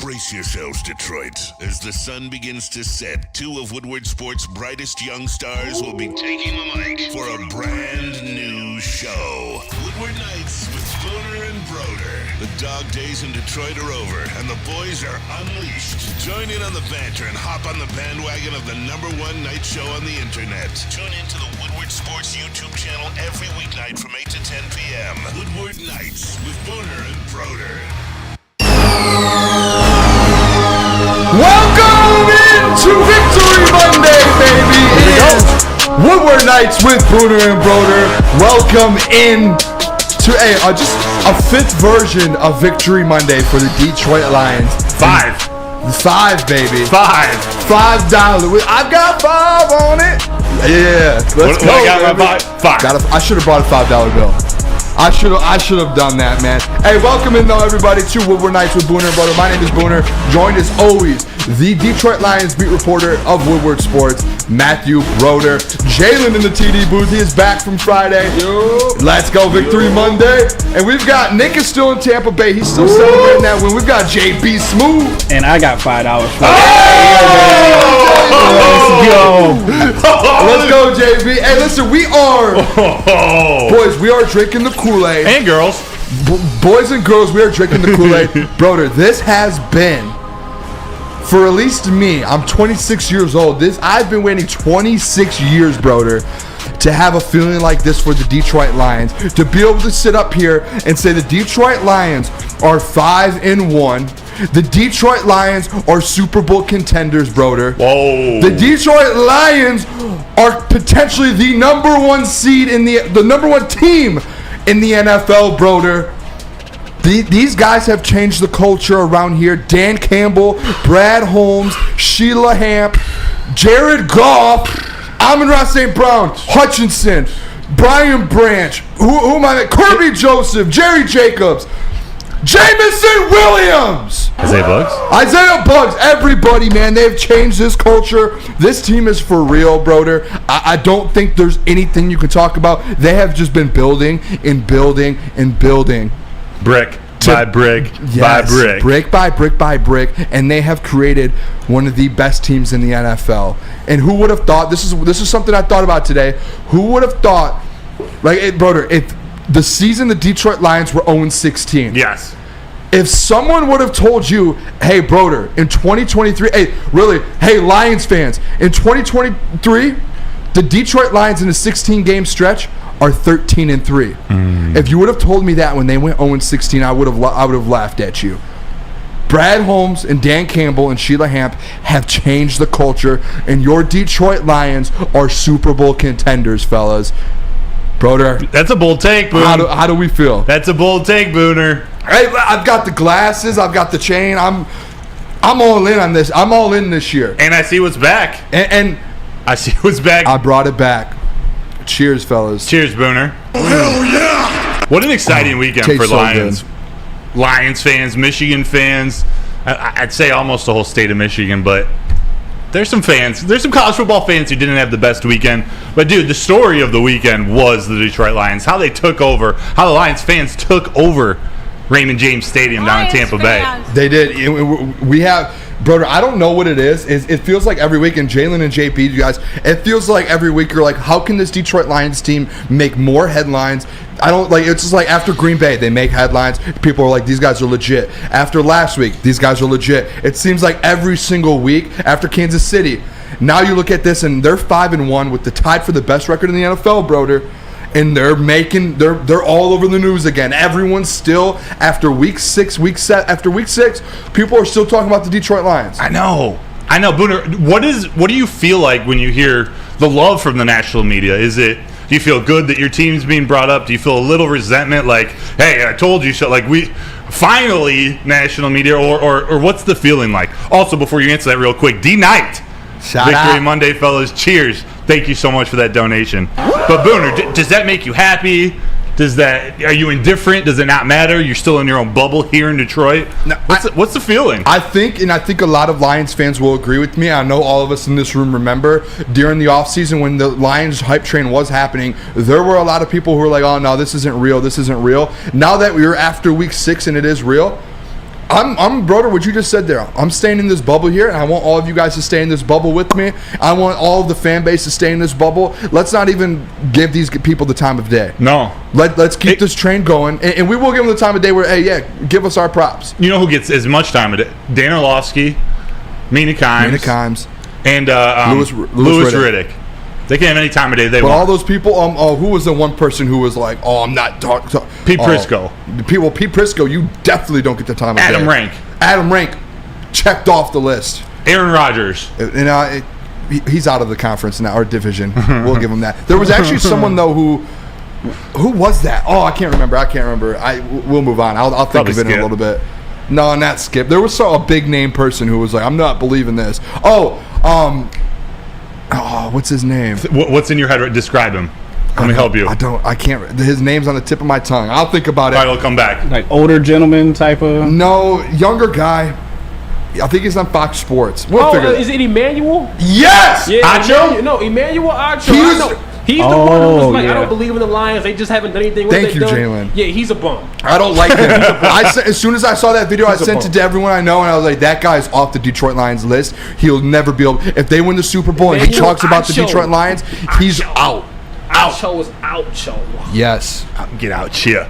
Brace yourselves, Detroit. As the sun begins to set, two of Woodward Sports' brightest young stars will be taking the mic for a brand new show. Woodward Nights with Booner and Broder. The dog days in Detroit are over, and the boys are unleashed. Join in on the banter and hop on the bandwagon of the #1 night show on the internet. Tune into the Woodward Sports YouTube channel every weeknight from 8 to 10 p.m. Woodward Nights with Booner and Broder. Welcome into Victory Monday, baby! It is Woodward Nights with Booner and Broder. Welcome in to just a fifth version of Victory Monday for the Detroit Lions. Five, baby. $5. I've got $5 on it. Yeah, let's go. I got $5. I should have brought a $5 bill. I should have done that, man. Hey, welcome in though, everybody, to Woodward Nights with Booner and Broder. My name is Booner. Joined as always, the Detroit Lions beat reporter of Woodward Sports, Matthew Broder. Jaylen in the TD booth. He is back from Friday. Let's go, Victory Monday. And we've got Nick is still in Tampa Bay. He's still celebrating that win. We've got JB Smooth. And I got $5 for Let's go, JB. Hey, listen, we are boys. We are drinking the Kool-Aid. And girls. Boys and girls, we are drinking the Kool-Aid. Broder, this has been, for at least me, I'm 26 years old. I've been waiting 26 years, Broder, to have a feeling like this for the Detroit Lions. To be able to sit up here and say the Detroit Lions are 5-1. The Detroit Lions are Super Bowl contenders, Broder. Whoa. The Detroit Lions are potentially the #1 seed in the #1 team in the NFL, Broder. These guys have changed the culture around here. Dan Campbell, Brad Holmes, Sheila Hamp, Jared Goff, Amon-Ra St. Brown, Hutchinson, Brian Branch, who am I? Kirby Joseph, Jerry Jacobs, Jamison Williams, Isaiah Bugs, everybody, man, they've changed this culture. This team is for real, Broder. I don't think there's anything you can talk about. They have just been building and building and building. Brick by brick, brick by brick by brick, and they have created one of the best teams in the NFL. And who would have thought? This is something I thought about today. Who would have thought, Broder, if the season the Detroit Lions were 0-16. Yes. If someone would have told you, hey, Broder, in 2023, hey, Lions fans, in 2023, the Detroit Lions in a 16-game stretch are 13-3. If you would have told me that when they went 0-16, I would have laughed at you. Brad Holmes and Dan Campbell and Sheila Hamp have changed the culture, and your Detroit Lions are Super Bowl contenders, fellas. Broder, that's a bold take, Booner. How do we feel? That's a bold take, Booner. Hey, I've got the glasses. I've got the chain. I'm all in on this. I'm all in this year. And I see what's back. And I see what's back. I brought it back. Cheers, fellas. Cheers, Booner. Oh, hell yeah! What an exciting weekend for so Lions. Good. Lions fans, Michigan fans. I'd say almost the whole state of Michigan, but there's some fans. There's some college football fans who didn't have the best weekend. But, dude, the story of the weekend was the Detroit Lions. How they took over. How the Lions fans took over Raymond James Stadium down in Tampa Bay. They did. We have, Broder, I don't know what it is. It feels like every week, and Jaylen and JP, you guys, it feels like every week you're like, how can this Detroit Lions team make more headlines? It's just like after Green Bay, they make headlines. People are like, these guys are legit. After last week, these guys are legit. It seems like every single week after Kansas City. Now you look at this, and they're 5-1 with the tied for the best record in the NFL, Broder. And they're all over the news again. Everyone's still after week 6, people are still talking about the Detroit Lions. I know, Booner. What do you feel like when you hear the love from the national media? Do you feel good that your team's being brought up? Do you feel a little resentment, like, hey, I told you so? Like, we finally, national media, or what's the feeling like? Also, before you answer that, real quick, D-Night. Victory Monday, fellas. Cheers. Thank you so much for that donation. But Booner, does that make you happy? Are you indifferent? Does it not matter? You're still in your own bubble here in Detroit? What's the feeling? I think a lot of Lions fans will agree with me. I know all of us in this room remember during the offseason when the Lions hype train was happening, there were a lot of people who were like, oh, no, this isn't real. Now that we're after week 6 and it is real, I'm Broder, what you just said there. I'm staying in this bubble here, and I want all of you guys to stay in this bubble with me. I want all of the fan base to stay in this bubble. Let's not even give these people the time of day. No. Let's keep this train going, and we will give them the time of day where, hey, yeah, give us our props. You know who gets as much time of day? Dan Orlovsky, Mina Kimes, and Louis Riddick. They can have any time of day they want. But all those people, who was the one person who was like, I'm not talking. Pete Prisco. Pete Prisco, you definitely don't get the time of day. Adam Rank checked off the list. Aaron Rodgers. And he's out of the conference now, or division. We'll give him that. There was actually someone, though, who was that? Oh, I can't remember. We'll move on. I'll think of it in a little bit. No, not Skip. There was a big name person who was like, I'm not believing this. What's his name? What's in your head? Describe him. Let me help you. I can't. His name's on the tip of my tongue. I'll think about it. All right, we'll come back. Like older gentleman type of. No, younger guy. I think he's on Fox Sports. Is it Emmanuel? Yes! Yeah, Acho? Emmanuel Acho. He's the one who was like, I don't believe in the Lions. They just haven't done anything. Thank you, Jaylen. Yeah, he's a bum. I don't like him. As soon as I saw that video, I sent it to everyone I know, and I was like, that guy's off the Detroit Lions list. He'll never be able. If they win the Super Bowl and he talks about the Detroit Lions, he's out. Acho is Acho. Yes. Get out here.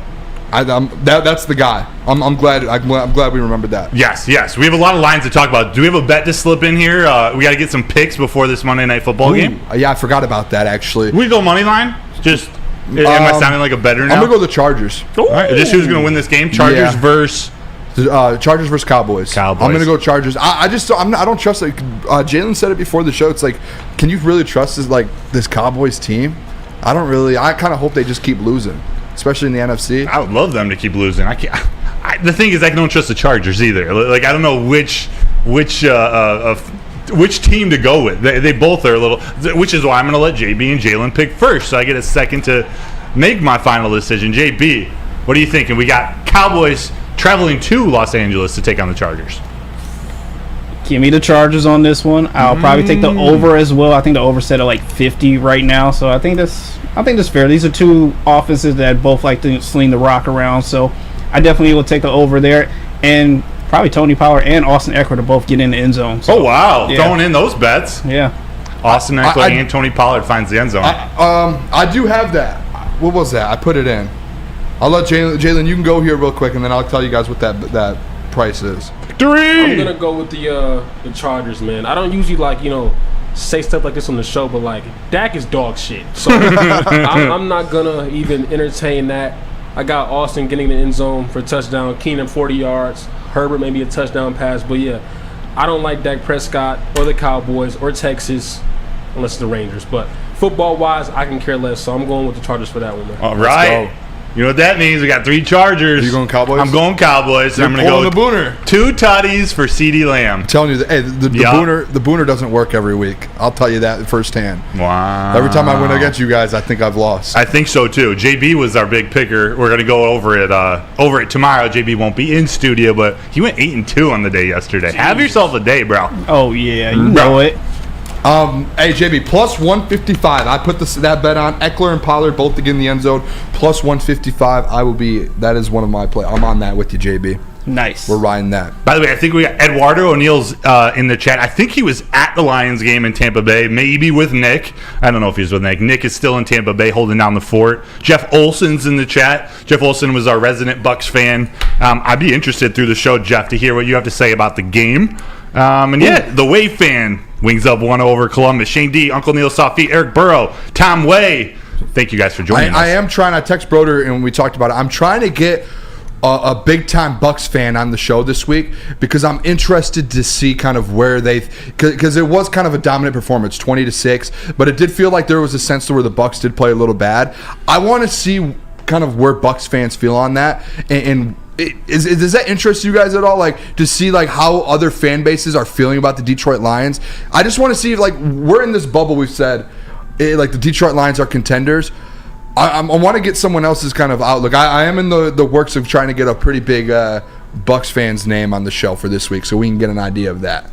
That's the guy. I'm glad we remembered that. Yes. We have a lot of lines to talk about. Do we have a bet to slip in here? We got to get some picks before this Monday Night Football game. Yeah, I forgot about that, actually. We go money line? Just, am I sounding like a better now? I'm going to go the Chargers. All right, is this who's going to win this game? Chargers versus Cowboys. I'm going to go Chargers. I don't trust it. Jaylen said it before the show. It's like, can you really trust this Cowboys team? I don't really. I kind of hope they just keep losing, especially in the NFC. I would love them to keep losing. The thing is, I don't trust the Chargers either. Like, I don't know which team to go with. They both are a little. Which is why I'm going to let JB and Jaylen pick first, so I get a second to make my final decision. JB, what are you thinking? We got Cowboys traveling to Los Angeles to take on the Chargers. Give me the Chargers on this one. I'll probably take the over as well. I think the over set at like 50 right now, so I think that's fair. These are two offenses that both like to sling the rock around, so I definitely will take the over there. And probably Tony Pollard and Austin Eckler to both get in the end zone. So, oh wow, throwing in those bets. Yeah, Austin Eckler and Tony Pollard finds the end zone. I do have that. What was that? I put it in. I'll let Jaylen. You can go here real quick, and then I'll tell you guys what that price is. I'm gonna go with the Chargers, man. I don't usually say stuff like this on the show, but Dak is dog shit. So I'm not gonna even entertain that. I got Austin getting the end zone for a touchdown, Keenan 40 yards, Herbert maybe a touchdown pass, but yeah, I don't like Dak Prescott or the Cowboys or Texas unless it's the Rangers. But football wise, I can care less, so I'm going with the Chargers for that one, man. All right. You know what that means? We got 3 Chargers. Are you going Cowboys? I'm going Cowboys. I'm going to go the Booner. 2 tutties for CeeDee Lamb. I'm telling you, the Booner doesn't work every week. I'll tell you that firsthand. Wow. Every time I win against you guys, I think I've lost. I think so too. JB was our big picker. We're going to go over it tomorrow. JB won't be in studio, but he went 8-2 on the day yesterday. Jeez. Have yourself a day, bro. Oh yeah, you know it. Hey JB, plus 155. I put that bet on Eckler and Pollard both to get in the end zone. Plus 155. That is one of my play. I'm on that with you, JB. Nice. We're riding that. By the way, I think we got Eduardo O'Neill's in the chat. I think he was at the Lions game in Tampa Bay, maybe with Nick. I don't know if he's with Nick. Nick is still in Tampa Bay holding down the fort. Jeff Olson's in the chat. Jeff Olson was our resident Bucs fan. I'd be interested through the show, Jeff, to hear what you have to say about the game. The Wave fan wings up 1 over Columbus. Shane D, Uncle Neil Safi, Eric Burrow, Tom Way. Thank you guys for joining us. I am trying. I text Broder and we talked about it. I'm trying to get a big time Bucs fan on the show this week because I'm interested to see kind of where because it was kind of a dominant performance, 20-6, but it did feel like there was a sense to where the Bucs did play a little bad. I want to see kind of where Bucs fans feel on that and does that interest you guys at all? To see how other fan bases are feeling about the Detroit Lions. I just want to see if we're in this bubble. We've said the Detroit Lions are contenders. I want to get someone else's kind of outlook. I am in the works of trying to get a pretty big Bucs fans name on the show for this week, so we can get an idea of that.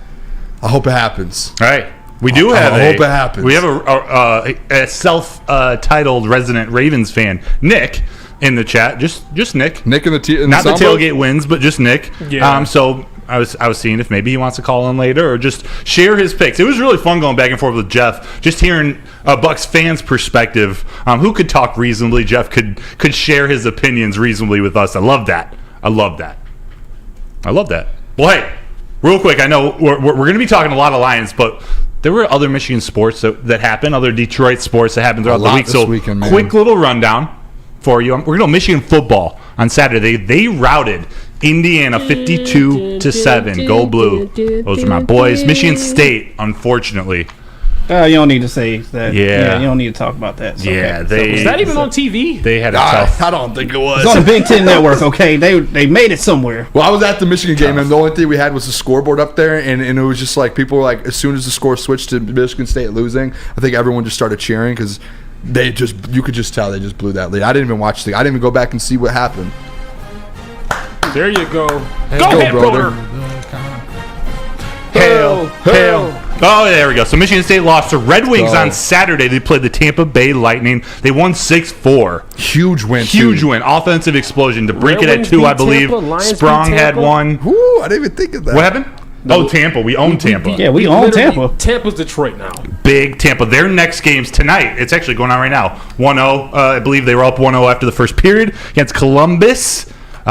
I hope it happens. All right. We do I hope it happens. We have a self-titled resident Ravens fan, Nick. in the chat. Just Nick. Nick in the not the soundboard? tailgate wins, but just Nick. Yeah. So I was seeing if maybe he wants to call in later or just share his picks. It was really fun going back and forth with Jeff, just hearing a Bucks fan's perspective. Who could talk reasonably? Jeff could share his opinions reasonably with us. I love that. Well, hey, real quick, I know we're going to be talking a lot of Lions, but there were other Michigan sports that happened, other Detroit sports that happened throughout the week. This weekend, man. Quick little rundown for you. We're going to go Michigan football on Saturday. They routed Indiana 52-7. Go blue. Those are my boys. Michigan State, unfortunately. You don't need to say that. Yeah. You don't need to talk about that. It's Yeah, okay. Was that even on TV? They had a tough. I don't think it was. It's on the Big Ten Network, okay? They made it somewhere. Well, I was at the Michigan game, and the only thing we had was the scoreboard up there, and it was just like people were like, as soon as the score switched to Michigan State losing, I think everyone just started cheering because you could just tell they just blew that lead. I didn't even watch I didn't even go back and see what happened. There you go. Go go, ahead, Broder. Hail. Oh, there we go. So Michigan State lost to Red Wings Go. on Saturday. They played the Tampa Bay Lightning. They won 6-4. Huge win. Huge too. win. Offensive explosion. To break Red it at Wings 2, beat I believe. Tampa, Lions Sprong beat had Tampa. one. Ooh, I didn't even think of that. What happened? Oh, Tampa. We own Tampa. Yeah, we own Literally, Tampa. Tampa's Detroit now. Big Tampa. Their next game's tonight. It's actually going on right now. 1-0. I believe they were up 1-0 after the first period against Columbus.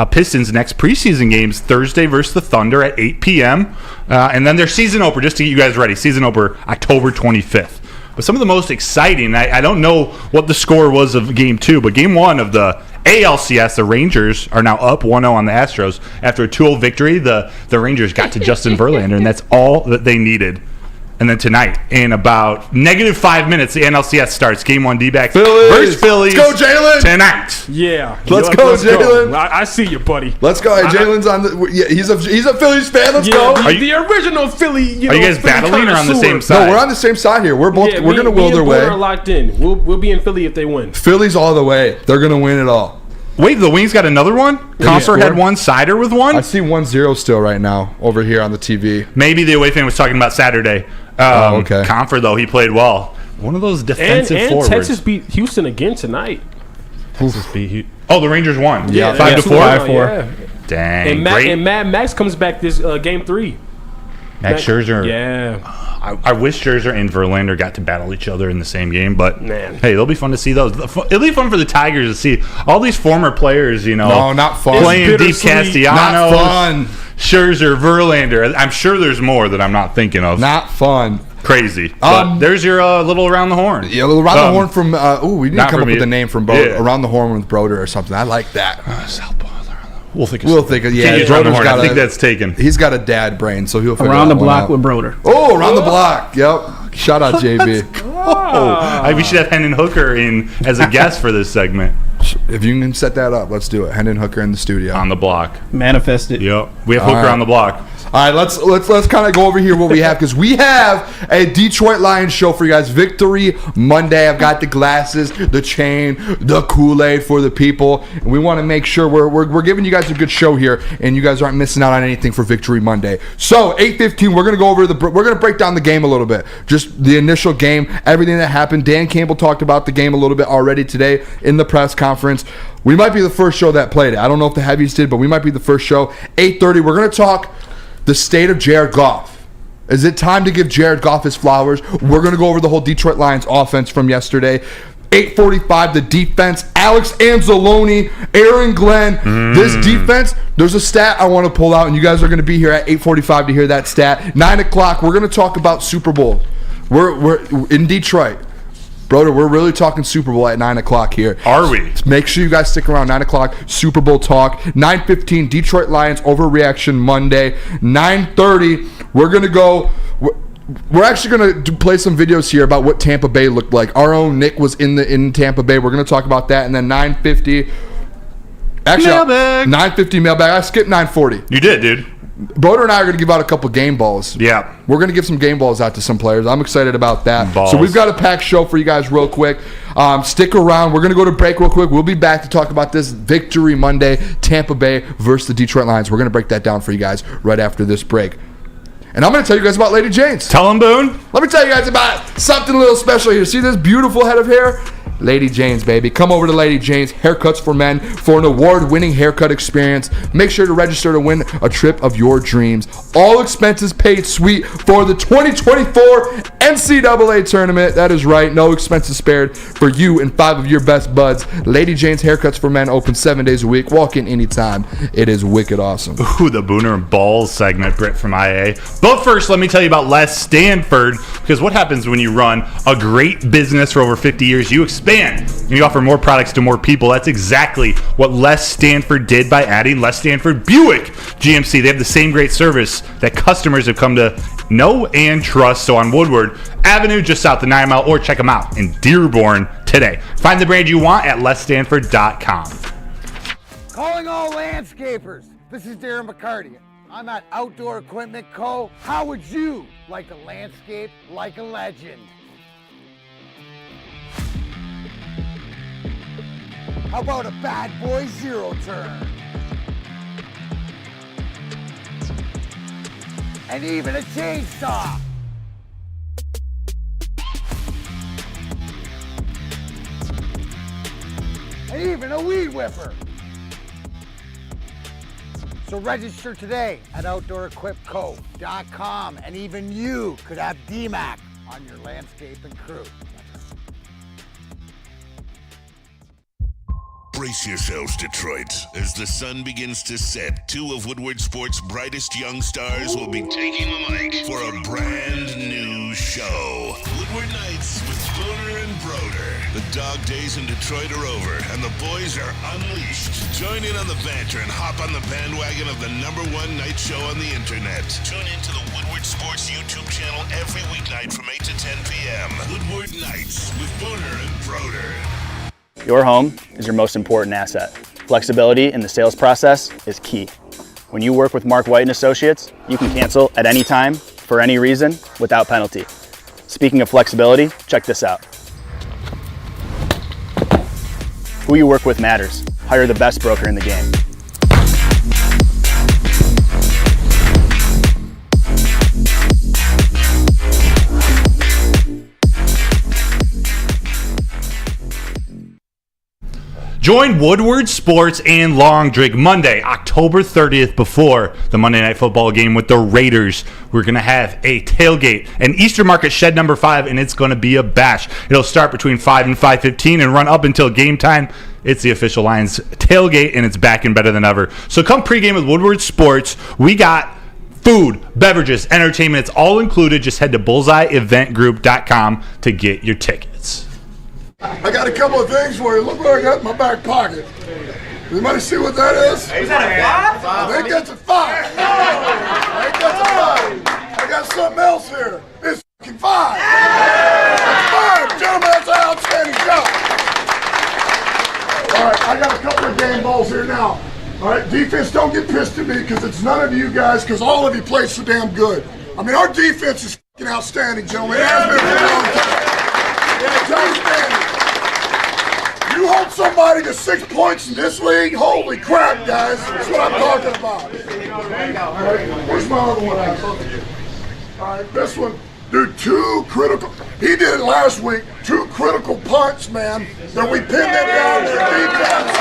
Pistons next preseason games Thursday versus the Thunder at 8 p.m. And then their season opener, just to get you guys ready, season opener October 25th. But some of the most exciting, I don't know what the score was of game 2, but game 1 of the ALCS, the Rangers are now up 1-0 on the Astros. After a 2-0 victory, the Rangers got to Justin Verlander, and that's all that they needed. And then tonight, in about -5 minutes, the NLCS starts. Game 1 D-backs versus Phillies. Let's go, Jaylen. Tonight. Yeah. Let's go, Jaylen. I see you, buddy. Let's go. Hey, Jalen's on the. Yeah, he's a Phillies fan. Let's Yeah, go. the original Philly. Are you guys Philly battling or on the connoisseur. same side? No, we're on the same side here. We're both. Yeah, we're gonna will me their and way. Booner are locked in. We'll be in Philly if they win. Phillies all the way. They're gonna win it all. Wait, the Wings got another one? Confer had scored. one, Cider with I one? see 1-0 still right now over here on the TV. Maybe the away fan was talking about Saturday. Okay. Confer, though, he played well. One of those defensive And forwards. Texas beat Houston again tonight. Oh, the Rangers won. Yeah, 5-4. 5-4. Yeah. Dang, And great. Mad Max comes back this game 3. Max Scherzer. Yeah. I wish Scherzer and Verlander got to battle each other in the same game, but Man. hey, they'll be fun to see those. It'll be fun for the Tigers to see all these former players, No, not fun. playing deep bittersweet. Castellanos, Not fun. Scherzer, Verlander. I'm sure there's more that I'm not thinking of. Not fun. Crazy. But there's your little around the horn. Yeah, around the horn from. We need to not come from up with you. a name from Yeah. around the horn with Broder or something. I like that. We'll think of We'll something. think of yeah. Can't use around the Broder's horn. got I think a- that's taken. He's got a dad brain, so he'll figure Around that the one block out. with Broder. Oh, around the block. Yep. Shout out JB. We should have Hendon Hooker in as a guest for this segment If you can set that up, let's do it. Hendon Hooker in the studio. on the block. Manifest it. Yep, we have Hooker right. on the block. All right, let's kind of go over here what we have because we have a Detroit Lions show for you guys. Victory Monday. I've got the glasses, the chain, the Kool-Aid for the people, and we want to make sure we're giving you guys a good show here, and you guys aren't missing out on anything for Victory Monday. So 8:15, we're gonna go over we're gonna break down the game a little bit, just the initial game, everything that happened. Dan Campbell talked about the game a little bit already today in the press conference. We might be the first show that played it. I don't know if the heavies did, but we might be the first show. 8:30, we're gonna talk the state of Jared Goff. Is it time to give Jared Goff his flowers? We're going to go over the whole Detroit Lions offense from yesterday. 8:45, the defense. Alex Anzalone, Aaron Glenn. This defense, there's a stat I want to pull out, and you guys are going to be here at 8:45 to hear that stat. 9 o'clock, we're going to talk about Super Bowl. We're in Detroit. Broder, we're really talking Super Bowl at 9 o'clock here. Are we? Make sure you guys stick around. 9 o'clock, Super Bowl talk. 9:15, Detroit Lions overreaction Monday. 9:30, we're going to go. We're actually going to play some videos here about what Tampa Bay looked like. Our own Nick was in Tampa Bay. We're going to talk about that. And then 9:50. Actually, Mailbag. 9:50 mailbag. I skipped 9:40. You did, dude. Broder and I are going to give out a couple game balls. Yeah. We're going to give some game balls out to some players. I'm excited about that. Balls. So we've got a packed show for you guys real quick. Stick around. We're going to go to break real quick. We'll be back to talk about this Victory Monday, Tampa Bay versus the Detroit Lions. We're going to break that down for you guys right after this break. And I'm going to tell you guys about Lady Jane's. Tell him, Boone. Let me tell you guys about something a little special here. See this beautiful head of hair? Lady Jane's, baby. Come over to Lady Jane's Haircuts for Men for an award-winning haircut experience. Make sure to register to win a trip of your dreams. All expenses paid sweet for the 2024 NCAA tournament. That is right. No expenses spared for you and 5 of your best buds. Lady Jane's Haircuts for Men open 7 days a week. Walk in anytime. It is wicked awesome. Ooh, the Booner and Balls segment, Britt from IA. But first, let me tell you about Les Stanford, because what happens when you run a great business for over 50 years? You expand and you offer more products to more people. That's exactly what Les Stanford did by adding Les Stanford Buick GMC. They have the same great service that customers have come to know and trust. So on Woodward Avenue, just south of 9 Mile, or check them out in Dearborn today. Find the brand you want at lesstanford.com. Calling all landscapers. This is Darren McCarty. I'm at Outdoor Equipment Co. How would you like to landscape like a legend? How about a bad boy zero turn? And even a chainsaw. And even a weed whipper. So register today at OutdoorEquipCo.com, and even you could have DMAC on your landscaping crew. Brace yourselves, Detroit. As the sun begins to set, 2 of Woodward Sports' brightest young stars will be taking the mic for a brand new show. Woodward Nights with Booner and Broder. The dog days in Detroit are over, and the boys are unleashed. Join in on the banter and hop on the bandwagon of the #1 night show on the internet. Tune into the Woodward Sports YouTube channel every weeknight from 8 to 10 p.m. Woodward Nights with Booner and Broder. Your home is your most important asset. Flexibility in the sales process is key. When you work with Mark White & Associates, you can cancel at any time, for any reason, without penalty. Speaking of flexibility, check this out. Who you work with matters. Hire the best broker in the game. Join Woodward Sports and Long Drink Monday, October 30th, before the Monday Night Football game with the Raiders. We're going to have a tailgate, an Easter Market Shed number 5, and it's going to be a bash. It'll start between 5 and 5:15 and run up until game time. It's the official Lions tailgate, and it's back and better than ever. So come pregame with Woodward Sports. We got food, beverages, entertainment. It's all included. Just head to bullseyeeventgroup.com to get your tickets. I got a couple of things for you. Look what I got in my back pocket. Anybody see what that is? Is that a 5? I think that's a 5. I think that's a 5. I got something else here. It's f***ing 5. That's 5. Gentlemen, that's an outstanding job. All right, I got a couple of game balls here now. All right, defense, don't get pissed at me because it's none of you guys, because all of you play so damn good. I mean, our defense is f***ing outstanding, gentlemen. It has been for a long time. Yeah, it's outstanding. You hold somebody to 6 points in this league, holy crap, guys. That's what I'm talking about. All right, where's my other one? All right, this one. Dude, 2 critical. He did it last week. 2 critical punts, man. Then we pinned it down to the defense.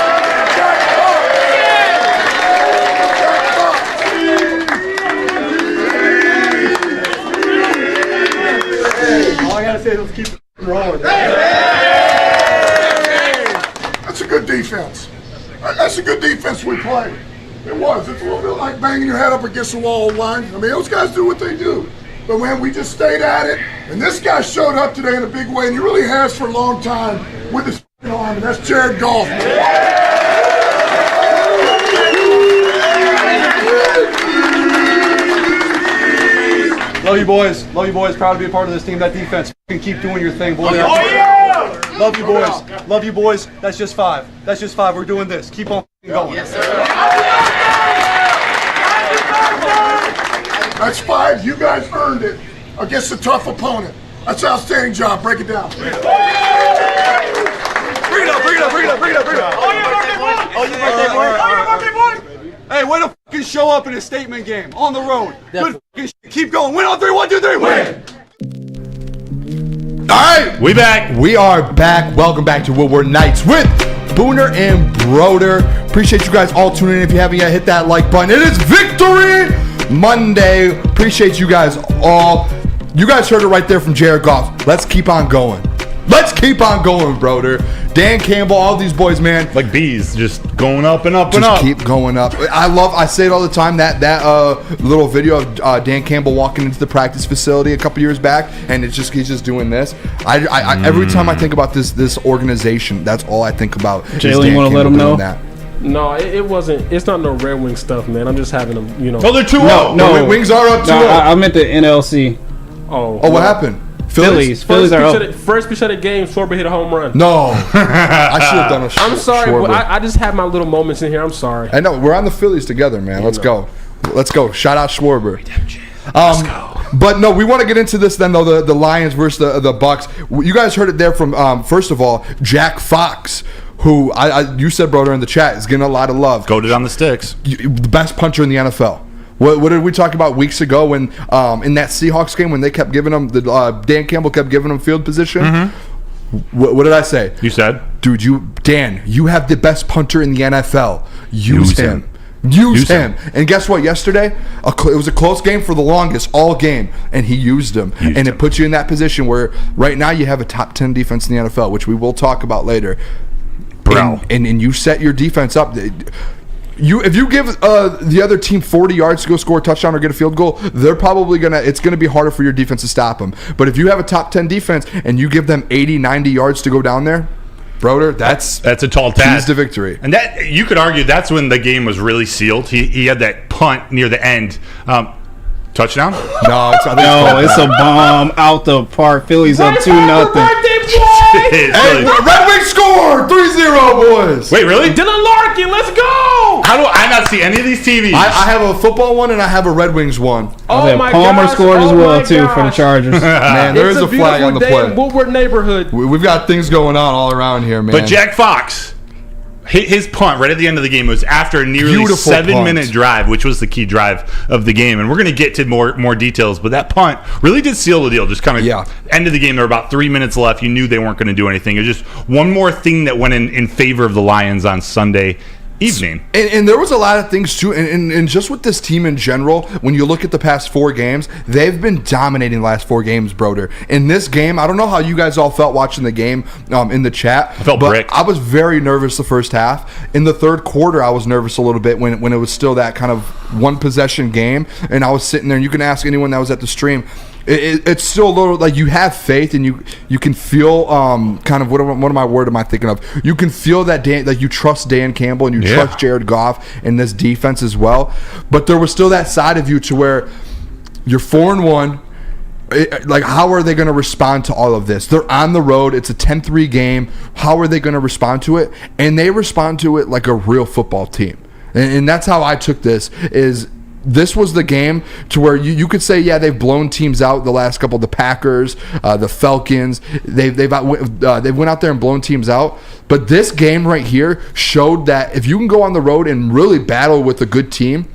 All I gotta say is let's keep it rolling. That's a good defense. That's a good defense we played. It was. It's a little bit like banging your head up against the wall line. I mean, those guys do what they do. But man, we just stayed at it. And this guy showed up today in a big way, and he really has for a long time with his arm, and that's Jared Goff. Love you boys. Love you boys. Proud to be a part of this team. That defense. Keep doing your thing, boys. Oh, yeah! Love you boys. Love you boys. That's just 5. That's just 5. We're doing this. Keep on going. Yes, sir. That's 5. You guys earned it against a tough opponent. That's an outstanding job. Break it down. Bring it up. Bring it up. Bring it up. Bring it up. Oh, your birthday boy. Oh, your birthday boy. Oh, your birthday boy. Hey, way to fucking show up in a statement game on the road. Good fucking shit. Keep going. Win on 3. 1, 2, 3. Win. right, We back. We are back. Welcome back to Woodward Nights with Booner and Broder. Appreciate you guys all tuning in. If you haven't yet, hit that like button. It is Victory Monday. Appreciate you guys all. You guys heard it right there from Jared Goff. Let's keep on going. Let's keep on going, Broder. Dan Campbell, all these boys, man. Like bees, just going up and up and Just up. keep going up. I say it all the time, that little video of Dan Campbell walking into the practice facility a couple years back, and he's just doing this. Every time I think about this organization, that's all I think about. Jaylen, you want to let them know? That. No, it wasn't. It's not no Red Wing stuff, man. I'm just having them, you know. Oh, they're 2-0. No, Wings are up 2-0. No, I meant the NLC. Oh, what happened? Phillies are up. First pitch of the game, Schwarber hit a home run. No, I should have done a I'm sorry, Schwarber. but I just have my little moments in here. I'm sorry. I know, we're on the Phillies together, man. Let's go. Shout out Schwarber. Let's go. But no, we want to get into this then, though, the Lions versus the Bucks. You guys heard it there from, first of all, Jack Fox, who you said, Broder, in the chat, is getting a lot of love. Goated on the sticks. The best puncher in the NFL. What did we talk about weeks ago when in that Seahawks game when they kept giving him Dan Campbell kept giving him field position? Mm-hmm. What did I say? You said, dude, Dan, you have the best punter in the NFL. Use him. Use him. And guess what? Yesterday, it was a close game for the longest, all game, and he used him. It puts you in that position where right now you have a top 10 defense in the NFL, which we will talk about later. Bro. And you set your defense up. If you give the other team 40 yards to go score a touchdown or get a field goal, they're probably it's gonna be harder for your defense to stop them. But if you have a top 10 defense and you give them 80, 90 yards to go down there, Broder, that's a tall task. Keys to victory. And that you could argue that's when the game was really sealed. He had that punt near the end. Touchdown? No, it's a bomb out the park. Phillies up 2-0. Hey, Red Wings score 3-0, boys. Wait, really? Dylan Larkin, let's go! How do I not see any of these TVs? I have a football one and I have a Red Wings one. Oh my Palmer gosh, scored as well too gosh. for the Chargers. Man, there is a flag on the play. In Woodward neighborhood. We've got things going on all around here, man. But Jack Fox, his punt right at the end of the game was after a nearly Beautiful 7-minute drive, which was the key drive of the game. And we're going to get to more details, but that punt really did seal the deal. Just kind of end of the game. There were about 3 minutes left. You knew they weren't going to do anything. It was just one more thing that went in favor of the Lions on Sunday evening. And there was a lot of things too, and just with this team in general, when you look at the past 4 games, they've been dominating the last 4 games, Broder. In this game, I don't know how you guys all felt watching the game in the chat. I felt bricked. I was very nervous the first half. In the third quarter, I was nervous a little bit when it was still that kind of one possession game, and I was sitting there, and you can ask anyone that was at the stream. It's still a little like you have faith and you can feel kind of what am I thinking of? You can feel that you trust Dan Campbell and you trust Jared Goff in this defense as well. But there was still that side of you to where you're 4-1. Like, how are they going to respond to all of this? They're on the road. It's a 10-3 game. How are they going to respond to it? And they respond to it like a real football team. And that's how I took this. This was the game to where you could say, they've blown teams out the last couple. The Packers, the Falcons, they went out there and blown teams out. But this game right here showed that if you can go on the road and really battle with a good team,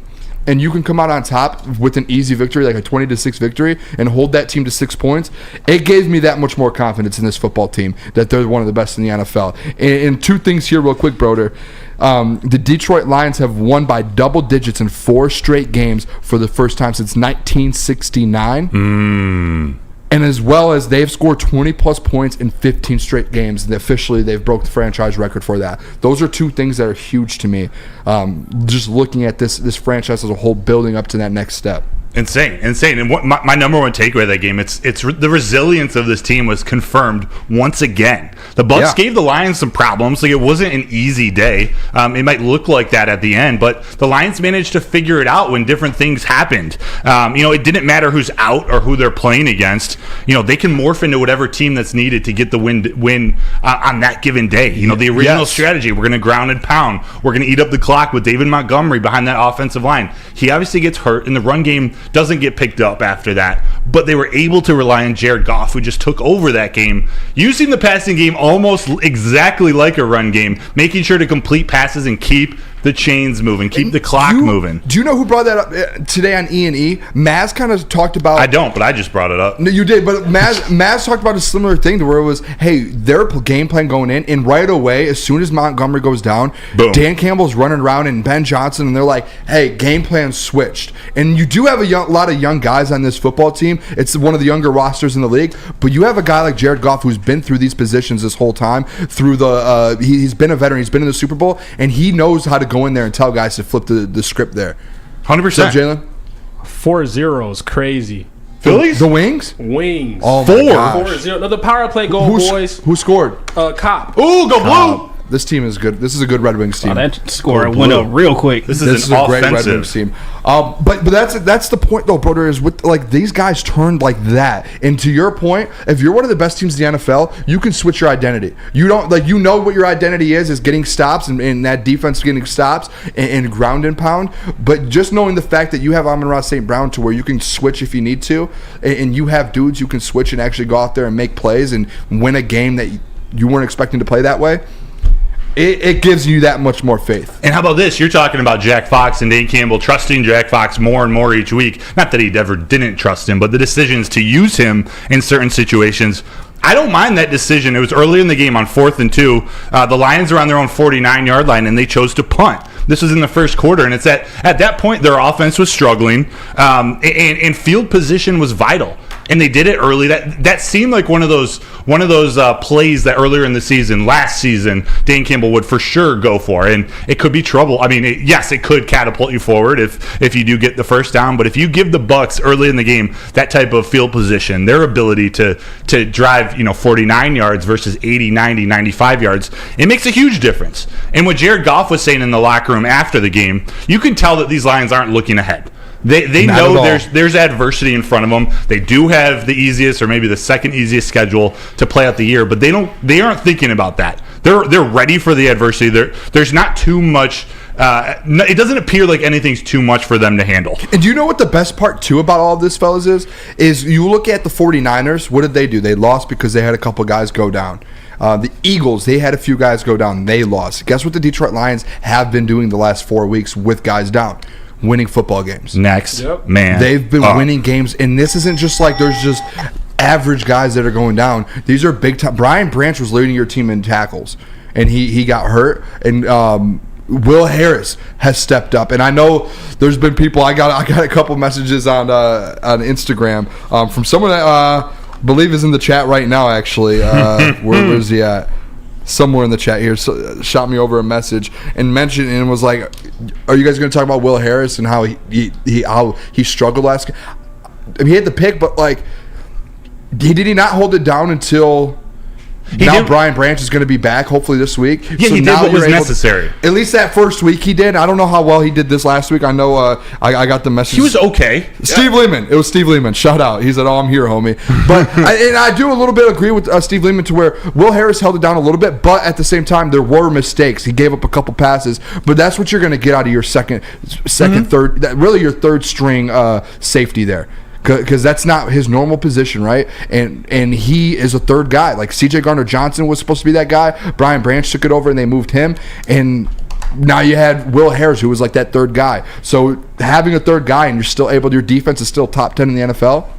and you can come out on top with an easy victory, like a 20-6 victory, and hold that team to 6 points, it gave me that much more confidence in this football team that they're one of the best in the NFL. And 2 things here real quick, Broder. The Detroit Lions have won by double digits in 4 straight games for the first time since 1969. And as well as they've scored 20-plus points in 15 straight games. And officially, they've broke the franchise record for that. Those are 2 things that are huge to me. Just looking at this franchise as a whole, building up to that next step. Insane. And what my number one takeaway of that game, it's the resilience of this team was confirmed once again. The Bucs gave the Lions some problems. Like, it wasn't an easy day. It might look like that at the end, but the Lions managed to figure it out when different things happened. It didn't matter who's out or who they're playing against. They can morph into whatever team that's needed to get the win on that given day. The original strategy, we're going to ground and pound. We're going to eat up the clock with David Montgomery behind that offensive line. He obviously gets hurt, and the run game doesn't get picked up after that, but they were able to rely on Jared Goff, who just took over that game, using the passing game almost exactly like a run game, making sure to complete passes and keep the chains moving, keep the clock moving. Do you know who brought that up today on E&E? Maz kind of talked about... I don't, but I just brought it up. No, you did, but Maz talked about a similar thing to where it was, hey, their game plan going in, and right away, as soon as Montgomery goes down, Boom. Dan Campbell's running around and Ben Johnson, and they're like, hey, game plan switched. And you do have a lot of young guys on this football team. It's one of the younger rosters in the league, but you have a guy like Jared Goff who's been through these positions this whole time, through the he's been a veteran, he's been in the Super Bowl, and he knows how to go in there and tell guys to flip the script there. 100%. So, Jaylen? 4-0 is crazy. Phillies? The Wings? Wings. Oh, my gosh. 4-0. Another power play goal, boys. Who scored? Cop. Ooh, go blue! This team is good. This is a good Red Wings team. Oh, that score went up real quick. This is a great Red Wings team. But that's the point though, Broder, is with like these guys turned like that. And to your point, if you're one of the best teams in the NFL, you can switch your identity. You don't what your identity is getting stops and that defense getting stops and ground and pound. But just knowing the fact that you have Amon-Ra St. Brown to where you can switch if you need to, and you have dudes who can switch and actually go out there and make plays and win a game that you weren't expecting to play that way. It gives you that much more faith. And how about this? You're talking about Jack Fox and Dan Campbell trusting Jack Fox more and more each week. Not that he ever didn't trust him, but the decisions to use him in certain situations. I don't mind that decision. It was early in the game on 4th and 2. The Lions are on their own 49-yard line, and they chose to punt. This was in the first quarter, and it's at that point their offense was struggling, and field position was vital. And they did it early. That seemed like one of those plays that earlier in the season, last season, Dan Campbell would for sure go for, and it could be trouble. I mean, yes, it could catapult you forward if you do get the first down. But if you give the Bucs early in the game that type of field position, their ability to drive 49 yards versus 80, 90, 95 yards, it makes a huge difference. And what Jared Goff was saying in the locker room after the game, you can tell that these Lions aren't looking ahead. They know there's adversity in front of them. They do have the easiest or maybe the second easiest schedule to play out the year, but they aren't thinking about that. They're ready for the adversity. There's not too much. It doesn't appear like anything's too much for them to handle. And do you know what the best part too about all of this, fellas, is you look at the 49ers. What did they do? They lost because they had a couple guys go down. The Eagles, they had a few guys go down. They lost. Guess what the Detroit Lions have been doing the last 4 weeks with guys down? Winning football games. Next, man. They've been winning games, and this isn't just like there's just average guys that are going down. These are big time. Brian Branch was leading your team in tackles, and he got hurt. And Will Harris has stepped up, and I know there's been people. I got a couple messages on Instagram from someone that I believe is in the chat right now. Actually, where's he at? Somewhere in the chat here shot me over a message and mentioned and was like, "Are you guys going to talk about Will Harris and how he struggled last game? I mean, he had the pick, but like, did he not hold it down until Brian Branch is going to be back hopefully this week? Yeah, so he did what was necessary. At least that first week he did. I don't know how well he did this last week. I know I got the message. He was okay. Steve Lehman. It was Steve Lehman. Shout out. He said, "Oh, I'm here, homie." But I do a little bit agree with Steve Lehman to where Will Harris held it down a little bit, but at the same time there were mistakes. He gave up a couple passes, but that's what you're going to get out of your second, third, really your third string safety there. Because that's not his normal position, right? And he is a third guy. Like C.J. Gardner-Johnson was supposed to be that guy. Brian Branch took it over and they moved him. And now you had Will Harris, who was like that third guy. So having a third guy and you're still able, your defense is still top 10 in the NFL.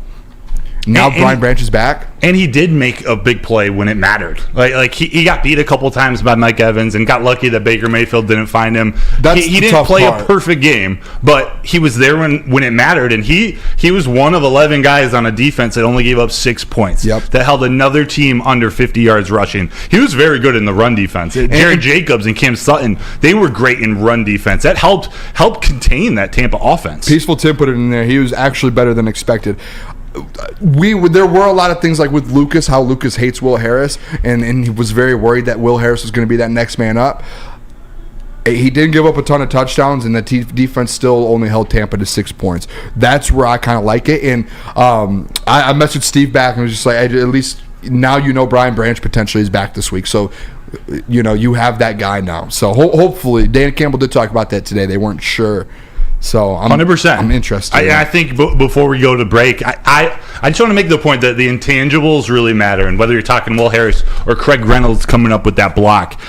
Now Brian Branch is back. And he did make a big play when it mattered. Like he got beat a couple times by Mike Evans and got lucky that Baker Mayfield didn't find him. He didn't play a perfect game, but he was there when it mattered. And he was one of 11 guys on a defense that only gave up 6 points. Yep. That held another team under 50 yards rushing. He was very good in the run defense. Jared Jacobs and Cam Sutton, they were great in run defense. That helped contain that Tampa offense. Peaceful Tim put it in there. He was actually better than expected. There were a lot of things like with Lucas, how Lucas hates Will Harris, and he was very worried that Will Harris was going to be that next man up. He didn't give up a ton of touchdowns, and the defense still only held Tampa to 6 points. That's where I kind of like it. And I messaged Steve back and was just like, at least now you know Brian Branch potentially is back this week. So, you have that guy now. So hopefully, Dan Campbell did talk about that today. They weren't sure. So 100%. I'm interested. I think before we go to break, I just want to make the point that the intangibles really matter, and whether you're talking Will Harris or Craig Reynolds coming up with that block,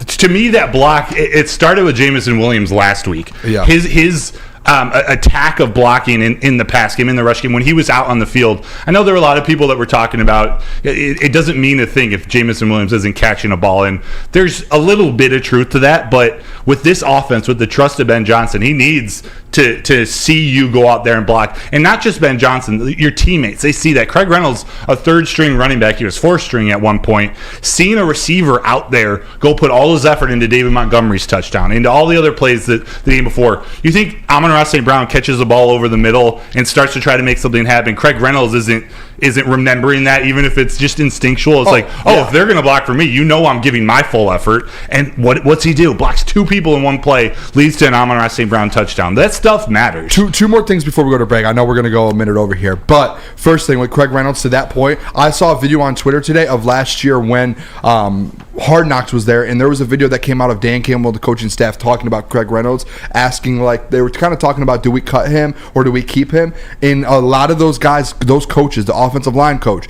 To me, that block, it started with Jamison Williams last week. Yeah. His attack of blocking in the pass game, in the rush game, when he was out on the field. I know there were a lot of people that were talking about it doesn't mean a thing if Jamison Williams isn't catching a ball, and there's a little bit of truth to that, but with this offense, with the trust of Ben Johnson, he needs to see you go out there and block. And not just Ben Johnson, your teammates, they see that. Craig Reynolds, a third-string running back, he was fourth-string at one point, seeing a receiver out there go put all his effort into David Montgomery's touchdown, into all the other plays that the game before. You think Amon-Ra St. Brown catches the ball over the middle and starts to try to make something happen. Craig Reynolds isn't remembering that, even if it's just instinctual. It's if they're going to block for me, I'm giving my full effort. And what's he do? Blocks two people in one play, leads to an Amon-Ra St. Brown touchdown. That stuff matters. Two more things before we go to break. I know we're going to go a minute over here. But first thing, with Craig Reynolds, to that point, I saw a video on Twitter today of last year when Hard Knocks was there, and there was a video that came out of Dan Campbell, the coaching staff, talking about Craig Reynolds, asking, they were kind of talking about, do we cut him or do we keep him? And a lot of those guys, those coaches, the offensive line coach,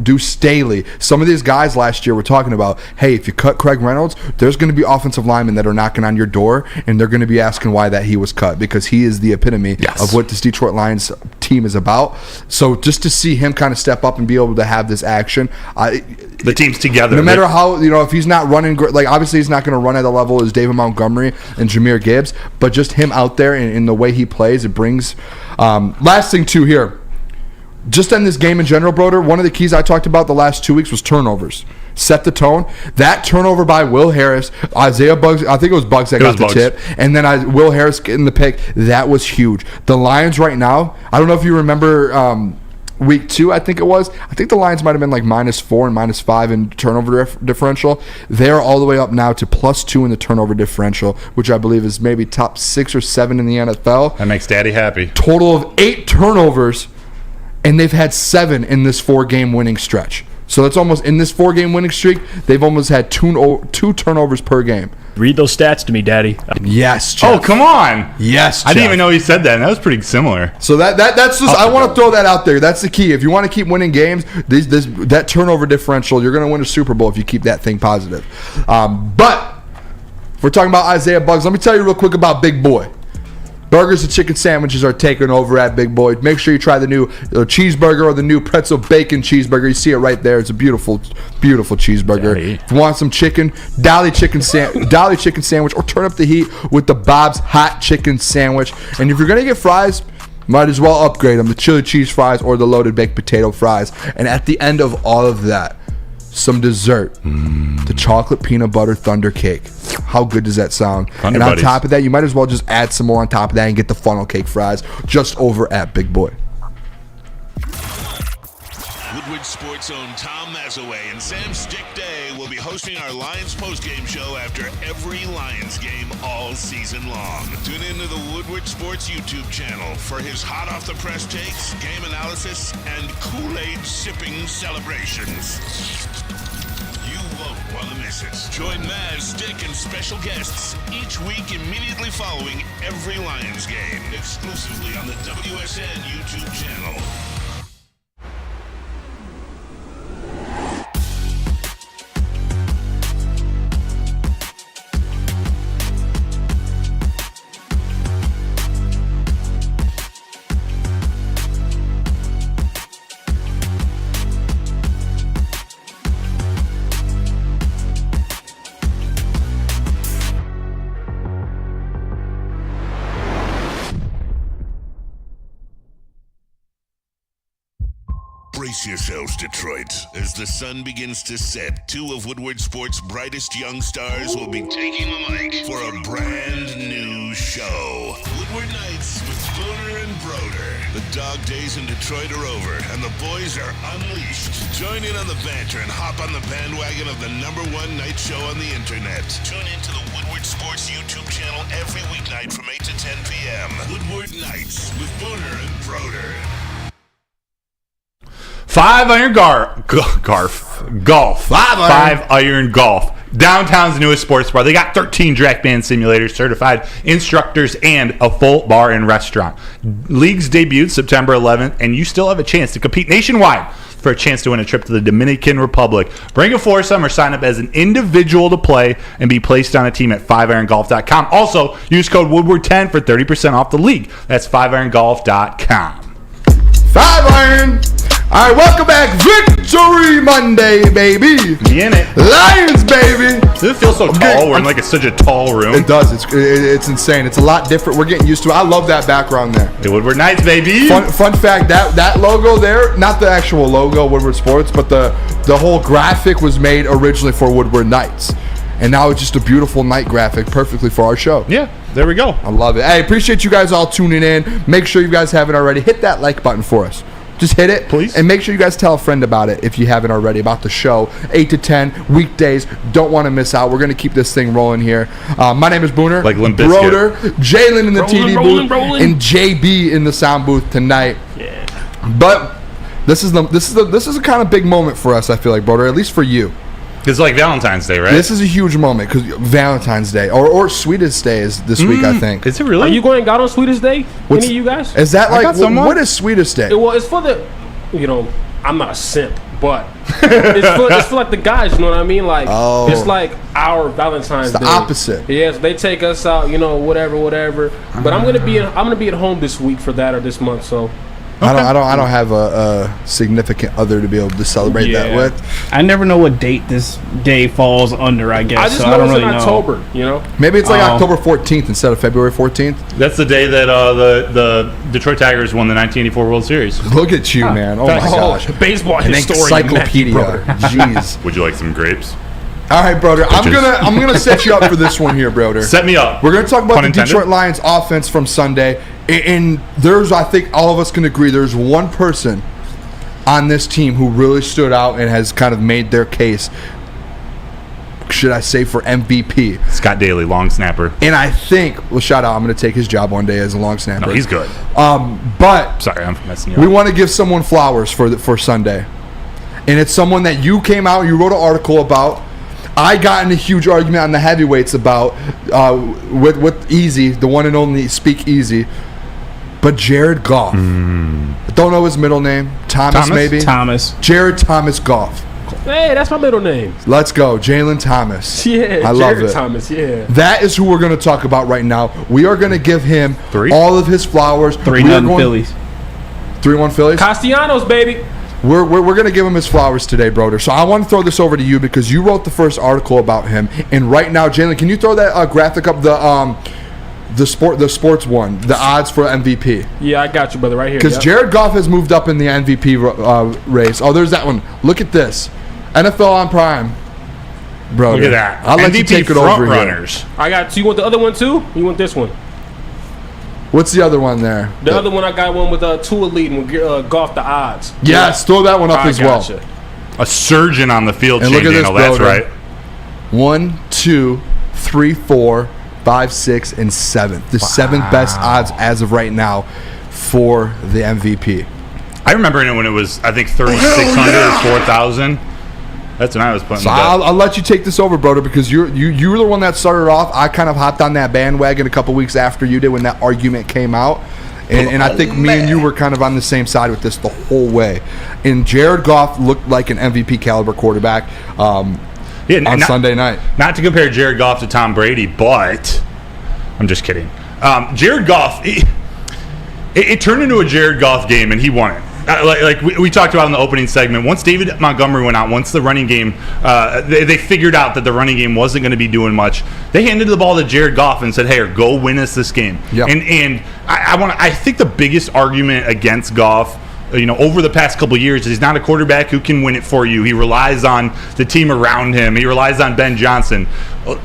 Deuce Staley, some of these guys last year were talking about, hey, if you cut Craig Reynolds, there's going to be offensive linemen that are knocking on your door, and they're going to be asking why that he was cut, because he is the epitome of what this Detroit Lions team is about. So just to see him kind of step up and be able to have this action, the team's together. No matter how, if he's not running, obviously he's not going to run at the level as David Montgomery and Jahmyr Gibbs, but just him out there in the way he plays, it brings. Last thing too here, just in this game in general, Broder, one of the keys I talked about the last 2 weeks was turnovers. Set the tone. That turnover by Will Harris, Isaiah Buggs, I think it was Buggs that got the tip, and then Will Harris getting the pick, that was huge. The Lions right now, I don't know if you remember week 2, I think it was. I think the Lions might have been like -4 and -5 in turnover differential. They're all the way up now to +2 in the turnover differential, which I believe is maybe top 6 or 7 in the NFL. That makes Daddy happy. Total of 8 turnovers, and they've had 7 in this 4-game winning stretch. So that's almost, in this 4-game winning streak, they've almost had two turnovers per game. Read those stats to me, Daddy. Yes, Jeff. Oh, come on. Yes, Jeff. I didn't even know he said that, and that was pretty similar. So that's just, I want to throw that out there. That's the key. If you want to keep winning games, that turnover differential, you're going to win a Super Bowl if you keep that thing positive. But if we're talking about Isaiah Buggs, let me tell you real quick about Big Boy. Burgers and chicken sandwiches are taking over at Big Boy. Make sure you try the new cheeseburger or the new pretzel bacon cheeseburger. You see it right there. It's a beautiful, beautiful cheeseburger. Daddy. If you want some chicken, Dolly chicken sandwich, or turn up the heat with the Bob's hot chicken sandwich. And if you're gonna get fries, might as well upgrade them: the chili cheese fries or the loaded baked potato fries. And at the end of all of that, some dessert, the chocolate peanut butter thunder cake. How good does that sound? Thunder and on buddies. top of that, you might as well just add some more on top of that and get the funnel cake fries just over at Big Boy. Woodward Sports' own Tom Mazaway and Sam Stick Day will be hosting our Lions postgame show after every Lions game all season long. Tune into the Woodward Sports YouTube channel for his hot off the press takes, game analysis, and Kool-Aid sipping celebrations. You won't want to miss it. Join Maz, Stick, and special guests each week immediately following every Lions game, exclusively on the WSN YouTube channel. Brace yourselves, Detroit. As the sun begins to set, 2 of Woodward Sports' brightest young stars will be taking the mic for a brand new show. Woodward Nights with Booner and Broder. The dog days in Detroit are over, and the boys are unleashed. Join in on the banter and hop on the bandwagon of the #1 night show on the internet. Tune into the Woodward Sports YouTube channel every weeknight from 8 to 10 p.m. Woodward Nights with Booner and Broder. 5-iron golf. 5-iron golf. Downtown's newest sports bar. They got 13 track band simulators, certified instructors, and a full bar and restaurant. Leagues debuted September 11th, and you still have a chance to compete nationwide. for a chance to win a trip to the Dominican Republic. Bring a foursome or sign up as an individual to play and be placed on a team at 5irongolf.com. Also, use code Woodward10 for 30% off the league. That's 5irongolf.com. 5 iron. All right, welcome back. Victory Monday, baby. Be in it. Lions, baby. Does it feel so tall? We're in like such a tall room. It does. It's insane. It's a lot different. We're getting used to it. I love that background there. The Woodward Knights, baby. Fun fact, that logo there, not the actual logo, Woodward Sports, but the whole graphic was made originally for Woodward Knights. And now it's just a beautiful night graphic perfectly for our show. Yeah, there we go. I love it. Hey, appreciate you guys all tuning in. Make sure you guys haven't already. Hit that like button for us. Just hit it, please. And make sure you guys tell a friend about it if you haven't already, about the show. 8 to 10 weekdays. Don't want to miss out. We're going to keep this thing rolling here. My name is Booner. Like Limp Bizkit. Broder, Jaylen in the TD booth, and JB in the sound booth tonight. Yeah. But this is a kind of big moment for us, I feel like, Broder, at least for you. It's like Valentine's Day, right? This is a huge moment because Valentine's Day or Sweetest Day is this week, I think. Is it really? Are you going out on Sweetest Day? Any of you guys? Is that like what is Sweetest Day? Well, it's for the, I'm not a simp, but it's for like the guys. You know what I mean? Like it's like our Valentine's Day. It's the opposite. Yes, they take us out. Whatever. But I'm gonna be at home this week for that or this month. So. Okay. I don't have a significant other to be able to celebrate that with. I never know what date this day falls under, I guess. I just so know I don't it's really in October, Maybe it's like October 14th instead of February 14th. That's the day that the Detroit Tigers won the 1984 World Series. Look at you, man. Oh, my gosh. Baseball An historian. encyclopedia. Jeez. Would you like some grapes? All right, Broder. I'm gonna set you up for this one here, Broder. Set me up. We're gonna talk about Pun the intended. Detroit Lions offense from Sunday, and there's, I think all of us can agree, there's one person on this team who really stood out and has kind of made their case. Should I say for MVP? Scott Daly, long snapper. And I think, shout out, I'm going to take his job one day as a long snapper. No, he's good. But sorry, I'm messing you up. We want to give someone flowers for Sunday, and it's someone that you came out, you wrote an article about. I got in a huge argument on the heavyweights about with Easy, the one and only Speak Easy, but Jared Goff. I don't know his middle name. Thomas, maybe? Thomas. Jared Thomas Goff. Hey, that's my middle name. Let's go. Jaylen Thomas. Yeah, I love Jared it. Thomas, yeah. That is who we're going to talk about right now. We are going to give him all of his flowers. 3-0 Phillies. 3-1 Phillies? Castellanos, baby. We're going to give him his flowers today, Broder. So I want to throw this over to you because you wrote the first article about him. And right now, Jaylen, can you throw that graphic up, the sports one, the odds for MVP? Yeah, I got you, brother, right here. Because Jared Goff has moved up in the MVP race. Oh, there's that one. Look at this. NFL on Prime. Broder. Look at that. I'll let MVP you take it front over runners. here. I got. So you want the other one too? You want this one? What's the other one there? The other one, I got one with Tua leading with Goff the odds. Yes, throw that one up as well. Gotcha. A surgeon on the field, And Shane look at this, Daniel. That's Broder. right. 1, 2, 3, 4, 5, 6, and 7. The seventh best odds as of right now for the MVP. I remember it when it was, I think, 3,600 or 4,000. That's when I was putting So I'll let you take this over, Broder, because you were the one that started off. I kind of hopped on that bandwagon a couple weeks after you did when that argument came out. And I think me and you were kind of on the same side with this the whole way. And Jared Goff looked like an MVP caliber quarterback on Sunday night. Not to compare Jared Goff to Tom Brady, but I'm just kidding. Jared Goff, it turned into a Jared Goff game, and he won it. Like we talked about in the opening segment, once David Montgomery went out, once the running game, they figured out that the running game wasn't going to be doing much. They handed the ball to Jared Goff and said, "Hey, go win us this game." Yep. And I think the biggest argument against Goff, over the past couple of years, he's not a quarterback who can win it for you. He relies on the team around him. He relies on Ben Johnson.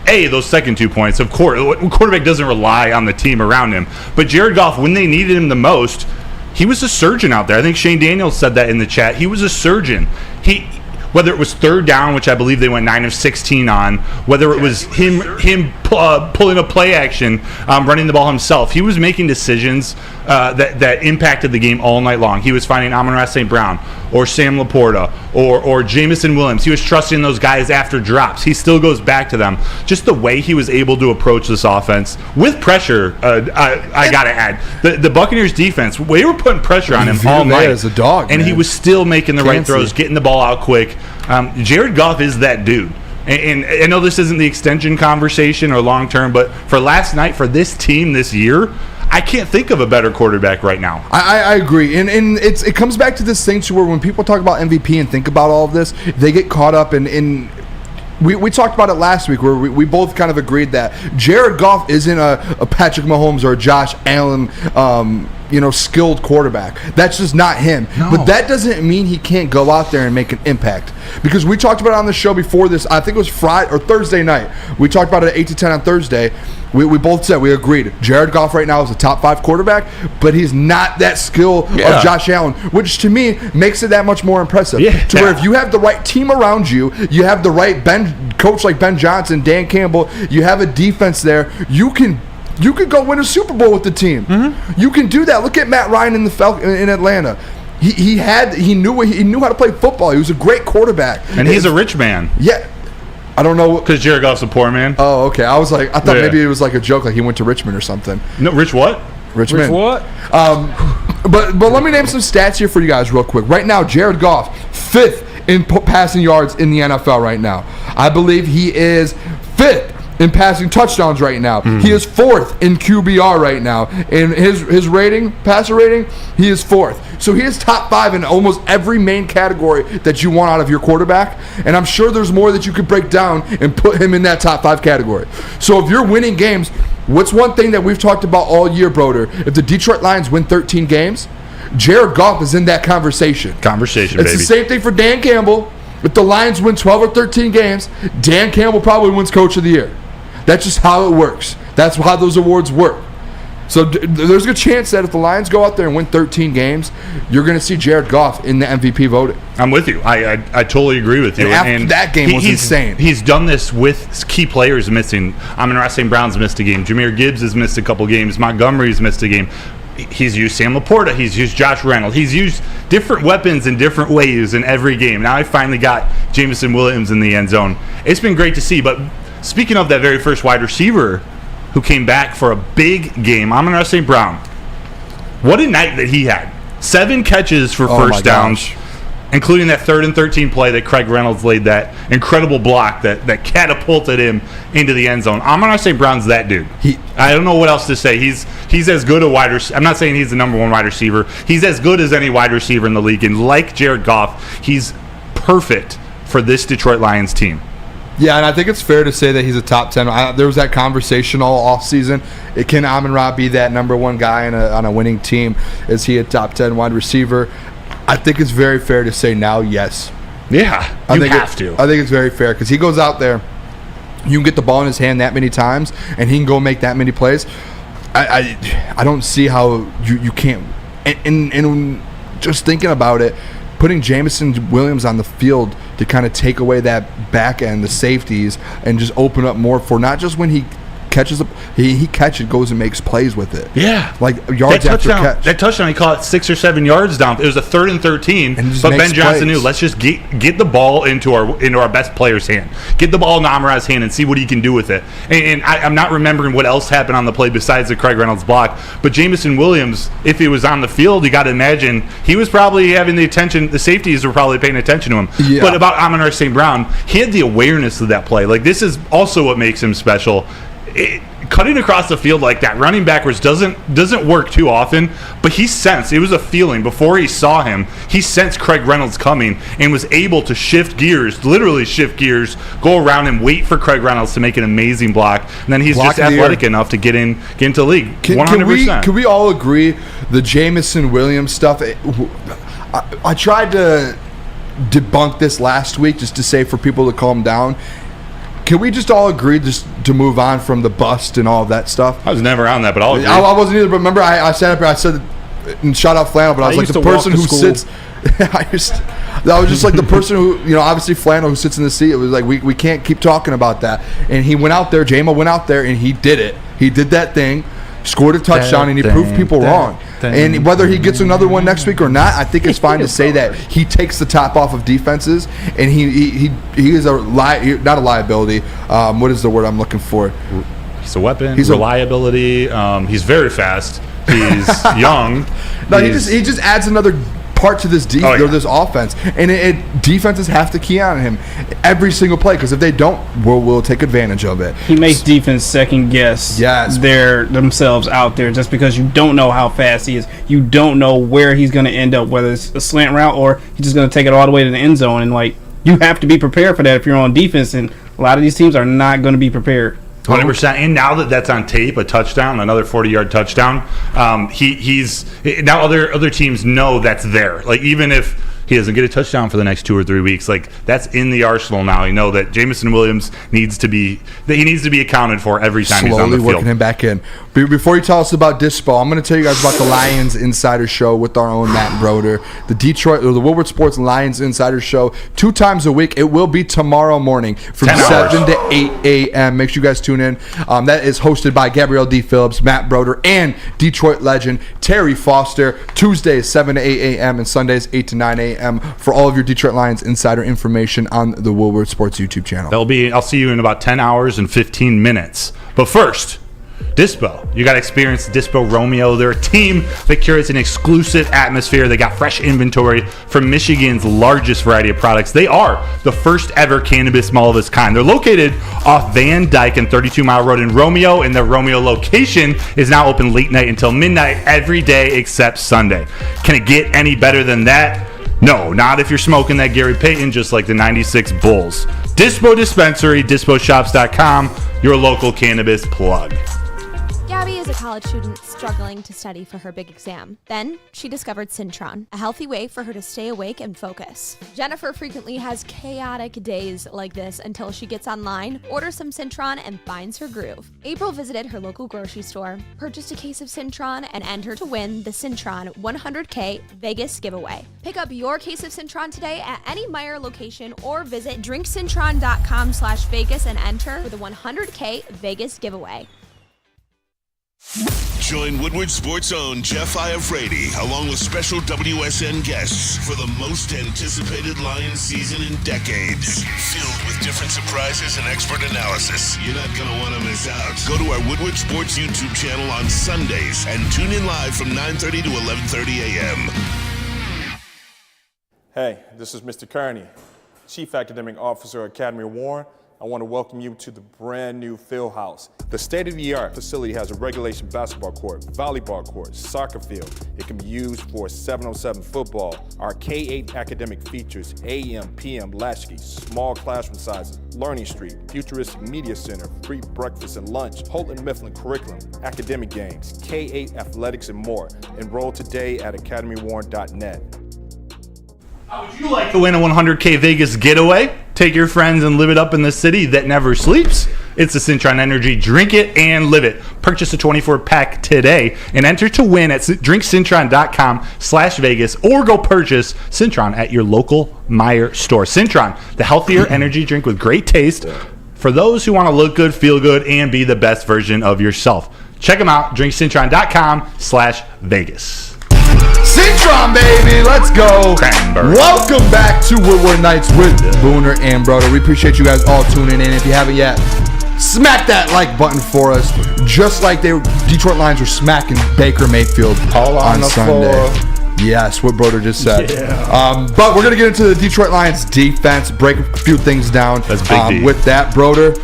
Those second 2 points, of course. A quarterback doesn't rely on the team around him. But Jared Goff, when they needed him the most, he was a surgeon out there. I think Shane Daniels said that in the chat. He was a surgeon. Whether it was third down, which I believe they went 9 of 16 on, whether it was him pulling a play action, running the ball himself, he was making decisions that impacted the game all night long. He was finding Amon-Ra St. Brown or Sam Laporta or Jamison Williams. He was trusting those guys after drops. He still goes back to them. Just the way he was able to approach this offense with pressure, I got to add. The Buccaneers defense, they were putting pressure on him all night. As a dog, and man. he was still making the right throws, getting the ball out quick. Jared Goff is that dude. And I know this isn't the extension conversation or long term, but for last night, for this team this year, I can't think of a better quarterback right now. I agree. And it comes back to this thing to where when people talk about MVP and think about all of this, they get caught up in we talked about it last week where we both kind of agreed that Jared Goff isn't a Patrick Mahomes or a Josh Allen skilled quarterback. That's just not him. No. But that doesn't mean he can't go out there and make an impact. Because we talked about it on the show before this, I think it was Friday or Thursday night. We talked about it at 8 to 10 on Thursday. We both said, we agreed, Jared Goff right now is a top 5 quarterback, but he's not that skill of Josh Allen, which to me makes it that much more impressive. Yeah. To where if you have the right team around you, you have the right coach like Ben Johnson, Dan Campbell, you have a defense there, you could go win a Super Bowl with the team. Mm-hmm. You can do that. Look at Matt Ryan in in Atlanta. He knew how to play football. He was a great quarterback. And he's a rich man. Yeah. I don't know. Because Jared Goff's a poor man. Oh, okay. I thought maybe it was like a joke, like he went to Richmond or something. No, Rich what? Richmond. Rich what? But let me name some stats here for you guys real quick. Right now, Jared Goff, 5th in passing yards in the NFL right now. I believe he is 5th in passing touchdowns right now. Mm-hmm. He is 4th in QBR right now. In his rating, passer rating, he is 4th. So he is top 5 in almost every main category that you want out of your quarterback. And I'm sure there's more that you could break down and put him in that top 5 category. So if you're winning games, what's one thing that we've talked about all year, Broder? If the Detroit Lions win 13 games, Jared Goff is in that conversation. It's baby. It's the same thing for Dan Campbell. If the Lions win 12 or 13 games, Dan Campbell probably wins Coach of the Year. That's just how it works. That's how those awards work. So there's a good chance that if the Lions go out there and win 13 games, you're going to see Jared Goff in the MVP voting. I'm with you. I totally agree with you. And after that game was insane. He's done this with key players missing. Amon-Ra St. Brown's missed a game. Jahmyr Gibbs has missed a couple games. Montgomery's missed a game. He's used Sam Laporta. He's used Josh Reynolds. He's used different weapons in different ways in every game. Now I finally got Jamison Williams in the end zone. It's been great to see. But speaking of that very first wide receiver who came back for a big game, Amon-Ra St. Brown, what a night that he had. 7 catches for first downs, including that 3rd and 13 play that Craig Reynolds laid that incredible block that catapulted him into the end zone. Amon-Ra St. Brown's that dude. I don't know what else to say. He's as good a wide receiver. I'm not saying he's the number 1 wide receiver. He's as good as any wide receiver in the league. And like Jared Goff, he's perfect for this Detroit Lions team. Yeah, and I think it's fair to say that he's a top 10. There was that conversation all offseason. Can Amon-Ra be that number 1 guy on a winning team? Is he a top 10 wide receiver? I think it's very fair to say now, yes. Yeah, you have to. I think it's very fair because he goes out there, you can get the ball in his hand that many times, and he can go make that many plays. I don't see how you can't. And just thinking about it, putting Jamison Williams on the field to kind of take away that back end, the safeties, and just open up more for not just when he catches he catches, goes and makes plays with it. Yeah, like yards after catch. That touchdown, he caught 6 or 7 yards down. It was a 3rd and 13, but Ben Johnson knew, let's just get the ball into our best player's hand. Get the ball in Amon-Ra's hand and see what he can do with it. And I'm not remembering what else happened on the play besides the Craig Reynolds block. But Jamison Williams, if he was on the field, you got to imagine he was probably having the attention. The safeties were probably paying attention to him. Yeah. But about Amon-Ra St. Brown, he had the awareness of that play. Like, this is also what makes him special. Cutting across the field like that, running backwards doesn't work too often, but he sensed, it was a feeling before he saw him, he sensed Craig Reynolds coming and was able to literally shift gears, go around and wait for Craig Reynolds to make an amazing block, and then he's just athletic enough to get into the league. 100%. Can we all agree the Jamison Williams stuff? I tried to debunk this last week just to say for people to calm down. Can we just all agree just to move on from the bust and all of that stuff? I was never on that, but I'll agree. I wasn't either, but remember I sat up here, I said, and shout out Flannel, but I was like the person who sits. I was just like the person who, obviously Flannel who sits in the seat. It was like, we can't keep talking about that. And he went out there, J-Mo went out there, and he did it. He did that thing, scored a touchdown, and he proved people wrong. And whether he gets another one next week or not, I think it's fine to say that he takes the top off of defenses, and he is not a liability. What is the word I'm looking for? He's a weapon. He's reliability. He's very fast. He's young. No, he just adds another part to this this offense, and defenses have to key on him every single play, because if they don't, we'll take advantage of it. He makes defense second guess themselves out there, just because you don't know how fast he is. You don't know where he's going to end up, whether it's a slant route or he's just going to take it all the way to the end zone. And you have to be prepared for that if you're on defense, and a lot of these teams are not going to be prepared. 100%. And now that's on tape, a touchdown, another 40-yard touchdown. He's now other teams know that's there. Even if he doesn't get a touchdown for the next 2 or 3 weeks, that's in the arsenal now. You know that Jameson Williams needs to be accounted for every time he's on the field. Slowly working him back in. Before you tell us about Dispo, I'm going to tell you guys about the Lions Insider Show with our own Matt Broder. The Woodward Sports Lions Insider Show, 2 times a week. It will be tomorrow morning from 7 to 8 a.m. Make sure you guys tune in. That is hosted by Gabrielle D. Phillips, Matt Broder, and Detroit legend Terry Foster. Tuesdays 7 to 8 a.m. and Sundays 8 to 9 a.m. for all of your Detroit Lions insider information on the Woodward Sports YouTube channel. I'll see you in about 10 hours and 15 minutes. But first, Dispo. You got to experience Dispo Romeo. They're a team that curates an exclusive atmosphere. They got fresh inventory from Michigan's largest variety of products. They are the first ever cannabis mall of its kind. They're located off Van Dyke and 32 Mile Road in Romeo, and their Romeo location is now open late night until midnight every day except Sunday. Can it get any better than that? No, not if you're smoking that Gary Payton, just like the 96 Bulls. Dispo Dispensary, disposhops.com, your local cannabis plug. Gabby is a college student struggling to study for her big exam. Then she discovered Syntron, a healthy way for her to stay awake and focus. Jennifer frequently has chaotic days like this until she gets online, orders some Syntron, and finds her groove. April visited her local grocery store, purchased a case of Syntron, and entered to win the Syntron 100K Vegas giveaway. Pick up your case of Syntron today at any Meijer location or visit drinksyntron.com/Vegas and enter for the 100K Vegas giveaway. Join Woodward Sports' own Jeff Iafrate along with special WSN guests for the most anticipated Lions season in decades. Filled with different surprises and expert analysis. You're not going to want to miss out. Go to our Woodward Sports YouTube channel on Sundays and tune in live from 9:30 to 11:30 a.m. Hey, this is Mr. Kearney, Chief Academic Officer at Academy of Horne. I want to welcome you to the brand new field house. The state-of-the-art facility has a regulation basketball court, volleyball court, soccer field. It can be used for 7-on-7 football. Our K-8 academic features AM, PM, latchkey, small classroom sizes, Learning Street, futuristic media center, free breakfast and lunch, Holton Mifflin curriculum, academic games, K-8 athletics, and more. Enroll today at academywarren.net. How would you like to win a 100K Vegas getaway? Take your friends and live it up in the city that never sleeps. It's the Syntron Energy. Drink it and live it. Purchase a 24-pack today and enter to win at drinksyntron.com/Vegas or go purchase Syntron at your local Meijer store. Syntron, the healthier energy drink with great taste for those who want to look good, feel good, and be the best version of yourself. Check them out, drinksyntron.com/Vegas. Syntron, baby, let's go. Welcome back to Woodward Nights with Booner and Broder. We appreciate you guys all tuning in. If you haven't yet, smack that like button for us, just like Detroit Lions were smacking Baker Mayfield on Sunday. Floor. Yes, what Broder just said. Yeah. But we're going to get into the Detroit Lions defense, break a few things down. That's big with that, Broder.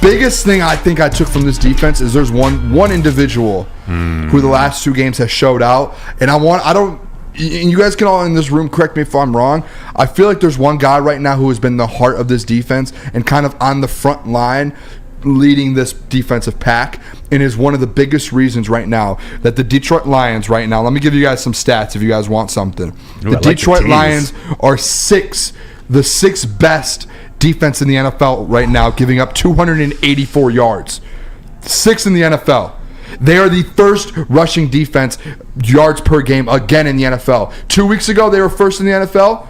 Biggest thing I think I took from this defense is there's one individual who the last 2 games has showed out, and you guys can all in this room correct me if I'm wrong. I feel like there's one guy right now who has been the heart of this defense and kind of on the front line leading this defensive pack, and is one of the biggest reasons right now that the Detroit Lions right now, let me give you guys some stats if you guys want something. The Detroit Lions are the 6th best defense in the NFL right now, giving up 284 yards. 6th in the NFL. They are the first rushing defense yards per game again in the NFL. 2 weeks ago, they were first in the NFL.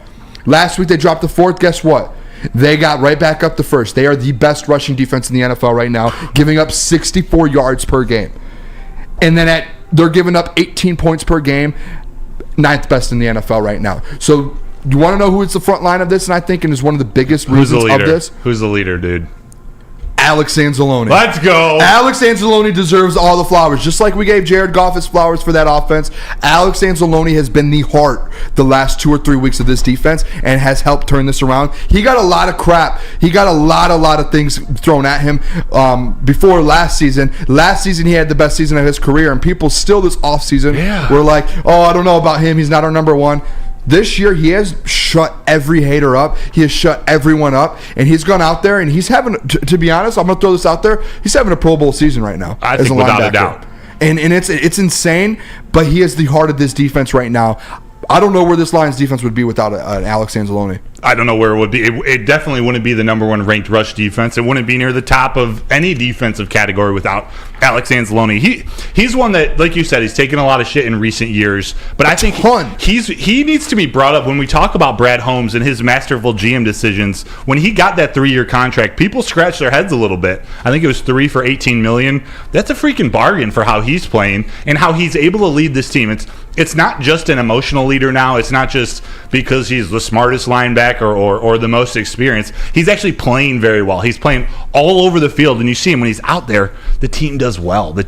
Last week, they dropped to 4th. Guess what? They got right back up to first. They are the best rushing defense in the NFL right now, giving up 64 yards per game. And then they're giving up 18 points per game, 9th best in the NFL right now. So you want to know who is the front line of this, and I think is one of the biggest reasons of this? Who's the leader, dude? Alex Anzalone. Let's go. Alex Anzalone deserves all the flowers. Just like we gave Jared Goff his flowers for that offense, Alex Anzalone has been the heart the last 2 or 3 weeks of this defense and has helped turn this around. He got a lot of crap. He got a lot of things thrown at him before last season. Last season, he had the best season of his career, and people still this offseason were like, oh, I don't know about him. He's not our number one. This year, he has shut every hater up. He has shut everyone up. And he's gone out there, and he's having, to be honest, I'm going to throw this out there, he's having a Pro Bowl season right now. I think without a doubt. And it's insane, but he is the heart of this defense right now. I don't know where this Lions defense would be without an Alex Anzalone. I don't know where it would be. It definitely wouldn't be the number one ranked rush defense. It wouldn't be near the top of any defensive category without Alex Anzalone. He's one that, like you said, he's taken a lot of shit in recent years. But I think he needs to be brought up when we talk about Brad Holmes and his masterful GM decisions. When he got that 3-year contract, people scratched their heads a little bit. I think it was 3 for $18 million. That's a freaking bargain for how he's playing and how he's able to lead this team. It's not just an emotional leader now. It's not just because he's the smartest linebacker or the most experienced. He's actually playing very well. He's playing all over the field, and you see him when he's out there, the team does well. The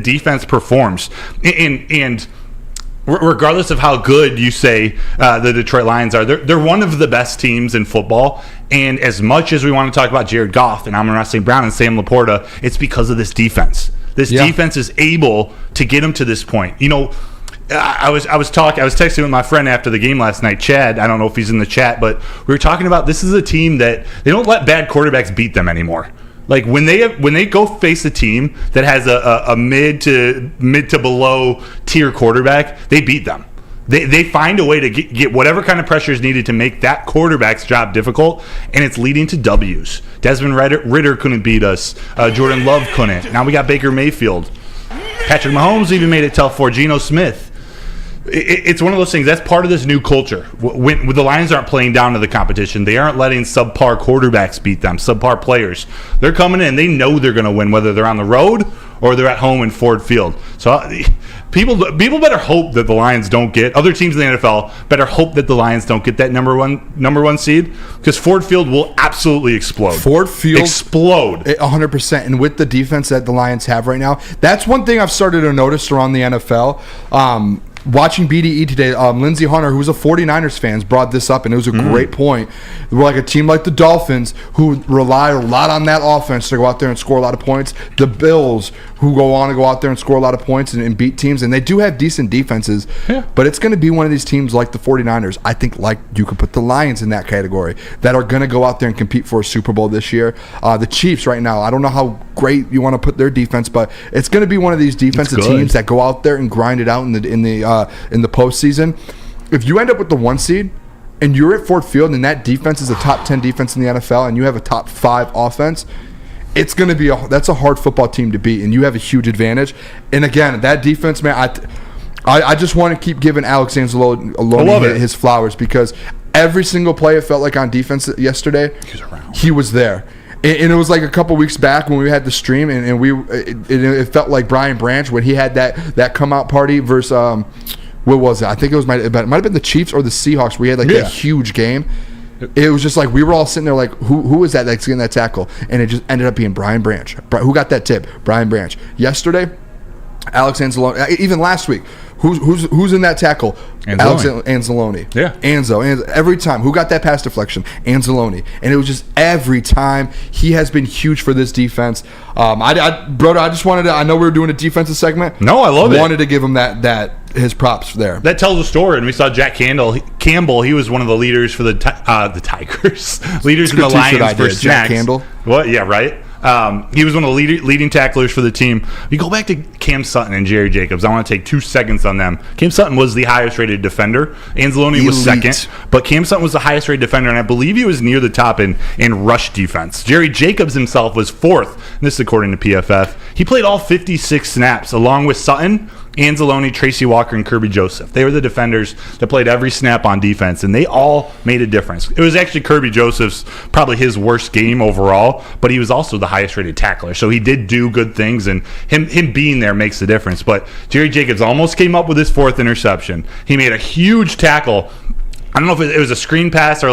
defense performs. And regardless of how good you say the Detroit Lions are, they're one of the best teams in football. And as much as we want to talk about Jared Goff and Amon-Ra St. Brown and Sam Laporta, it's because of this defense. This defense is able to get him to this point. You know, I was texting with my friend after the game last night, Chad. I don't know if he's in the chat, but we were talking about this is a team that they don't let bad quarterbacks beat them anymore. Like when they go face a team that has a mid to below tier quarterback, they beat them. They find a way to get whatever kind of pressure is needed to make that quarterback's job difficult, and it's leading to W's. Desmond Ridder couldn't beat us. Jordan Love couldn't. Now we got Baker Mayfield. Patrick Mahomes even made it tough for Geno Smith. It's one of those things. That's part of this new culture. When the Lions aren't playing down to the competition, they aren't letting subpar quarterbacks beat them, subpar players. They're coming in. They know they're going to win, whether they're on the road or they're at home in Ford Field. So people better hope that the Lions don't get, other teams in the NFL better hope that the Lions don't get that number one seed, because Ford Field will absolutely explode. Ford Field explode 100%. And with the defense that the Lions have right now, that's one thing I've started to notice around the NFL. Watching BDE today, Lindsey Hunter, who's a 49ers fan, brought this up, and it was a great point. We're like a team like the Dolphins, who rely a lot on that offense to go out there and score a lot of points. The Bills, who go on to go out there and score a lot of points and beat teams, and they do have decent defenses. Yeah. But it's going to be one of these teams like the 49ers. I think like you could put the Lions in that category, that are going to go out there and compete for a Super Bowl this year. The Chiefs right now, I don't know how great you want to put their defense, but it's going to be one of these defensive teams that go out there and grind it out in the postseason. If you end up with the 1 seed and you're at Ford Field and that defense is a top 10 defense in the NFL and you have a top 5 offense, it's going to be that's a hard football team to beat, and you have a huge advantage. And again, that defense, man, I just want to keep giving Alex Anzalone his flowers, because every single play it felt like on defense yesterday, he was there. And it was like a couple weeks back when we had the stream, and it felt like Brian Branch when he had that come out party versus what was it? I think it might have been the Chiefs or the Seahawks, where he had a huge game. It was just like we were all sitting there like, who is that that's getting that tackle? And it just ended up being Brian Branch. Who got that tip? Brian Branch. Yesterday, Alex Anzalone. Even last week, who's in that tackle? Alex Anzalone. Yeah. Anzo. Every time. Who got that pass deflection? Anzalone. And it was just every time. He has been huge for this defense. Broder, I just wanted to, I know we were doing a defensive segment. No, I love it. Wanted to give him that his props there. That tells a story. And we saw Jack Campbell. He was one of the leaders for the Tigers. Leaders in the Lions for snacks. Jack Campbell. What? Yeah, right. He was one of the leading tacklers for the team. We go back to Cam Sutton and Jerry Jacobs. I want to take 2 seconds on them. Cam Sutton was the highest rated defender. Anzalone was second, but Cam Sutton was the highest rated defender, and I believe he was near the top in rush defense. Jerry Jacobs himself was 4th, and this is according to PFF. He played all 56 snaps along with Sutton. Anzalone, Tracy Walker, and Kirby Joseph. They were the defenders that played every snap on defense, and they all made a difference. It was actually Kirby Joseph's probably his worst game overall, but he was also the highest-rated tackler, so he did do good things, and him being there makes the difference. But Jerry Jacobs almost came up with his 4th interception. He made a huge tackle. I don't know if it was a screen pass or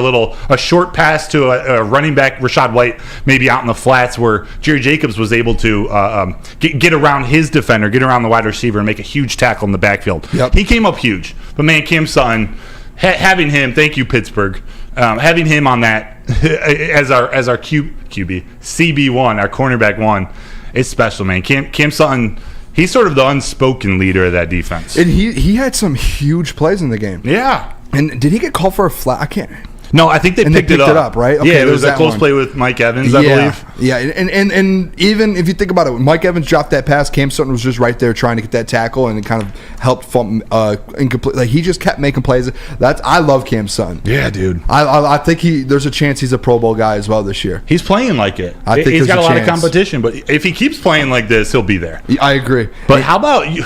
a short pass to a running back, Rashad White, maybe out in the flats, where Jerry Jacobs was able to get around his defender, get around the wide receiver, and make a huge tackle in the backfield. Yep. He came up huge. But, man, Cam Sutton, having him, thank you, Pittsburgh, having him on that as our QB, CB1, our cornerback 1, it's special, man. Cam Sutton, he's sort of the unspoken leader of that defense. And he had some huge plays in the game. Yeah. And did he get called for a flag? I can't. No, I think they picked it up, right? Okay, yeah, it was a close play with Mike Evans, I believe. Yeah, and even if you think about it, when Mike Evans dropped that pass, Cam Sutton was just right there trying to get that tackle, and it kind of helped from incomplete. Like, he just kept making plays. I love Cam Sutton. Yeah, dude. I think there's a chance he's a Pro Bowl guy as well this year. He's playing like it. I think he's got a lot of chance. competition, but if he keeps playing like this, he'll be there. I agree. But how about you?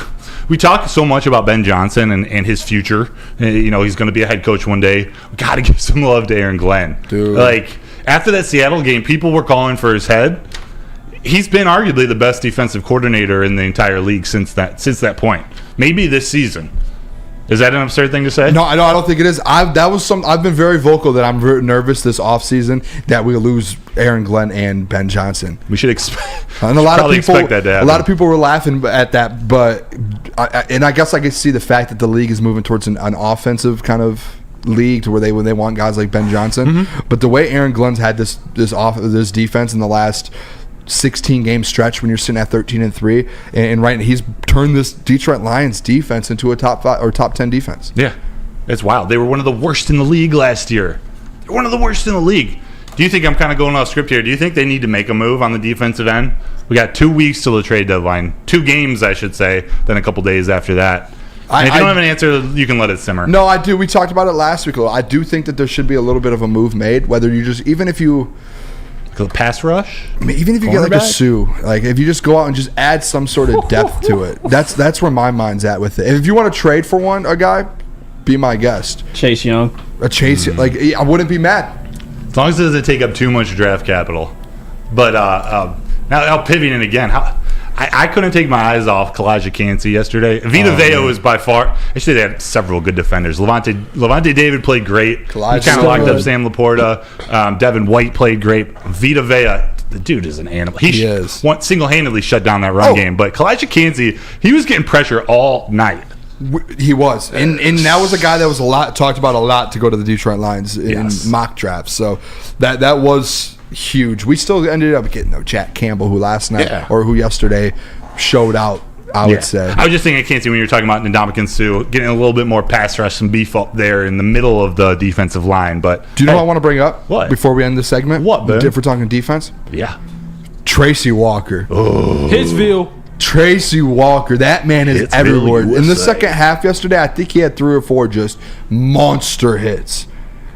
We talk so much about Ben Johnson and his future. You know, he's going to be a head coach one day. We got to give some love to Aaron Glenn. Dude. Like, after that Seattle game, people were calling for his head. He's been arguably the best defensive coordinator in the entire league since that point. Maybe this season. Is that an absurd thing to say? No, I don't think it is. I've been very vocal that I'm very nervous this offseason that we lose Aaron Glenn and Ben Johnson. We should expect. And a lot of people expect that to happen. A lot of people were laughing at that, but I guess I could see the fact that the league is moving towards an offensive kind of league to where they want guys like Ben Johnson. Mm-hmm. But the way Aaron Glenn's had this defense in the last 16 game stretch when you're sitting at 13-3, and right, he's turned this Detroit Lions defense into a top 5 or top 10 defense. Yeah, it's wild. They were one of the worst in the league last year. They're one of the worst in the league. Do you think, I'm kind of going off script here, do you think they need to make a move on the defensive end? We got 2 weeks till the trade deadline. 2 games, I should say, then a couple days after that. And if you don't have an answer, you can let it simmer. No, I do. We talked about it last week. I do think that there should be a little bit of a move made, whether you just, even if you pass rush, I mean, even if you get like a Sue, like if you just go out and just add some sort of depth to it, that's where my mind's at with it. If you want to trade for a guy, be my guest. Chase Young, like I wouldn't be mad as long as it doesn't take up too much draft capital. But now pivoting again, I couldn't take my eyes off Kalijah Kancey yesterday. Vita Vea was by far. Actually, they had several good defenders. Levante David played great. He kind of locked up Sam Laporta. Devin White played great. Vita Vea, the dude is an animal. He is. Single-handedly shut down that run game. But Kalijah Kancey, he was getting pressure all night. He was, and that was a guy that was talked about a lot to go to the Detroit Lions in mock drafts. So that was huge. We still ended up getting Jack Campbell, who last night or who yesterday showed out. I would say. I was just thinking, I can't see when you were talking about Ndamukong Suh getting a little bit more pass rush and beef up there in the middle of the defensive line. But do you know what I want to bring up? What? Before we end the segment? What, man? If we're talking defense? Yeah. Tracy Walker. Oh. Hitsville. Tracy Walker, that man is everywhere. In the second half yesterday, I think he had 3 or 4 just monster hits.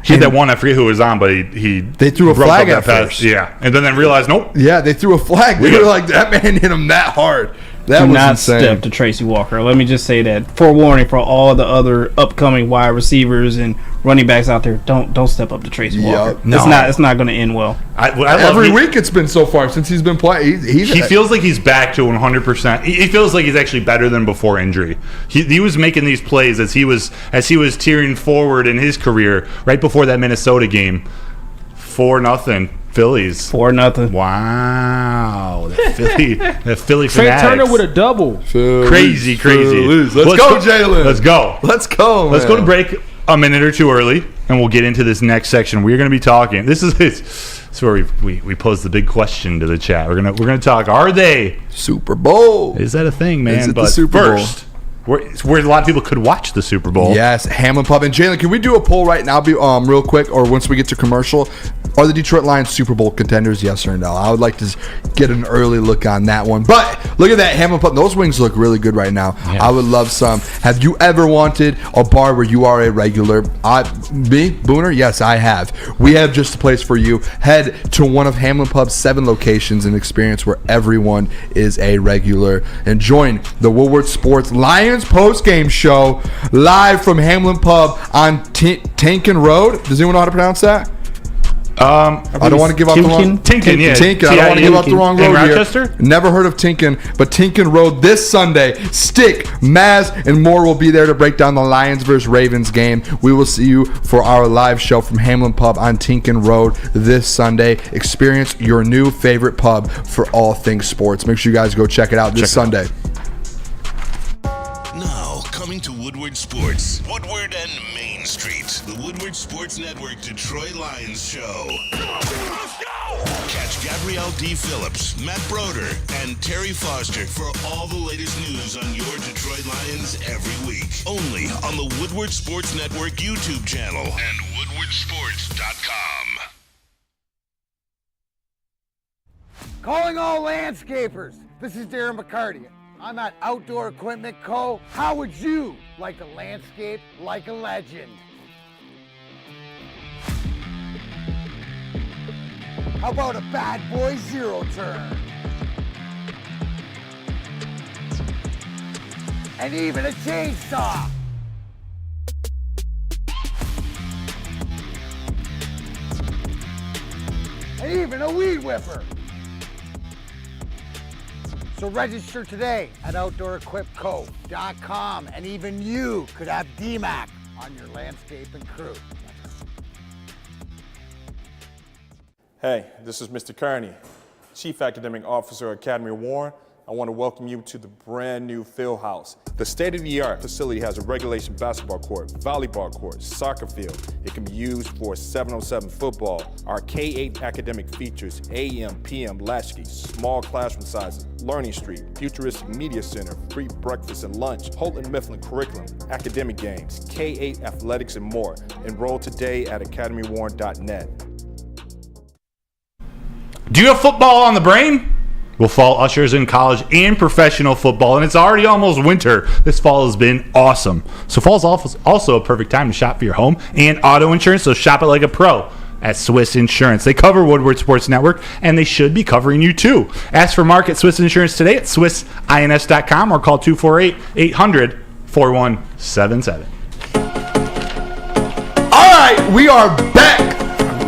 He had that one, I forget who was on, but they threw a flag at first. Yeah, and then realized, nope. Yeah, they threw a flag. They were like, that man hit him that hard. That was not insane. Step to Tracy Walker. Let me just say that. Forewarning for all the other upcoming wide receivers and running backs out there. Don't step up to Tracy Walker. No. It's not going to end well. Every week it's been so far since he's been playing. He feels like he's back to 100%. He feels like he's actually better than before injury. He was making these plays as he was tearing forward in his career right before that Minnesota game. 4-0. Phillies. 4-0. Wow. The Philly Trey fanatics. Turner with a double. Crazy. Let's go, Jaylen. Let's go. Let's go, Let's go to break a minute or two early, and we'll get into this next section. We're going to be talking. This is where we pose the big question to the chat. We're gonna talk. Are they Super Bowl? Is that a thing, man? Is it but the Super Bowl? First, where a lot of people could watch the Super Bowl. Yes, Hamlin Pub. And Jaylen, can we do a poll right now, real quick, or once we get to commercial? Are the Detroit Lions Super Bowl contenders, yes or no? I would like to get an early look on that one. But look at that Hamlin Pub. Those wings look really good right now. Yeah. I would love some. Have you ever wanted a bar where you are a regular? Me, Booner? Yes, I have. We have just a place for you. Head to one of Hamlin Pub's 7 locations and experience where everyone is a regular. And join the Woodward Sports Lions postgame show live from Hamlin Pub on Tinkin Road. Does anyone know how to pronounce that? I don't want to give out the wrong Tinkin, yeah. Tinkin. I don't want to give out the wrong road in Rochester? Here. Never heard of Tinkin, but Tinkin Road this Sunday. Stick, Maz, and more will be there to break down the Lions versus Ravens game. We will see you for our live show from Hamlin Pub on Tinkin Road this Sunday. Experience your new favorite pub for all things sports. Make sure you guys go check it out this Sunday. Now, coming to Woodward Sports, Woodward and Main Street, the Woodward Sports Network Detroit Lions show. Let's go! Catch Gabrielle D. Phillips, Matt Broder, and Terry Foster for all the latest news on your Detroit Lions every week. Only on the Woodward Sports Network YouTube channel and woodwardsports.com. Calling all landscapers. This is Darren McCarty. I'm at Outdoor Equipment Co. How would you like to landscape like a legend? How about a bad boy zero turn? And even a chainsaw. And even a weed whipper. So register today at OutdoorEquipCo.com, and even you could have DMAC on your landscaping crew. Hey, this is Mr. Kearney, Chief Academic Officer, Academy of Warren. I want to welcome you to the brand new field house. The state-of-the-art facility has a regulation basketball court, volleyball court, soccer field. It can be used for 7-on-7 football. Our K-8 academic features AM, PM, latchkey, small classroom sizes, learning street, futuristic media center, free breakfast and lunch, Holton Mifflin curriculum, academic games, K-8 athletics, and more. Enroll today at academywarren.net. Do you have football on the brain? Well, fall ushers in college and professional football, and it's already almost winter. This fall has been awesome. So fall is also a perfect time to shop for your home and auto insurance, so shop it like a pro at Swiss Insurance. They cover Woodward Sports Network, and they should be covering you too. Ask for Mark at Swiss Insurance today at swissins.com or call 248-800-4177. All right, we are back.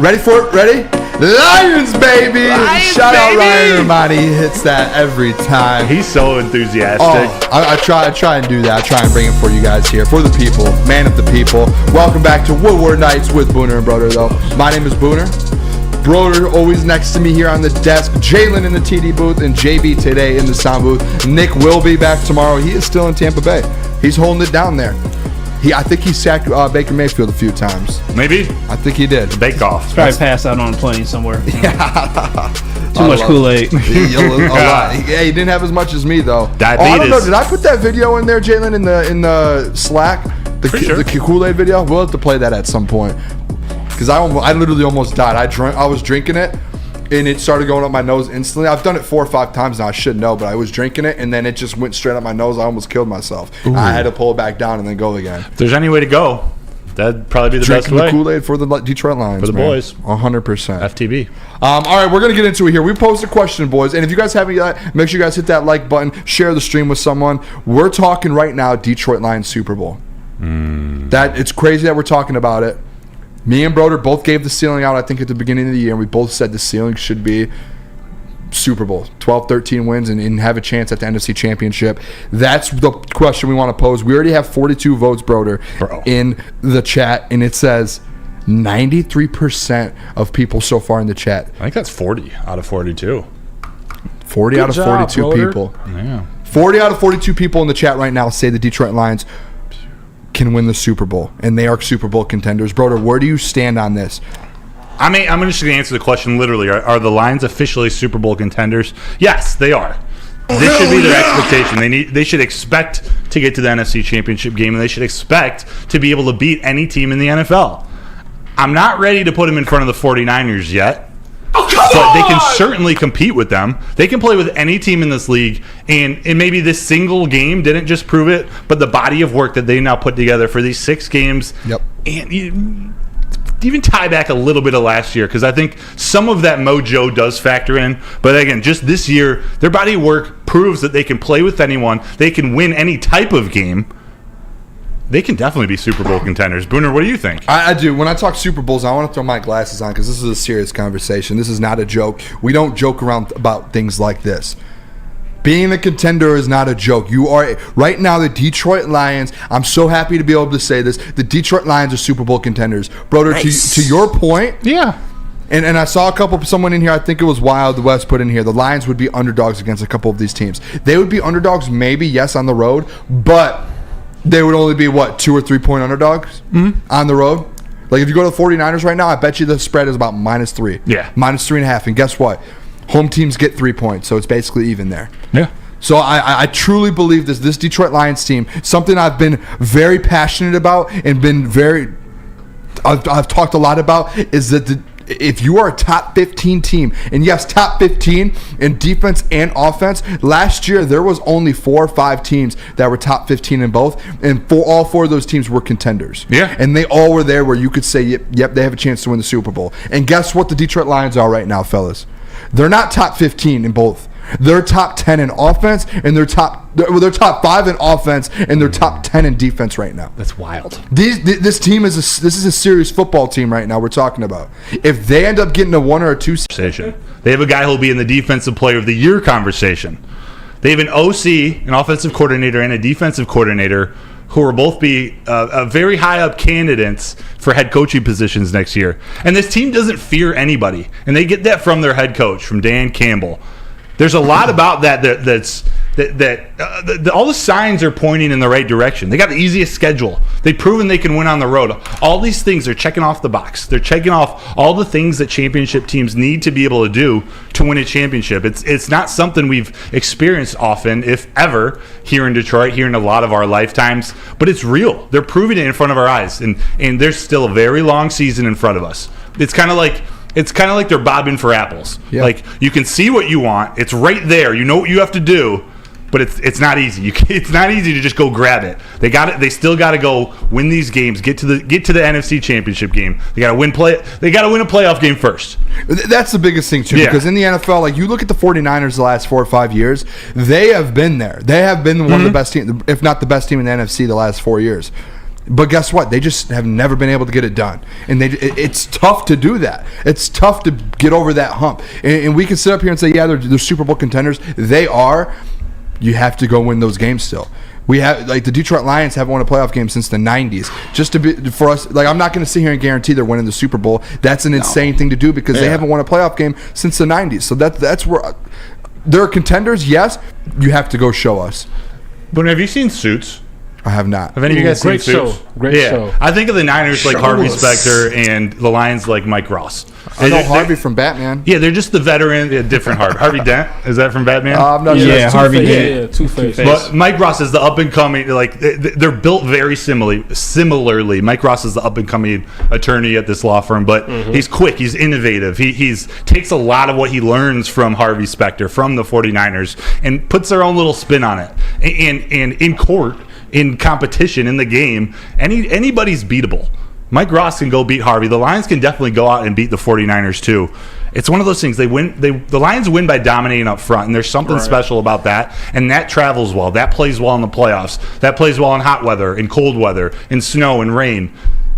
Ready for it? Ready? Lions, baby! Lions, Shout out baby! Ryan Ermanni. He hits that every time. He's so enthusiastic. Oh, I try and do that. I try and bring it for you guys here. For the people. Man of the people. Welcome back to Woodward Nights with Booner and Broder, though. My name is Booner. Broder always next to me here on the desk. Jaylen in the TD booth and JB today in the sound booth. Nick will be back tomorrow. He is still in Tampa Bay. He's holding it down there. I think he sacked Baker Mayfield a few times. Maybe. I think he did. Bake off. Probably passed out on a plane somewhere. Yeah. Too much Kool-Aid. A lot. He didn't have as much as me though. Diabetes. I don't know. Did I put that video in there, Jaylen, in the Slack? The Kool-Aid video. We'll have to play that at some point. Because I literally almost died. I was drinking it, and it started going up my nose instantly. I've done it 4 or 5 times now. I should know, but I was drinking it, and then it just went straight up my nose. I almost killed myself. Ooh. I had to pull it back down and then go again. If there's any way to go, that'd probably be the best way. Drinking the Kool-Aid for the Detroit Lions, for the boys. 100%. FTB. All right, we're going to get into it here. We posed a question, boys, and if you guys have any, make sure you guys hit that like button, share the stream with someone. We're talking right now Detroit Lions Super Bowl. That it's crazy that we're talking about it. Me and Broder both gave the ceiling out, I think, at the beginning of the year, and we both said the ceiling should be Super Bowl, 12-13 wins, and have a chance at the NFC Championship. That's the question we want to pose. We already have 42 votes, Broder, in the chat, and it says 93% of people so far in the chat. I think that's 40 out of 42. 40 Good out of job, 42 Broder. people. Yeah. 40 out of 42 people in the chat right now say the Detroit Lions can win the Super Bowl, and they are Super Bowl contenders. Broder, where do you stand on this? I'm just going to answer the question literally. Are the Lions officially Super Bowl contenders? Yes, they are. This should be their expectation. They should expect to get to the NFC Championship game, and they should expect to be able to beat any team in the NFL. I'm not ready to put them in front of the 49ers yet. But they can certainly compete with them. They can play with any team in this league, and maybe this single game didn't just prove it, but the body of work that they now put together for these 6 games, and even tie back a little bit of last year, because I think some of that mojo does factor in. But again, just this year, their body of work proves that they can play with anyone. They can win any type of game. They can definitely be Super Bowl contenders. Booner, what do you think? I do. When I talk Super Bowls, I want to throw my glasses on because this is a serious conversation. This is not a joke. We don't joke around about things like this. Being a contender is not a joke. You are right now the Detroit Lions. I'm so happy to be able to say this. The Detroit Lions are Super Bowl contenders. Broder, nice. to your point, yeah. And I saw someone in here, I think it was Wild West put in here, the Lions would be underdogs against a couple of these teams. They would be underdogs maybe, yes, on the road, but they would only be, 2 or 3 point underdogs on the road? Like, if you go to the 49ers right now, I bet you the spread is about -3. Yeah. -3.5. And guess what? Home teams get 3 points, so it's basically even there. Yeah. So I truly believe this Detroit Lions team, something I've been very passionate about and I've talked a lot about, is that if you are a top 15 team, and yes, top 15 in defense and offense, last year there was only 4 or 5 teams that were top 15 in both, and all 4 of those teams were contenders. Yeah. And they all were there where you could say, yep, they have a chance to win the Super Bowl. And guess what the Detroit Lions are right now, fellas? They're not top 15 in both. They're top 10 in offense, and they're top 5 in offense, and they're top 10 in defense right now. That's wild. This team is a serious football team right now we're talking about. If they end up getting a 1 or a 2 conversation, they have a guy who'll be in the Defensive Player of the Year conversation. They have an OC, an offensive coordinator, and a defensive coordinator who will both be very high up candidates for head coaching positions next year. And this team doesn't fear anybody, and they get that from their head coach, from Dan Campbell. There's a lot about that all the signs are pointing in the right direction. They got the easiest schedule. They've proven they can win on the road. All these things are checking off the box. They're checking off all the things that championship teams need to be able to do to win a championship. It's not something we've experienced often, if ever, here in Detroit, here in a lot of our lifetimes. But it's real. They're proving it in front of our eyes, and there's still a very long season in front of us. It's kind of like they're bobbing for apples. Yeah. Like, you can see what you want. It's right there. You know what you have to do, but it's not easy. It's not easy to just go grab it. They still got to go win these games. Get to the NFC Championship game. They got to win a playoff game first. That's the biggest thing too, because in the NFL, like, you look at the 49ers the last 4 or 5 years, they have been there. They have been one of the best teams, if not the best team in the NFC the last 4 years. But guess what? They just have never been able to get it done. And it's tough to do that. It's tough to get over that hump. And we can sit up here and say, yeah, they're Super Bowl contenders. They are. You have to go win those games still. We have, like, the Detroit Lions haven't won a playoff game since the 90s. Just for us, like, I'm not going to sit here and guarantee they're winning the Super Bowl. That's an insane thing to do, because they haven't won a playoff game since the 90s. So that's where they're contenders, yes. You have to go show us. But have you seen Suits? I have not. Have any of you guys seen Suits? Great show. I think of the Niners like Harvey Specter and the Lions like Mike Ross. I know Harvey from Batman. Yeah, they're just the veteran, different Harvey. Harvey Dent, is that from Batman? I'm not sure. Yeah, Harvey Dent. Yeah, Two-Face. But Mike Ross is the up-and-coming, like, they're built very similarly. Mike Ross is the up-and-coming attorney at this law firm, but he's quick, he's innovative. He's takes a lot of what he learns from Harvey Specter, from the 49ers, and puts their own little spin on it. And in court, in competition, in the game, anybody's beatable. Mike Ross can go beat Harvey. The Lions can definitely go out and beat the 49ers too. It's one of those things. The Lions win by dominating up front, and there's something special about that. And that travels well. That plays well in the playoffs. That plays well in hot weather, in cold weather, in snow and rain.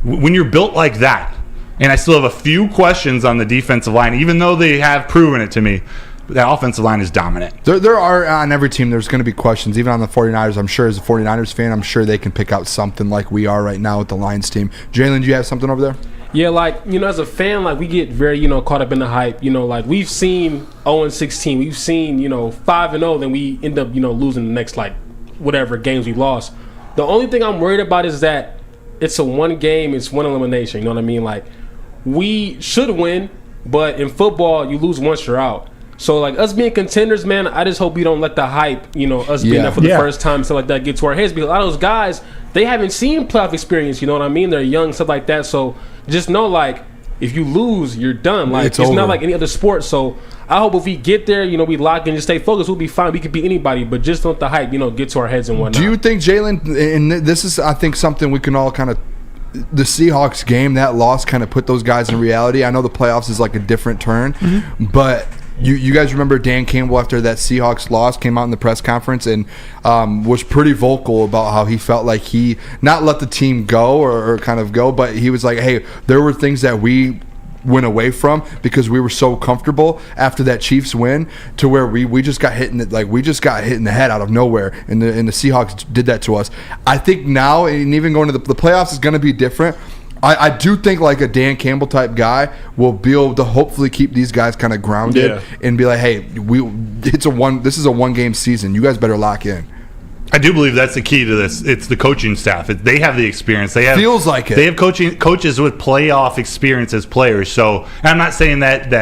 When you're built like that, and I still have a few questions on the defensive line, even though they have proven it to me, that offensive line is dominant. There are, on every team, there's going to be questions. Even on the 49ers, I'm sure as a 49ers fan, I'm sure they can pick out something like we are right now with the Lions team. Jaylen, do you have something over there? Yeah, like, as a fan, like, we get very, caught up in the hype. Like, we've seen 0-16. We've seen, 5-0, then we end up, losing the next, like, whatever games we lost. The only thing I'm worried about is that it's a one game, it's one elimination. You know what I mean? Like, we should win, but in football, you lose once you're out. So like us being contenders, man, I just hope we don't let the hype, us being there for the first time, stuff like that, get to our heads, because a lot of those guys, they haven't seen playoff experience. You know what I mean? They're young, stuff like that. So just know, like, if you lose, you're done. Like it's not like any other sport. So I hope if we get there, we lock in and stay focused, we'll be fine. We could beat anybody, but just don't let the hype, get to our heads and whatnot. Do you think, Jaylen, and this is, I think, something we can all kind of, the Seahawks game, that loss kind of put those guys in reality. I know the playoffs is like a different turn, but you guys remember Dan Campbell after that Seahawks loss came out in the press conference and was pretty vocal about how he felt like he not let the team go or kind of go, but he was like, hey, there were things that we went away from because we were so comfortable after that Chiefs win to where we just got hit in the head out of nowhere, and the Seahawks did that to us. I think now, and even going to the playoffs is going to be different. I do think like a Dan Campbell type guy will be able to hopefully keep these guys kind of grounded and be like, hey, this is a one game season. You guys better lock in. I do believe that's the key to this. It's the coaching staff. They have the experience. Feels like it. They have coaches with playoff experience as players. So I'm not saying that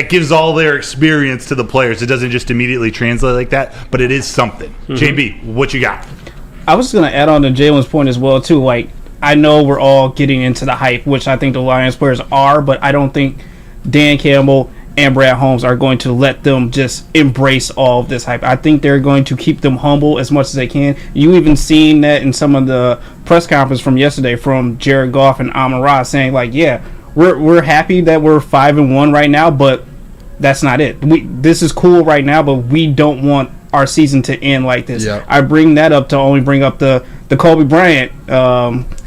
gives all their experience to the players. It doesn't just immediately translate like that, but it is something. JB, what you got? I was going to add on to Jalen's point as well too. Like, I know we're all getting into the hype, which I think the Lions players are, but I don't think Dan Campbell and Brad Holmes are going to let them just embrace all of this hype. I think they're going to keep them humble as much as they can. You even seen that in some of the press conference from yesterday from Jared Goff and Amon-Ra saying like, yeah, we're happy that we're 5-1 right now, but that's not it. This is cool right now, but we don't want our season to end like this. Yeah. I bring that up to only bring up the Kobe Bryant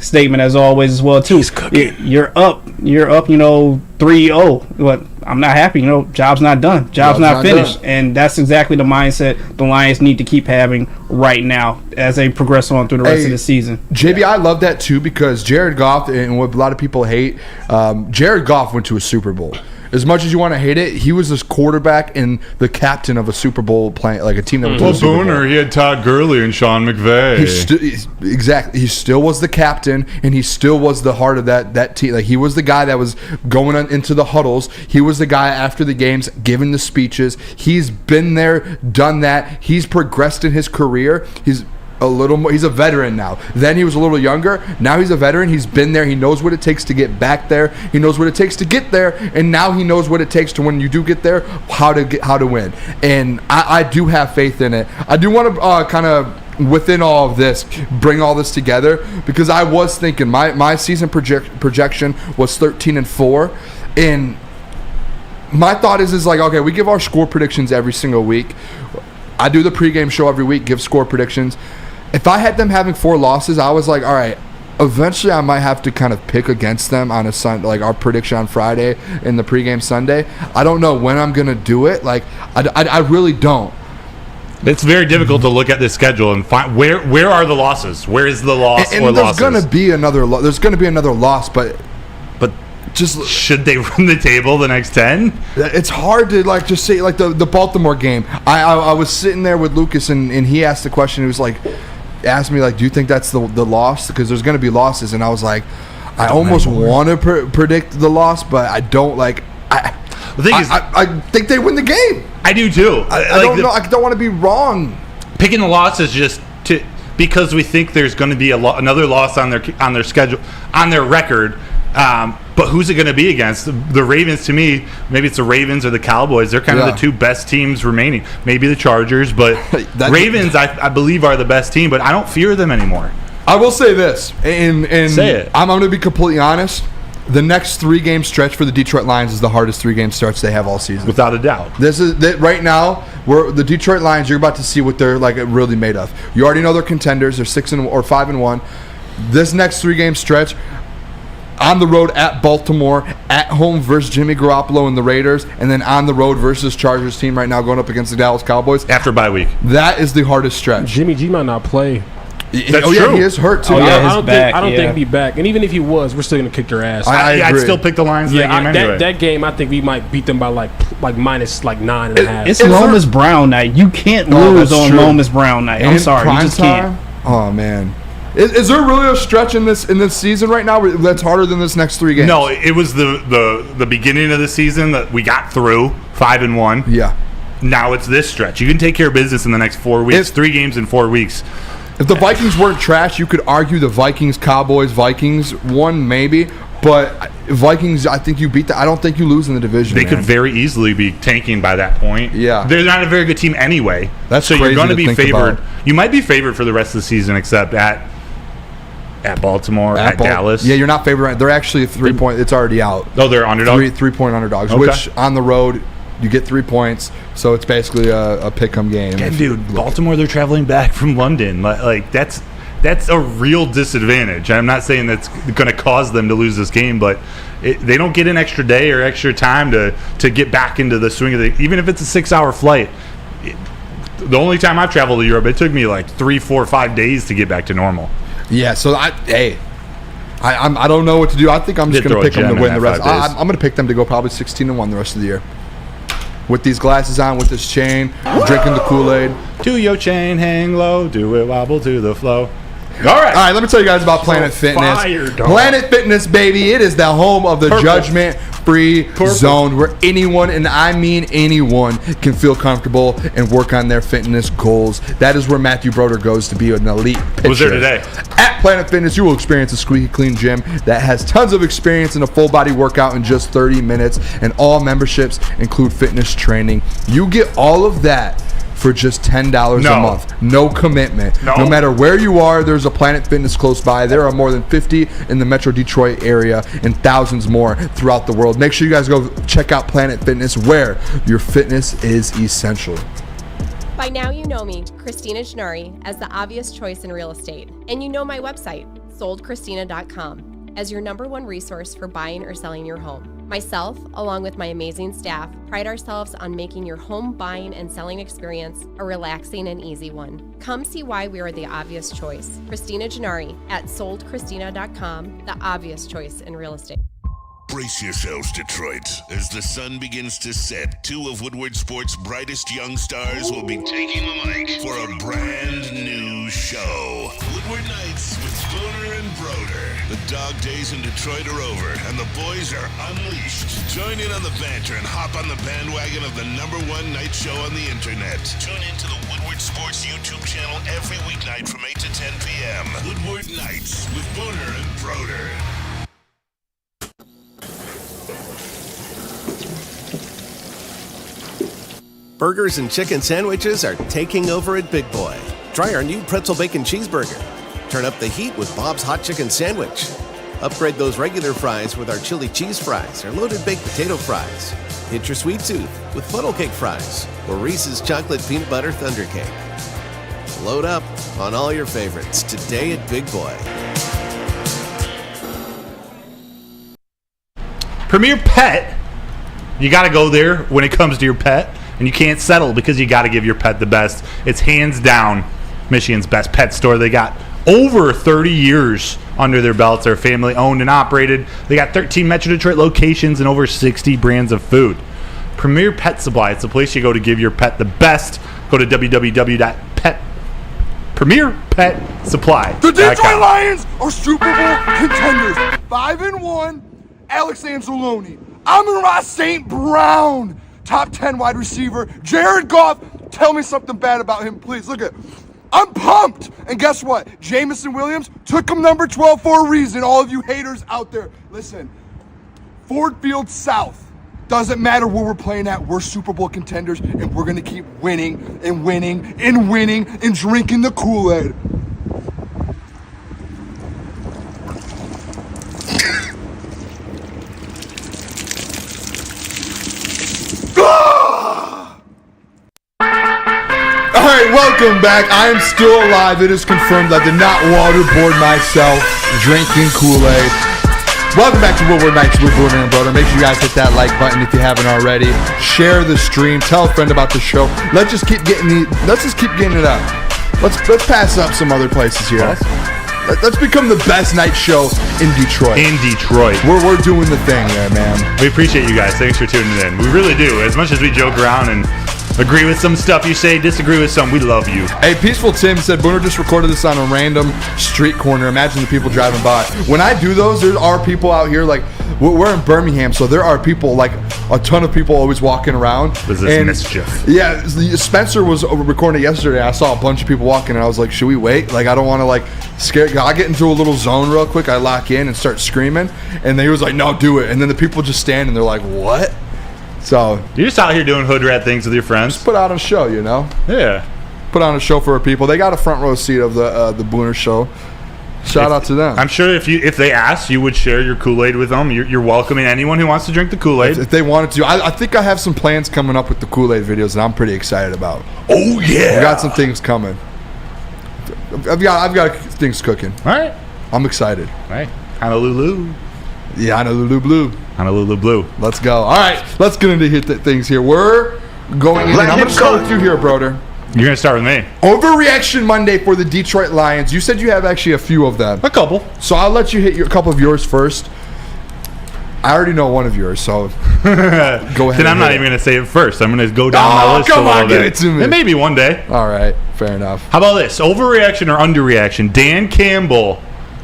statement as always as well too. You're up 3-0. But I'm not happy. Job's not done. Job's not finished. And that's exactly the mindset the Lions need to keep having right now as they progress on through the rest of the season. JB, I love that too because Jared Goff, and what a lot of people hate, Jared Goff went to a Super Bowl. As much as you want to hate it, he was this quarterback and the captain of a Super Bowl playing, like a team that went to a Super Bowl. Booner, he had Todd Gurley and Sean McVay. Exactly. He still was the captain, and he still was the heart of that team. Like, he was the guy that was going into the huddles. He was the guy after the games giving the speeches. He's been there, done that. He's progressed in his career. He's a little more. He's a veteran now. Then he was a little younger. Now he's a veteran. He's been there. He knows what it takes to get back there. He knows what it takes to get there, and now he knows what it takes to, when you do get there, how to win. And I do have faith in it. I do want to kind of, within all of this, bring all this together, because I was thinking my season projection was 13-4, and my thought is like, okay, we give our score predictions every single week. I do the pregame show every week, give score predictions. If I had them having 4 losses, I was like, all right, eventually I might have to kind of pick against them on a Sunday, like our prediction on Friday and the pregame Sunday. I don't know when I'm going to do it. Like, I really don't. It's very difficult to look at this schedule and find where are the losses? Where is the loss and or there's losses? Gonna be another there's going to be another loss, but just should they run the table the next 10? It's hard to like just say like the Baltimore game. I was sitting there with Lucas and he asked the question. He was like, asked me like, do you think that's the loss? Because there's going to be losses, and I was like, I almost want to predict the loss, but I don't like. The thing is, I think they win the game. I do too. I don't know. I don't want to be wrong. Picking the loss is just because we think there's going to be another loss on their schedule, on their record. But who's it going to be against? The Ravens, to me, maybe it's the Ravens or the Cowboys. They're kind of the 2 best teams remaining. Maybe the Chargers, but Ravens, I believe, are the best team, but I don't fear them anymore. I will say this, and say it. I'm going to be completely honest. The next 3-game stretch for the Detroit Lions is the hardest 3-game stretch they have all season. Without a doubt. This is right now. The Detroit Lions. You're about to see what they're like really made of. You already know they're contenders. They're 5-1. This next 3-game stretch, on the road at Baltimore, at home versus Jimmy Garoppolo and the Raiders, and then on the road versus Chargers team right now going up against the Dallas Cowboys. After bye week. That is the hardest stretch. Jimmy G might not play. That's true. Yeah, he is hurt too. I don't think he'd be back. And even if he was, we're still going to kick their ass. I'd still pick the Lions in that game anyway. That game, I think we might beat them by like minus 9.5. It's Lomas Brown night. You can't lose on Lomas Brown night. I'm sorry. You just can't. Oh, man. Is there really a stretch in this season right now that's harder than this next 3 games? No, it was the beginning of the season that we got through 5-1. Yeah. Now it's this stretch. You can take care of business in the next 4 weeks. 3 games in 4 weeks. If the Vikings weren't trash, you could argue the Vikings, Cowboys, Vikings won maybe. But Vikings, I think you beat that. I don't think you lose in the division. They could very easily be tanking by that point. Yeah. They're not a very good team anyway. That's so crazy you're going to be think favored. about. You might be favored for the rest of the season, except at Baltimore, at Dallas. Yeah, you're not favored. They're actually a 3-point. It's already out. Oh, they're underdogs? 3-point underdogs, Okay. which on the road, you get 3 points. So it's basically a pick-em game. Yeah, dude, Baltimore, they're traveling back from London. Like that's a real disadvantage. I'm not saying that's going to cause them to lose this game, but they don't get an extra day or extra time to get back into the swing of the. Even if it's a 6-hour flight. The only time I've traveled to Europe, it took me like 3, 4, 5 days to get back to normal. Yeah, so I don't know what to do. I think I'm just going to pick them to win the rest. I'm going to pick them to go probably 16-1 the rest of the year. With these glasses on, with this chain, drinking the Kool-Aid. Do your chain hang low, do it wobble to the flow. All right, let me tell you guys about Planet Fitness. Planet Fitness, baby, it is the home of the judgment-free zone where anyone, and I mean anyone, can feel comfortable and work on their fitness goals. That is where Matthew Broder goes to be an elite pitcher. Was there today? At Planet Fitness, you will experience a squeaky clean gym that has tons of experience in a full-body workout in just 30 minutes, and all memberships include fitness training. You get all of that for just $10 a month. No commitment. No matter where you are, there's a Planet Fitness close by. There are more than 50 in the Metro Detroit area and thousands more throughout the world. Make sure you guys go check out Planet Fitness, where your fitness is essential. By now you know me, Christina Gennari, as the obvious choice in real estate. And you know my website, soldchristina.com, as your #1 resource for buying or selling your home. Myself, along with my amazing staff, pride ourselves on making your home buying and selling experience a relaxing and easy one. Come see why we are the obvious choice. Christina Gennari at soldchristina.com, the obvious choice in real estate. Brace yourselves, Detroit. As the sun begins to set, 2 of Woodward Sports' brightest young stars will be taking the mic for a brand new show. Woodward Nights with Booner and Broder. The dog days in Detroit are over, and the boys are unleashed. Join in on the banter and hop on the bandwagon of the #1 night show on the internet. Tune into the Woodward Sports YouTube channel every weeknight from 8 to 10 p.m. Woodward Nights with Booner and Broder. Burgers and chicken sandwiches are taking over at Big Boy. Try our new pretzel bacon cheeseburger. Turn up the heat with Bob's Hot Chicken Sandwich. Upgrade those regular fries with our chili cheese fries or loaded baked potato fries. Hit your sweet tooth with funnel cake fries or Reese's chocolate peanut butter thunder cake. Load up on all your favorites today at Big Boy. Premier Pet. You got to go there when it comes to your pet. And you can't settle because you got to give your pet the best. It's hands down Michigan's best pet store. They got over 30 years under their belts. They're family owned and operated. They got 13 Metro Detroit locations and over 60 brands of food. Premier Pet Supply. It's the place you go to give your pet the best. Go to www.premierpetsupply.com. The Detroit Lions are Super Bowl contenders. 5-1. Alex Anzalone, Amon-Ra St. Brown, top 10 wide receiver. Jared Goff, tell me something bad about him, please. Look at, I'm pumped. And guess what? Jamison Williams took him number 12 for a reason. All of you haters out there, listen. Ford Field South. Doesn't matter where we're playing at. We're Super Bowl contenders, and we're going to keep winning and winning and winning and drinking the Kool-Aid. Alright, welcome back. I am still alive. It is confirmed I did not waterboard myself drinking Kool-Aid. Welcome back to Woodward Nights with Booner and Broder. Make sure you guys hit that like button if you haven't already. Share the stream. Tell a friend about the show. Let's just keep getting it up. Let's pass up some other places here. Let's become the best night show in Detroit. We're doing the thing there, man. We appreciate you guys. Thanks for tuning in. We really do. As much as we joke around and Agree with some stuff you say, disagree with some. We love you. Hey, Peaceful Tim said Booner just recorded this on a random street corner. Imagine the people driving by. When I do those, there are people out here, like, we're in Birmingham, so there are people, like, a ton of people always walking around. Was this mischief? Yeah, Spencer was recording it yesterday. I saw a bunch of people walking, and I was like, should we wait? Like, I don't want to, like, scare. I get into a little zone real quick. I lock in and start screaming, and he was like, no, do it. And then the people just stand, and they're like, what? So you're just out here doing hood rat things with your friends. Just put on a show, you know? Yeah. Put on a show for our people. They got a front row seat of the Booner show. Shout out to them. I'm sure if they asked, you would share your Kool-Aid with them. You're welcoming anyone who wants to drink the Kool-Aid. If they wanted to. I think I have some plans coming up with the Kool-Aid videos that I'm pretty excited about. Oh, yeah. I got some things coming. I've got things cooking. All right. I'm excited. All right. Honolulu. Yeah, Honolulu Blue. Honolulu Blue. Let's go. All right. Let's get into things here. We're going in. I'm going to start with you here, Broder. You're going to start with me. Overreaction Monday for the Detroit Lions. You said you have actually a few of them. A couple. So I'll let you hit a couple of yours first. I already know one of yours, so go ahead. Then I'm not even going to say it first. I'm going to go down my list a little bit. Get it to me. It may be one day. All right. Fair enough. How about this? Overreaction or underreaction? Dan Campbell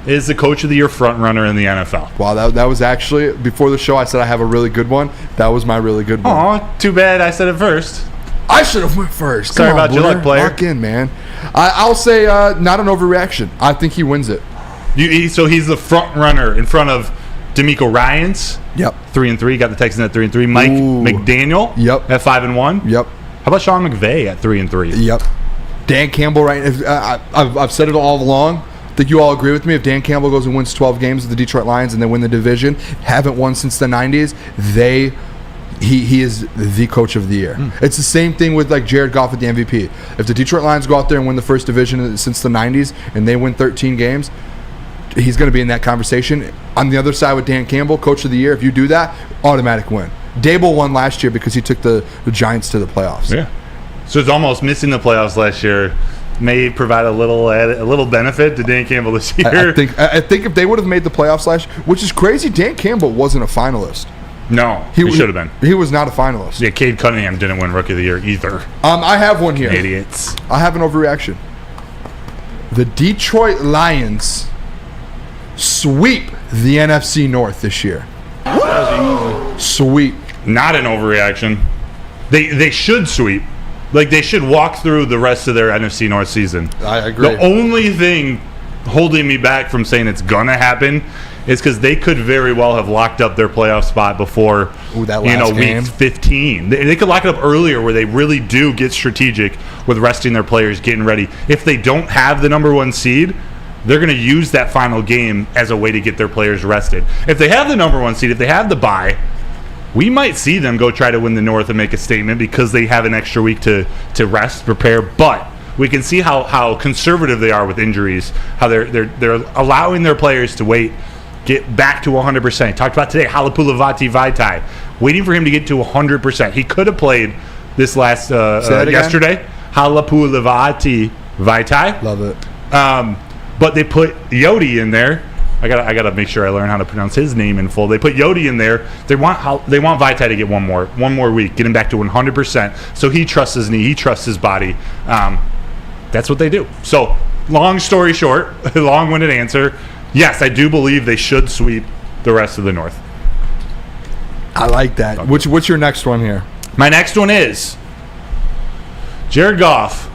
is the coach of the year front runner in the NFL. Wow, that was actually, before the show I said I have a really good one. That was my really good one. Aw, too bad I said it first. I should have went first. Sorry about your luck, player. Lock in, man. I'll say not an overreaction. I think he wins it. So he's the front runner in front of D'Amico Ryans. Yep. 3-3. Got the Texans at 3-3. Mike McDaniel. Yep. At 5-1. Yep. How about Sean McVay at 3-3? Yep. Dan Campbell, right? I've said it all along. I think you all agree with me. If Dan Campbell goes and wins 12 games with the Detroit Lions and they win the division, haven't won since the 90s, he is the coach of the year. It's the same thing with like Jared Goff at the MVP. If the Detroit Lions go out there and win the first division since the 90s and they win 13 games, he's going to be in that conversation. On the other side with Dan Campbell, coach of the year, if you do that, automatic win. Dable won last year because he took the Giants to the playoffs. Yeah. So it's almost missing the playoffs last year. May provide a little benefit to Dan Campbell this year. I think if they would have made the playoffs last year, which is crazy, Dan Campbell wasn't a finalist. No, he should have been. He was not a finalist. Yeah, Cade Cunningham didn't win Rookie of the Year either. I have one here. Idiots. I have an overreaction. The Detroit Lions sweep the NFC North this year. Sweep. Not an overreaction. They should sweep. Like, they should walk through the rest of their NFC North season. I agree. The only thing holding me back from saying it's going to happen is because they could very well have locked up their playoff spot before week 15. They could lock it up earlier where they really do get strategic with resting their players, getting ready. If they don't have the number one seed, they're going to use that final game as a way to get their players rested. If they have the number one seed, if they have the bye, we might see them go try to win the North and make a statement because they have an extra week to rest, prepare. But we can see how conservative they are with injuries, how they're allowing their players to wait, get back to 100%. Talked about today, Halapoulivaati Vaitai, waiting for him to get to 100%. He could have played this last yesterday. Halapoulivaati Vaitai. Love it. But they put Yodi in there. I gotta make sure I learn how to pronounce his name in full. They put Yodi in there. They want Vaitai to get one more week, get him back to 100%. So he trusts his knee, he trusts his body. That's what they do. So long story short, long-winded answer. Yes, I do believe they should sweep the rest of the North. I like that. Okay. What's your next one here? My next one is Jared Goff.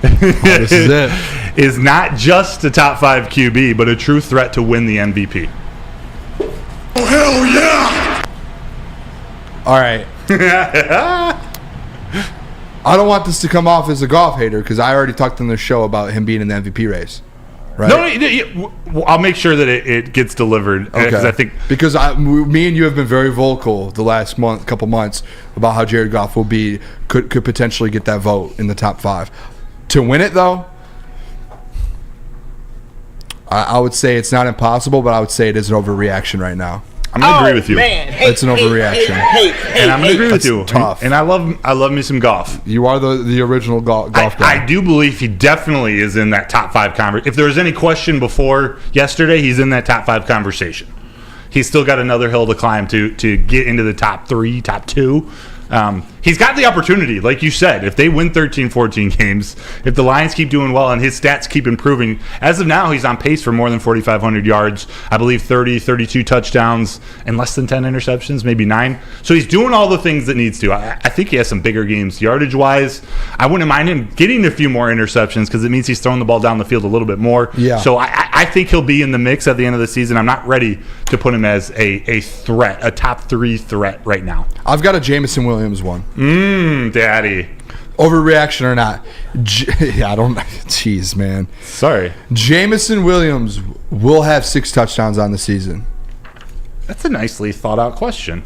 This is it. Is not just a top 5 QB, but a true threat to win the MVP. Oh, hell yeah! All right. I don't want this to come off as a Goff hater because I already talked on the show about him being in the MVP race. Right? No, I'll make sure that it gets delivered. Okay. Because me and you have been very vocal the last couple months about how Jared Goff could potentially get that vote in the top 5. To win it, though, I would say it's not impossible, but I would say it is an overreaction right now. I'm going to agree with you. Man. It's an overreaction. And I'm going to agree with you. Tough. And I love me some Goff. You are the original Goff guy. I do believe he definitely is in that top 5 conversation. If there was any question before yesterday, he's in that top 5 conversation. He's still got another hill to climb to get into the top 3, top 2. He's got the opportunity, like you said. If they win 13, 14 games, if the Lions keep doing well and his stats keep improving, as of now, he's on pace for more than 4,500 yards. I believe 30, 32 touchdowns and less than 10 interceptions, maybe 9. So he's doing all the things that needs to. I think he has some bigger games yardage-wise. I wouldn't mind him getting a few more interceptions because it means he's throwing the ball down the field a little bit more. Yeah. So I think he'll be in the mix at the end of the season. I'm not ready to put him as a threat, a top 3 threat right now. I've got a Jameson Williams one. Daddy. Overreaction or not? Yeah, I don't. Jeez, man. Sorry. Jameson Williams will have 6 touchdowns on the season. That's a nicely thought out question.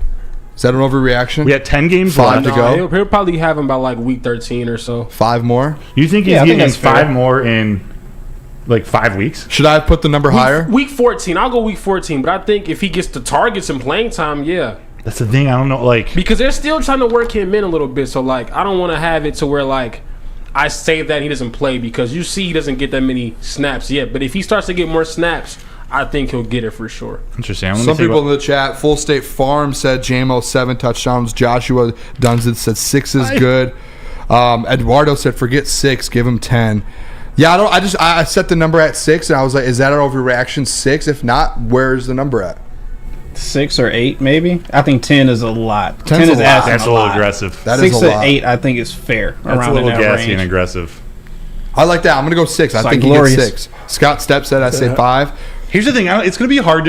Is that an overreaction? We had 10 games 5 left to go. He'll probably have him by like week 13 or so. 5 more? You think he's getting 5 more in like 5 weeks? Should I put the number higher? Week 14. I'll go week 14, but I think if he gets the targets and playing time, yeah. That's the thing. I don't know, like, because they're still trying to work him in a little bit. So like, I don't want to have it to where like I say that he doesn't play because you see he doesn't get that many snaps yet. But if he starts to get more snaps, I think he'll get it for sure. Interesting. Some people in the chat, Full State Farm said JMO 7 touchdowns. Joshua Dunson said 6 is good. Eduardo said forget 6, give him 10. Yeah, I set the number at 6, and I was like, is that an overreaction? 6? If not, where's the number at? 6 or 8, maybe. I think 10 is a lot. 10 is a lot. That's a little aggressive. That 6 is a to lot. 8, I think is fair. That's around a little in that gassy range. and aggressive. I like that. I'm gonna go 6. I think he gets 6. Scott Stepp said I say 5. Here's the thing. It's going to be hard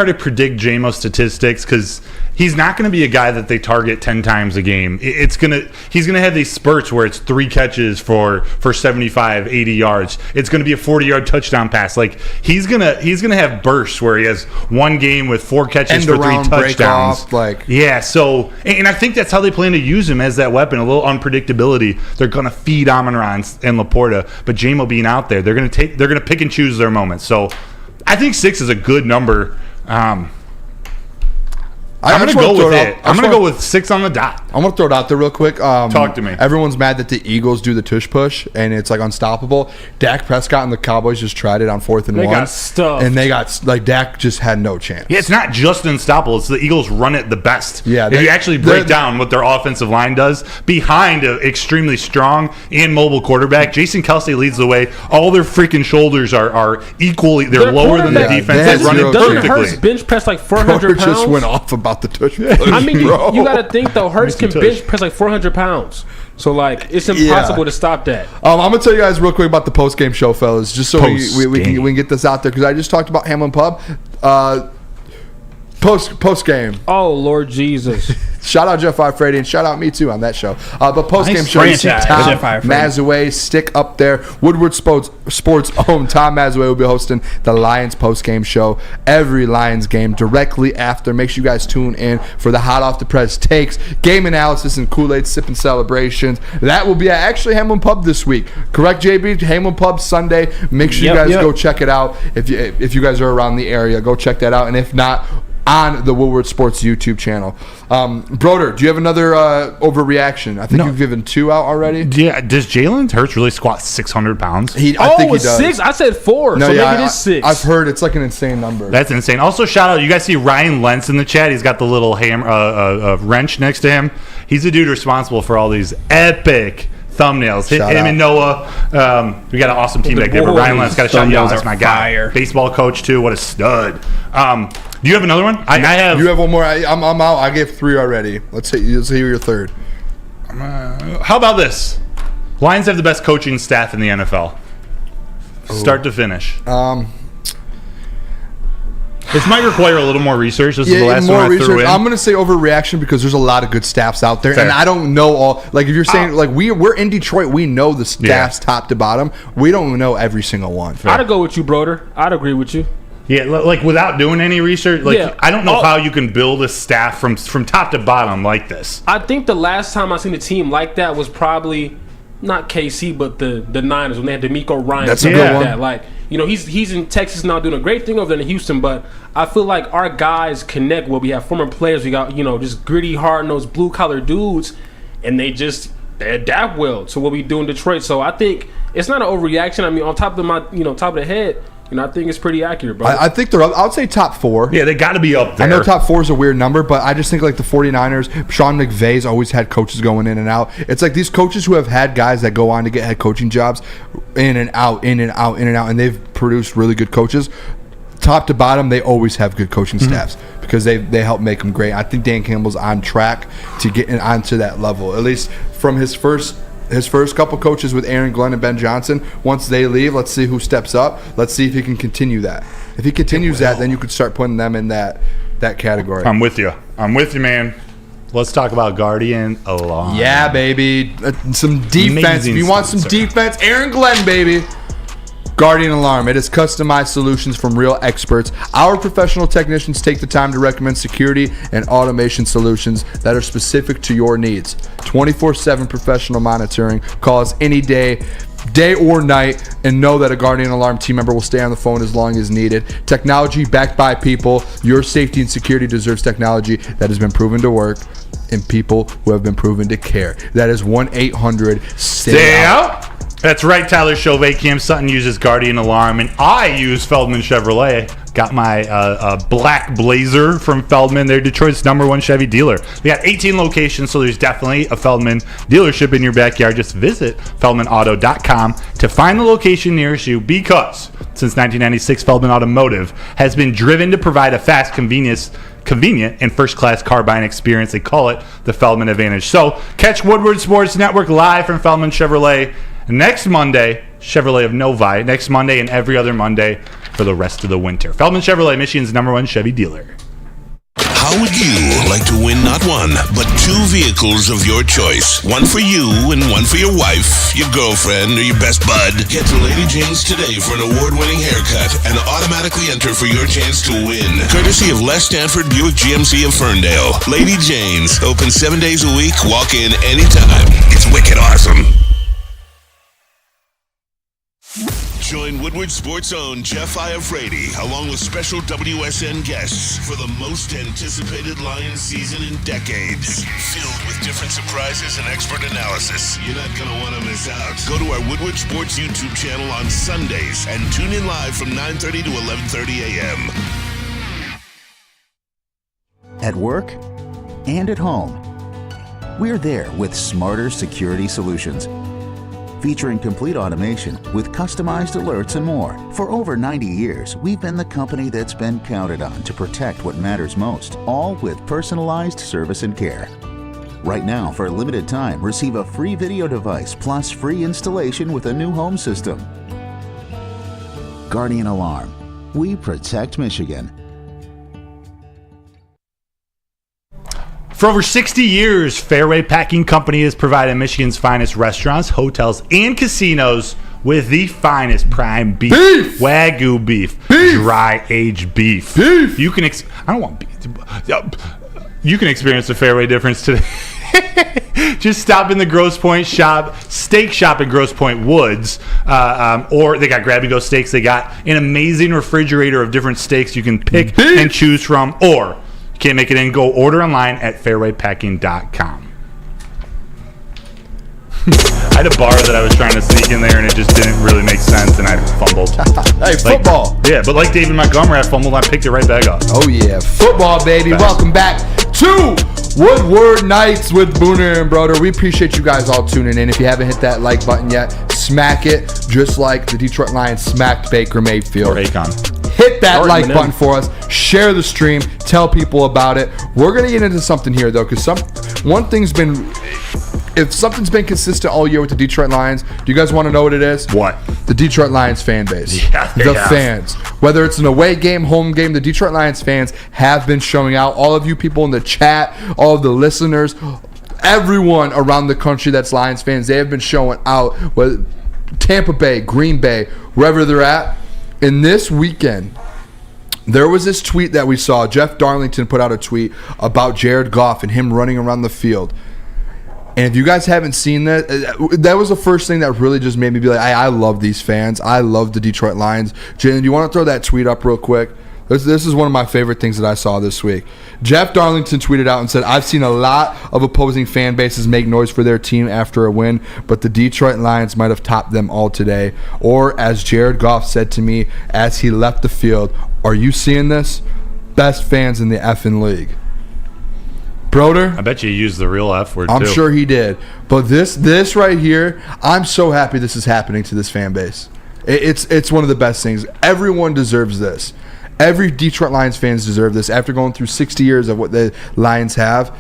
to predict JMO's statistics because he's not going to be a guy that they target 10 times a game. He's going to have these spurts where it's 3 catches for 75, 80 yards. It's going to be a 40-yard touchdown pass. Like he's going to have bursts where he has one game with 4 catches for 3 touchdowns. Yeah, so and I think that's how they plan to use him as that weapon, a little unpredictability. They're going to feed Amon-Ra and Laporta, but JMO being out there, they're going to pick and choose their moments. So I think 6 is a good number. I'm going to go with it. I'm going to go with 6 on the dot. I'm going to throw it out there real quick. Talk to me. Everyone's mad that the Eagles do the tush push, and it's like unstoppable. Dak Prescott and the Cowboys just tried it on 4th and 1. They got stuffed. And they got, Dak just had no chance. Yeah, it's not just unstoppable. It's the Eagles run it the best. Yeah, if you actually break down what their offensive line does behind an extremely strong and mobile quarterback, Jason Kelce leads the way. All their freaking shoulders are equally. They're lower than the defense. They run it Doesn't Hurts perfectly. bench press like 400 pounds? just went off about the tush push. I mean, you got to think though. Hurts can bench press like 400 pounds. So like, it's impossible to stop that. I'm gonna tell you guys real quick about the post game show, fellas, just so we can get this out there because I just talked about Hamlin Pub. Post game. Oh Lord Jesus! Shout out Jeff Frady and shout out me too on that show. But post game show, you see Tom Mazaway stick up there. Woodward Sports own Tom Mazaway will be hosting the Lions post game show every Lions game directly after. Make sure you guys tune in for the hot off the press takes, game analysis, and Kool-Aid sipping celebrations. That will be at actually Hamlin Pub this week. Correct, JB? Hamlin Pub Sunday. Make sure you guys go check it out. If you guys are around the area, go check that out. And if not, on the Woodward Sports YouTube channel. Broder, do you have another overreaction? I think you've given 2 out already. Yeah. Does Jalen Hurts really squat 600 pounds? I think he does. 6? I said 4. No, so maybe it is 6. I've heard it's like an insane number. That's insane. Also, shout out. You guys see Ryan Lentz in the chat? He's got the little wrench next to him. He's the dude responsible for all these epic thumbnails. Him and Noah. We got an awesome team back there. But Ryan Lentz got a shout out. That's my guy. Baseball coach too. What a stud. Do you have another one? I have. You have one more. I'm out. I gave 3 already. Let's hear your third. How about this? Lions have the best coaching staff in the NFL. Start to finish. This might require a little more research. This is the last one I threw in. I'm going to say overreaction because there's a lot of good staffs out there. Fair. And I don't know all. Like, if you're saying, like, we're in Detroit, we know the staffs top to bottom. We don't know every single one. I'd go with you, Broder. I'd agree with you. Yeah, like without doing any research, I don't know how you can build a staff from top to bottom like this. I think the last time I seen a team like that was probably not KC, but the Niners when they had DeMeco Ryan. That's a good one. That. Like, he's in Texas now doing a great thing over there in Houston, but I feel like our guys connect where we have former players. We got just gritty, hard-nosed, blue-collar dudes, and they adapt well to what we do in Detroit. So I think it's not an overreaction. I mean, on top of top of the head, And I think it's pretty accurate, bro. I think they're up. I would say top 4. Yeah, they got to be up there. I know top 4 is a weird number, but I just think like the 49ers, Sean McVay's always had coaches going in and out. It's like these coaches who have had guys that go on to get head coaching jobs in and out, and they've produced really good coaches. Top to bottom, they always have good coaching staffs because they help make them great. I think Dan Campbell's on track to get onto that level, at least from his first couple coaches with Aaron Glenn and Ben Johnson. Once they leave, let's see who steps up. Let's see if he can continue that. If he continues that, then you could start putting them in that category. I'm with you, man. Let's talk about Guardian Alarm. Yeah, baby. Some defense. Amazing if you want some defense, Aaron Glenn, baby. Guardian Alarm. It is customized solutions from real experts. Our professional technicians take the time to recommend security and automation solutions that are specific to your needs. 24/7 professional monitoring. Call us any day or night, and know that a Guardian Alarm team member will stay on the phone as long as needed. Technology backed by people. Your safety and security deserves technology that has been proven to work and people who have been proven to care. That is 1-800-STAY-OUT. That's right, Tyler Chauvet. Cam Sutton uses Guardian Alarm, and I use Feldman Chevrolet. Got my black Blazer from Feldman. They're Detroit's #1 Chevy dealer. They got 18 locations, so there's definitely a Feldman dealership in your backyard. Just visit feldmanauto.com to find the location nearest you, because since 1996, Feldman Automotive has been driven to provide a fast, convenient and first-class car buying experience. They call it the Feldman Advantage. So catch Woodward Sports Network live from Feldman Chevrolet next Monday, Chevrolet of Novi, next Monday and every other Monday for the rest of the winter. Feldman Chevrolet, Michigan's #1 Chevy dealer. How would you like to win not one, but 2 vehicles of your choice? One for you and one for your wife, your girlfriend, or your best bud. Get to Lady Jane's today for an award-winning haircut and automatically enter for your chance to win. Courtesy of Les Stanford Buick GMC of Ferndale. Lady Jane's, open 7 days a week, walk in anytime. It's wicked awesome. Join Woodward Sports' own Jeff Iafrate, along with special WSN guests, for the most anticipated Lions season in decades. Filled with different surprises and expert analysis. You're not going to want to miss out. Go to our Woodward Sports YouTube channel on Sundays and tune in live from 9:30 to 11:30 a.m. At work and at home, we're there with smarter security solutions. Featuring complete automation with customized alerts and more. For over 90 years, we've been the company that's been counted on to protect what matters most, all with personalized service and care. Right now, for a limited time, receive a free video device plus free installation with a new home system. Guardian Alarm. We protect Michigan. For over 60 years, Fairway Packing Company has provided Michigan's finest restaurants, hotels, and casinos with the finest prime beef, Wagyu beef, dry-aged beef. You can I don't want beef. You can experience the Fairway difference today. Just stop in the Grosse Pointe steak shop in Grosse Pointe Woods, or they got grab-and-go steaks. They got an amazing refrigerator of different steaks you can pick and choose from, or can't make it in, go order online at fairwaypacking.com. I had a bar that I was trying to sneak in there, and it just didn't really make sense, and I fumbled. Hey, football. Yeah, but like David Montgomery, I fumbled, I picked it right back up. Oh, yeah. Football, baby. Welcome back to Woodward Nights with Booner and Broder. We appreciate you guys all tuning in. If you haven't hit that like button yet, smack it, just like the Detroit Lions smacked Baker Mayfield. Or Akon. Hit that like button for us. Share the stream. Tell people about it. We're going to get into something here, though, because if something's been consistent all year with the Detroit Lions, do you guys want to know what it is? What? The Detroit Lions fan base. Yeah, the fans. Whether it's an away game, home game, the Detroit Lions fans have been showing out. All of you people in the chat, all of the listeners, everyone around the country that's Lions fans, they have been showing out. Whether Tampa Bay, Green Bay, wherever they're at. And this weekend, there was this tweet that we saw. Jeff Darlington put out a tweet about Jared Goff and him running around the field. And if you guys haven't seen that was the first thing that really just made me be like, I love these fans. I love the Detroit Lions. Jaylen, do you want to throw that tweet up real quick? This is one of my favorite things that I saw this week. Jeff Darlington tweeted out and said, I've seen a lot of opposing fan bases make noise for their team after a win, but the Detroit Lions might have topped them all today. Or, as Jared Goff said to me as he left the field, are you seeing this? Best fans in the effing league. Broder? I bet you used the real F word, I'm too. sure he did. But this right here, I'm so happy this is happening to this fan base. It's one of the best things. Everyone deserves this. Every Detroit Lions fans deserve this. After going through 60 years of what the Lions have,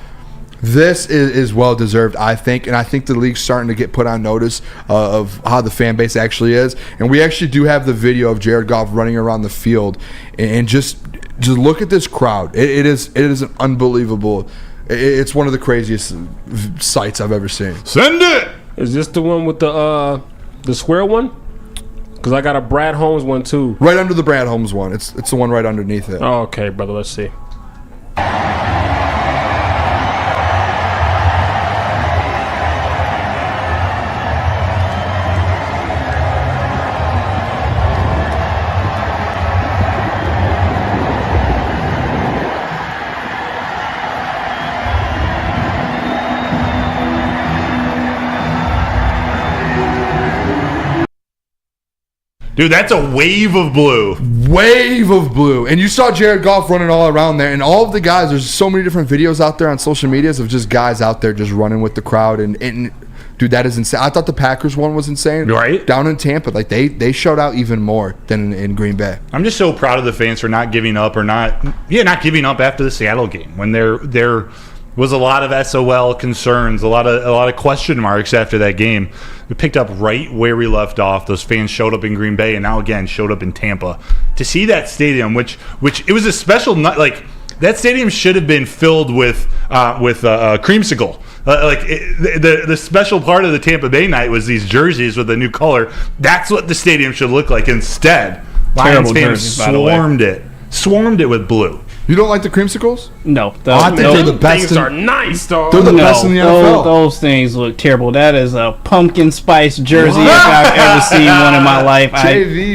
this is well-deserved, I think. And I think the league's starting to get put on notice of how the fan base actually is. And we actually do have the video of Jared Goff running around the field. And just look at this crowd. It is an unbelievable. It's one of the craziest sights I've ever seen. Send it! Is this the one with the square one? Because I got a Brad Holmes one, too. Right under the Brad Holmes one. It's the one right underneath it. Oh, okay, brother. Let's see. Dude, that's a wave of blue. Wave of blue. And you saw Jared Goff running all around there. And all of the guys, there's so many different videos out there on social medias of just guys out there just running with the crowd. And dude, that is insane. I thought the Packers one was insane. Right. Down in Tampa. Like, they showed out even more than in Green Bay. I'm just so proud of the fans for not giving up not giving up after the Seattle game. When there was a lot of SOL concerns, a lot of question marks after that game. We picked up right where we left off. Those fans showed up in Green Bay and now again showed up in Tampa. To see that stadium, which it was a special night. Like, that stadium should have been filled with creamsicle. The special part of the Tampa Bay night was these jerseys with a new color. That's what the stadium should look like. Instead, Lions fans swarmed it with blue. You don't like the creamsicles? No. I think they're the best. Things are nice, dog. They're the best in the NFL. Those things look terrible. That is a pumpkin spice jersey if I've ever seen one in my life.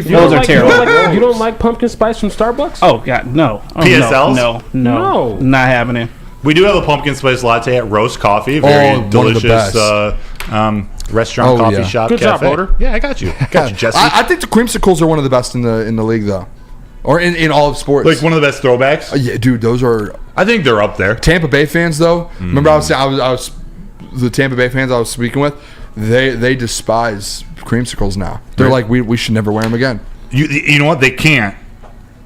Those are terrible. You don't like pumpkin spice from Starbucks? Oh, God, no. Oh, PSLs? No. Not happening. We do have a pumpkin spice latte at Roast Coffee. Very delicious restaurant coffee shop. Good cafe. job, Broder. Yeah, I got you. Got you, Jesse. I think the creamsicles are one of the best in the league, though. Or in all of sports. Like one of the best throwbacks? Yeah, dude, those are... I think they're up there. Tampa Bay fans, though. Remember I was the Tampa Bay fans I was speaking with, they despise creamsicles now. They're like, we should never wear them again. You know what? They can't.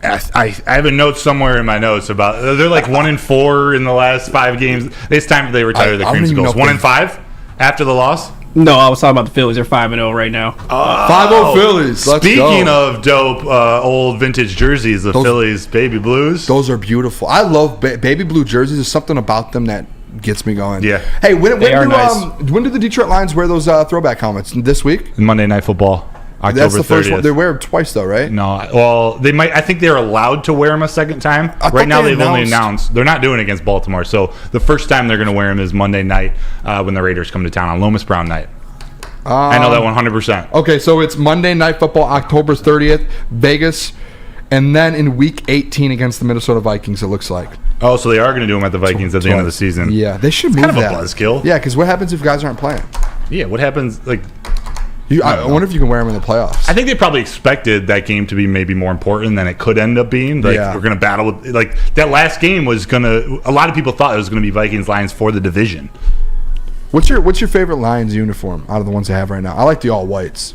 I have a note somewhere in my notes about... They're like 1-4 in the last 5 games. It's time they retire the creamsicles. 1-5 after the loss? No, I was talking about the Phillies. They're 5-0 right now. 5-0 Phillies. Let's Speaking go. of dope old vintage jerseys, the Phillies baby blues. Those are beautiful. I love baby blue jerseys. There's something about them that gets me going. Yeah. Hey, when do the Detroit Lions wear those throwback helmets? This week? Monday Night Football. October That's the 30th. first one. They wear them twice, though, right? No. Well, they might. I think they're allowed to wear them a second time. Right now, they've only announced. They're not doing it against Baltimore. So the first time they're going to wear them is Monday night when the Raiders come to town on Lomas Brown night. I know that 100%. Okay, so it's Monday Night Football, October 30th, Vegas, and then in Week 18 against the Minnesota Vikings, it looks like. Oh, so they are going to do them at the Vikings at the end of the season. Yeah, they should move kind of that. a buzzkill. Yeah, because what happens if guys aren't playing? Yeah, what happens? Like, I wonder if you can wear them in the playoffs. I think they probably expected that game to be maybe more important than it could end up being. Like, we're going to battle with, like, that last game was going to, a lot of people thought it was going to be Vikings-Lions for the division. What's your favorite Lions uniform out of the ones they have right now? I like the all whites.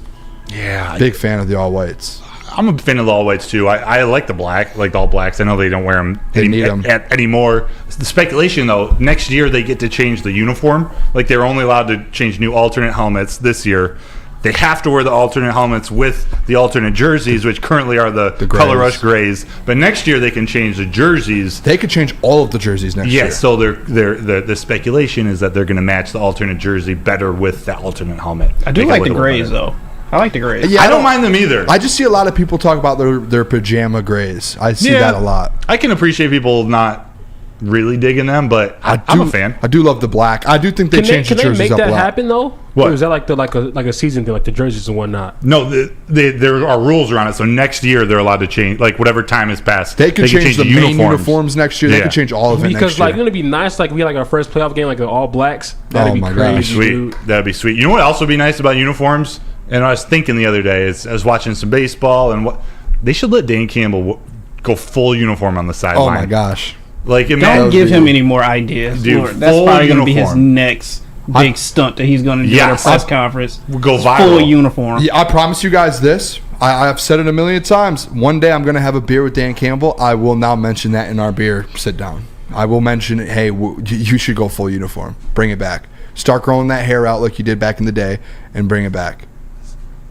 Yeah, big fan of the all whites. I'm a fan of the all whites too. I like the black, like the all blacks. I know they don't wear them, anymore. The speculation though, next year they get to change the uniform. Like they're only allowed to change new alternate helmets this year. They have to wear the alternate helmets with the alternate jerseys, which currently are the Color Rush grays. But next year they can change the jerseys. They could change all of the jerseys next year. Yes, so the speculation is that they're going to match the alternate jersey better with that alternate helmet. I do like the grays, though. I like the grays. Yeah, I don't mind them either. I just see a lot of people talk about their pajama grays. I see that a lot. I can appreciate people not really digging them, but I'm a fan. I do love the black. I do think they changed the jerseys up a lot. Can they make that happen though? What? Is that like a season thing, like the jerseys and whatnot? No, there are rules around it. So next year they're allowed to change, like whatever time has passed. They could change the main uniforms next year. They could change all of it next year. Because like, it'd be nice, like we had like our first playoff game, like the All Blacks. That'd be crazy. Sweet. That'd be sweet. You know what else would be nice about uniforms? And I was thinking the other day, I was watching some baseball, and they should let Dan Campbell go full uniform on the sideline. Oh my gosh! Like, don't give him any more ideas. Dude, that's probably going to be his next big stunt that he's going to do at a press conference. We'll go viral. Full uniform. Yeah, I promise you guys this. I've said it a million times. One day I'm going to have a beer with Dan Campbell. I will now mention that in our beer sit down. I will mention, hey, you should go full uniform. Bring it back. Start growing that hair out like you did back in the day and bring it back.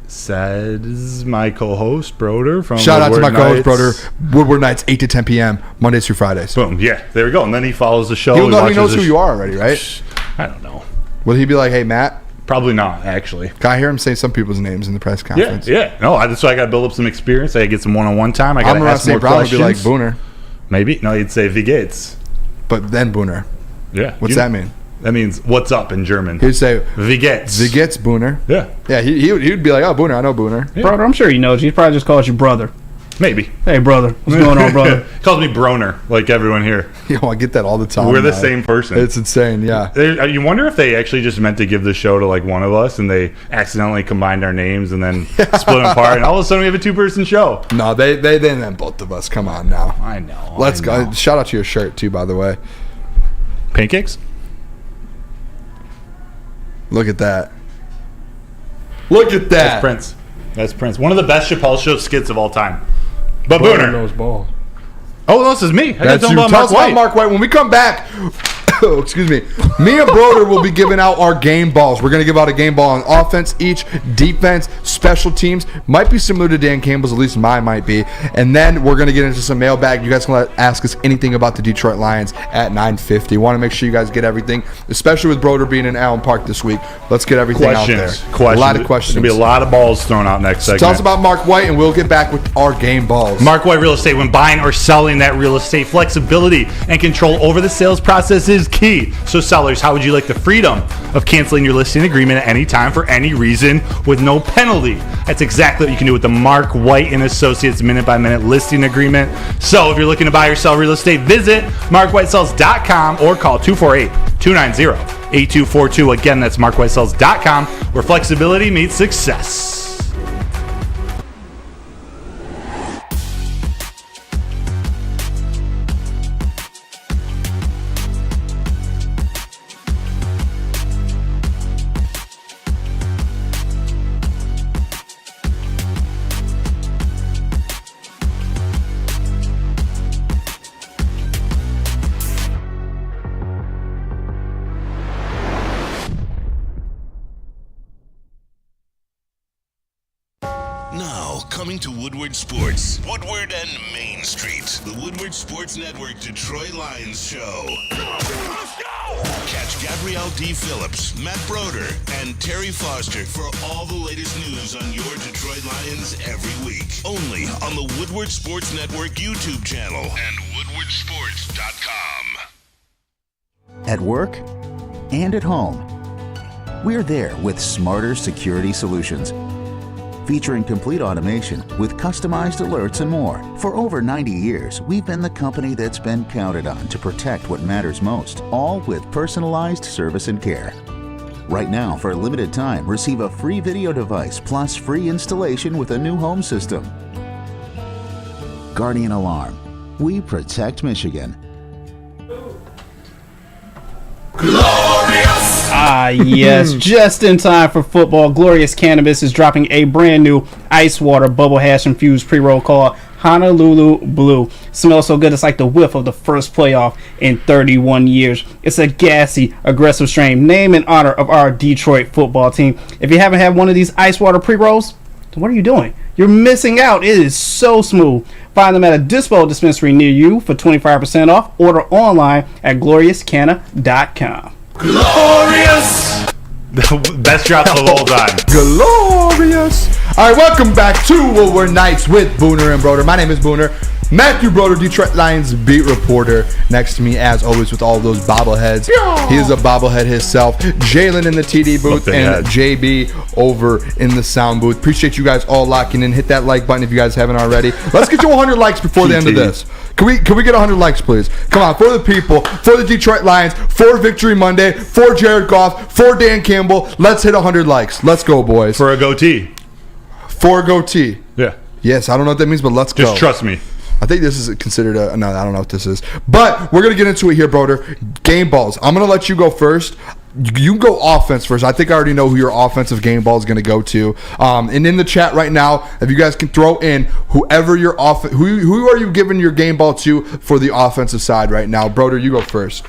Says my co-host Broder from Shout Woodward out to my co-host Nights. Broder. Woodward Nights, 8 to 10 p.m. Mondays through Fridays. Boom. Yeah, there we go. And then he follows the show. He knows who you are already, right? I don't know. Will he be like, hey, Matt? Probably not, actually. Can I hear him say some people's names in the press conference? Yeah. No, that's why I got to build up some experience. I got to get some one-on-one time. I got to ask more Brown questions. would be like Booner. Maybe. No, he'd say Wie geht's. But then Booner. Yeah. What's that mean? That means what's up in German. He'd say Wie geht's. Wie geht's, Booner. Yeah. Yeah, he'd be like, oh, Booner, I know Booner. Yeah. Broder, I'm sure he knows. He probably just calls you brother. Maybe. Hey, brother. What's going on, brother? Calls me Broner, like everyone here. Yo, I get that all the time. We're the same person. It's insane, yeah. You wonder if they actually just meant to give the show to like one of us and they accidentally combined our names and then split them apart and all of a sudden we have a two-person show. No, they meant both of us. Come on now. I know. Let's go. Shout out to your shirt, too, by the way. Pancakes? Look at that. Look at that. That's Prince. One of the best Chappelle Show skits of all time. But Booner Booner knows ball. Oh, this is me. That's you. Tell us about Mark White. When we come back, excuse me, me and Broder will be giving out our game balls. We're going to give out a game ball on offense each, defense, special teams. Might be similar to Dan Campbell's, at least mine might be. And then we're going to get into some mailbag. You guys can ask us anything about the Detroit Lions at 9:50. Want to make sure you guys get everything, especially with Broder being in Allen Park this week. Let's get everything out there. A lot of questions. There's going to be a lot of balls thrown out next segment. Tell us about Mark White, and we'll get back with our game balls. Mark White Real Estate. When buying or selling that real estate, flexibility and control over the sales process is key. So sellers, how would you like the freedom of canceling your listing agreement at any time for any reason with no penalty? That's exactly what you can do with the Mark White & Associates minute-by-minute listing agreement. So if you're looking to buy or sell real estate, visit markwhitesells.com or call 248-290-8242. Again, that's markwhitesells.com, where flexibility meets success. Now, coming to Woodward Sports, Woodward and Main Street, the Woodward Sports Network Detroit Lions show. Let's go! Catch Gabrielle D. Phillips, Matt Broder, and Terry Foster for all the latest news on your Detroit Lions every week. Only on the Woodward Sports Network YouTube channel and woodwardsports.com. At work and at home, we're there with smarter security solutions. Featuring complete automation with customized alerts and more. For over 90 years, we've been the company that's been counted on to protect what matters most, all with personalized service and care. Right now, for a limited time, receive a free video device plus free installation with a new home system. Guardian Alarm. We protect Michigan. Yes, just in time for football, Glorious Cannabis is dropping a brand new ice water bubble hash infused pre-roll called Honolulu Blue. Smells so good, it's like the whiff of the first playoff in 31 years. It's a gassy, aggressive strain named in honor of our Detroit football team. If you haven't had one of these ice water pre-rolls, what are you doing? You're missing out. It is so smooth. Find them at a Dispo dispensary near you for 25% off. Order online at gloriouscanna.com. Glorious! The best drops of all time. Glorious! All right, welcome back to Woodward Nights with Booner and Broder. My name is Booner. Matthew Broder, Detroit Lions beat reporter, next to me as always with all those bobbleheads. He is a bobblehead himself. Jaylen in the TD booth and JB over in the sound booth. Appreciate you guys all locking in. Hit that like button if you guys haven't already. Let's get to 100 likes before the end of this. Can we get 100 likes, please? Come on, for the people, for the Detroit Lions, for Victory Monday, for Jared Goff, for Dan Campbell. Let's hit 100 likes. Let's go, boys. For a goatee. For a goatee. Yeah. Yes, I don't know what that means, but let's go. Just trust me. I think this is considered a... No, I don't know what this is. But we're going to get into it here, Broder. Game balls. I'm going to let you go first. You go offense first. I think I already know who your offensive game ball is going to go to. And in the chat right now, if you guys can throw in whoever your who are you giving your game ball to for the offensive side right now? Broder, you go first.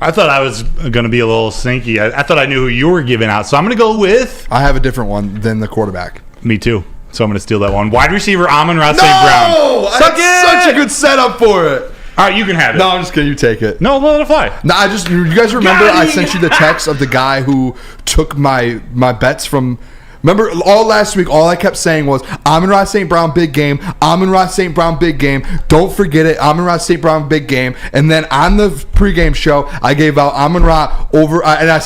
I thought I was going to be a little sinky. I thought I knew who you were giving out. So I'm going to go with... I have a different one than the quarterback. Me too. So I'm going to steal that one. Wide receiver, Amon-Ra St. Brown. No! Such a good setup for it. All right, you can have it. No, I'm just kidding. You take it. No, let it fly. No, you guys remember I sent you the text of the guy who took my bets from... Remember, all last week, all I kept saying was, Amon-Ra St. Brown, big game. Amon-Ra St. Brown, big game. Don't forget it. Amon-Ra St. Brown, big game. And then on the pregame show, I gave out Amon-Ra over, and I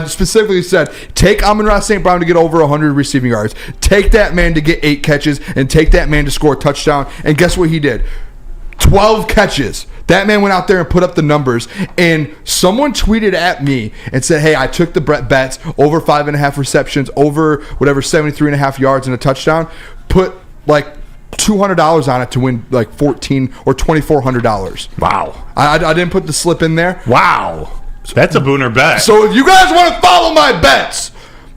specifically said, take Amon-Ra St. Brown to get over 100 receiving yards. Take that man to get 8 catches, and take that man to score a touchdown. And guess what he did? 12 catches. That man went out there and put up the numbers, and someone tweeted at me and said, hey, I took the bets over 5.5 receptions, over whatever 73.5 yards and a touchdown, put like $200 on it to win like $1,400 or $2,400. Wow. I didn't put the slip in there. Wow. That's a Booner bet. So if you guys want to follow my bets,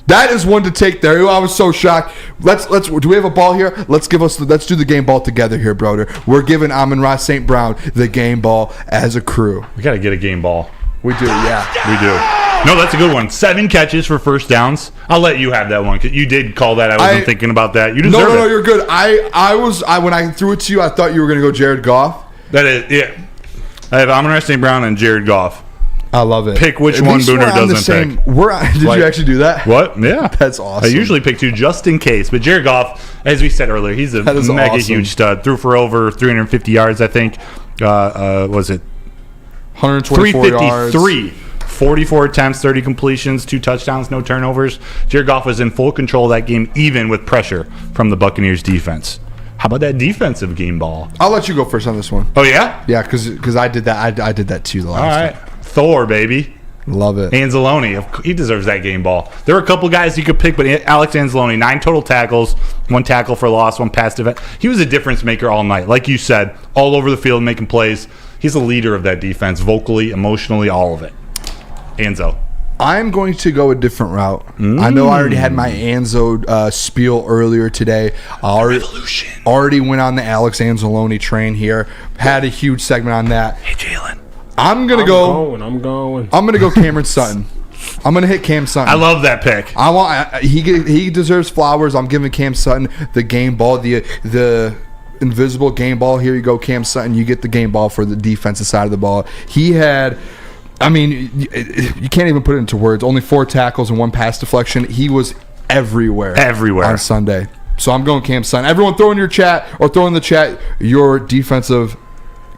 that is one to take there. I was so shocked. Let's. Do we have a ball here? Let's do the game ball together here, Broder. We're giving Amon-Ra St. Brown the game ball as a crew. We got to get a game ball. We do, yeah. We do. No, that's a good one. 7 catches for first downs. I'll let you have that one because you did call that. I wasn't thinking about that. You deserve it. No, you're good. When I threw it to you, I thought you were going to go Jared Goff. That is, yeah. I have Amon-Ra St. Brown and Jared Goff. I love it. Pick which one Booner doesn't pick. Did you actually do that? What? Yeah. That's awesome. I usually pick 2 just in case. But Jared Goff, as we said earlier, he's a mega huge stud. Threw for over 350 yards, I think. Was it? 124 yards. 353. 44 attempts, 30 completions, 2 touchdowns, no turnovers. Jared Goff was in full control of that game, even with pressure from the Buccaneers defense. How about that defensive game ball? I'll let you go first on this one. Oh, yeah? Yeah, because I did that. I did that too the last time. Thor, baby. Love it. Anzalone, he deserves that game ball. There were a couple guys you could pick, but Alex Anzalone, 9 total tackles, 1 tackle for loss, 1 pass defense. He was a difference maker all night. Like you said, all over the field making plays. He's a leader of that defense, vocally, emotionally, all of it. Anzo. I'm going to go a different route. I know I already had my Anzo spiel earlier today. Revolution. Already went on the Alex Anzalone train here. Had a huge segment on that. Hey, Jaylen. I'm going to go Cameron Sutton. I'm going to hit Cam Sutton. I love that pick. He deserves flowers. I'm giving Cam Sutton the game ball, the invisible game ball. Here you go, Cam Sutton. You get the game ball for the defensive side of the ball. He had... I mean, you can't even put it into words. Only 4 tackles and 1 pass deflection. He was everywhere on Sunday. So I'm going Cam Sutton. Everyone throw in your chat or throw in the chat your defensive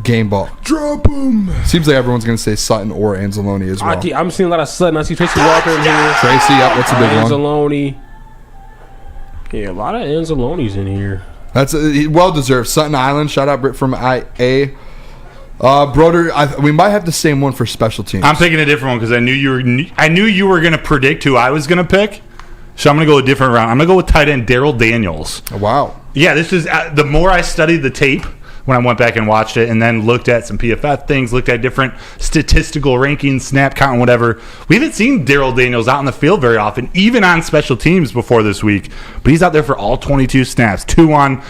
game ball. Drop him. Seems like everyone's going to say Sutton or Anzalone as well. I'm seeing a lot of Sutton. I see Tracy Walker in here. Tracy, yep, that's a big one. Anzalone. Yeah, a lot of Anzalones in here. That's well-deserved. Sutton Island. Shout out Britt from IA. Broder, we might have the same one for special teams. I'm picking a different one because I knew you were going to predict who I was going to pick. So I'm going to go a different round. I'm going to go with tight end Daryl Daniels. Oh, wow. Yeah, this is the more I studied the tape when I went back and watched it and then looked at some PFF things, looked at different statistical rankings, snap count, and whatever. We haven't seen Daryl Daniels out in the field very often, even on special teams before this week. But he's out there for all 22 snaps, 3 on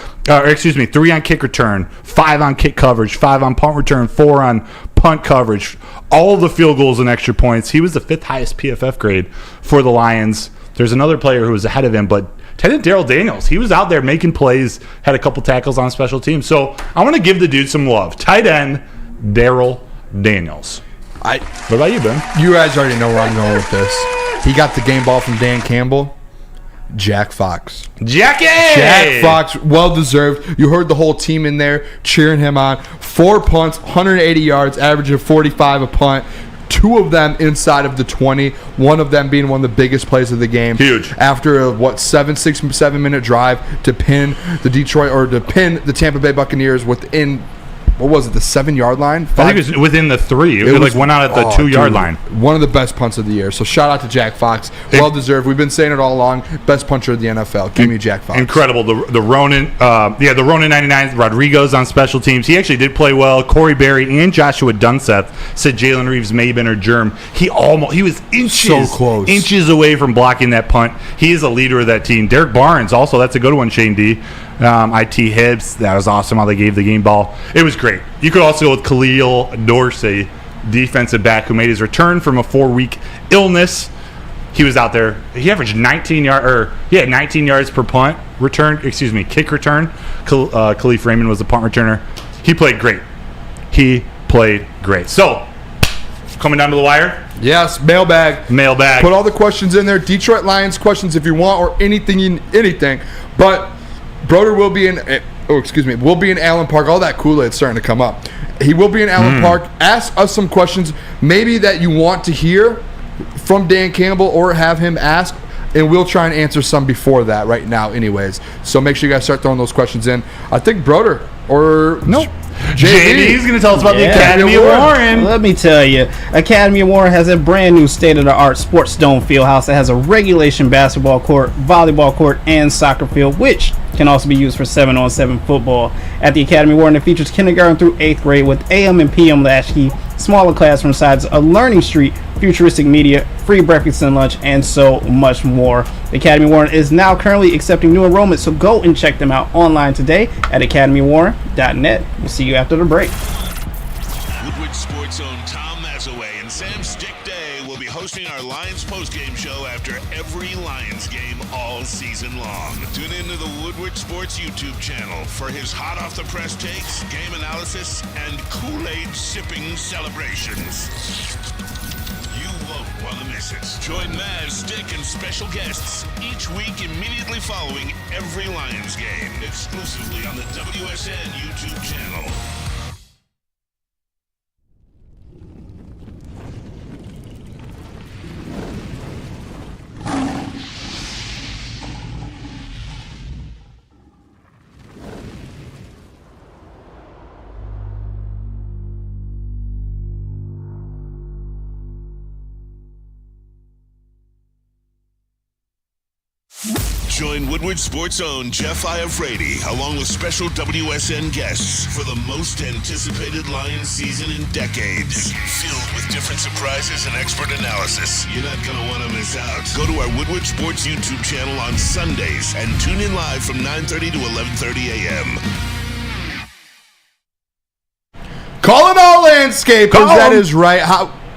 kick return, 5 on kick coverage, 5 on punt return, 4 on punt coverage, all the field goals and extra points. He was the 5th highest PFF grade for the Lions. There's another player who was ahead of him, but tight end Daryl Daniels, he was out there making plays, had a couple tackles on special teams. So I want to give the dude some love. Tight end Daryl Daniels. What about you, Ben? You guys already know where I'm going with this. He got the game ball from Dan Campbell. Jack Fox. Jackie! Jack Fox, well deserved. You heard the whole team in there cheering him on. 4 punts, 180 yards, averaging 45 a punt. 2 of them inside of the 20. One of them being one of the biggest plays of the game. Huge. After a 7-minute drive to pin the Tampa Bay Buccaneers within, what was it, the 7-yard line? I think it was within the 3. It was went out at the 2-yard line. One of the best punts of the year. So shout out to Jack Fox. Well deserved. We've been saying it all along. Best puncher of the NFL. Give me Jack Fox. Incredible. The Ronin, the Ronin 99. Rodrigo's on special teams. He actually did play well. Corey Berry and Joshua Dunseth said Jalen Reeves may have been a germ. He was inches away from blocking that punt. He is a leader of that team. Derek Barnes also. That's a good one. Shane D. IT Hibbs, that was awesome how they gave the game ball. It was great. You could also go with Khalil Dorsey, defensive back, who made his return from a 4-week illness. He was out there. He averaged 19 yards per punt return. Kick return. Khalif Raymond was the punt returner. He played great. So, coming down to the wire. Yes, mailbag. Put all the questions in there. Detroit Lions questions if you want, or anything. But Broder will be in Allen Park. All that Kool-Aid's starting to come up. He will be in Allen Park. Ask us some questions maybe that you want to hear from Dan Campbell, or have him ask, and we'll try and answer some before that right now anyways. So make sure you guys start throwing those questions in. I think Broder or JD's going to tell us about the Academy of Warren. Let me tell you, Academy of Warren has a brand new state-of-the-art sports dome field house that has a regulation basketball court, volleyball court, and soccer field, which can also be used for 7-on-7 football. At the Academy of Warren, it features kindergarten through 8th grade with AM and PM latchkey, smaller classroom sizes, a learning street, futuristic media, free breakfast and lunch, and so much more. The Academy of Warren is now currently accepting new enrollment, so go and check them out online today at academywarren.net. We'll see you after the break. Woodward Sports own Tom Mazaway and Sam Stick Day will be hosting our Lions postgame show after every Lions game all season long. Tune into the Woodward Sports YouTube channel for his hot off the press takes, game analysis, and Kool-Aid sipping celebrations. You won't want to miss it. Join Maz, Stick, and special guests each week immediately following every Lions game, exclusively on the WSN YouTube channel. Join Woodward Sports' own Jeff Iafrate, along with special WSN guests, for the most anticipated Lions season in decades. Filled with different surprises and expert analysis. You're not going to want to miss out. Go to our Woodward Sports YouTube channel on Sundays and tune in live from 9:30 to 11:30 a.m. Calling all landscapers. That is right.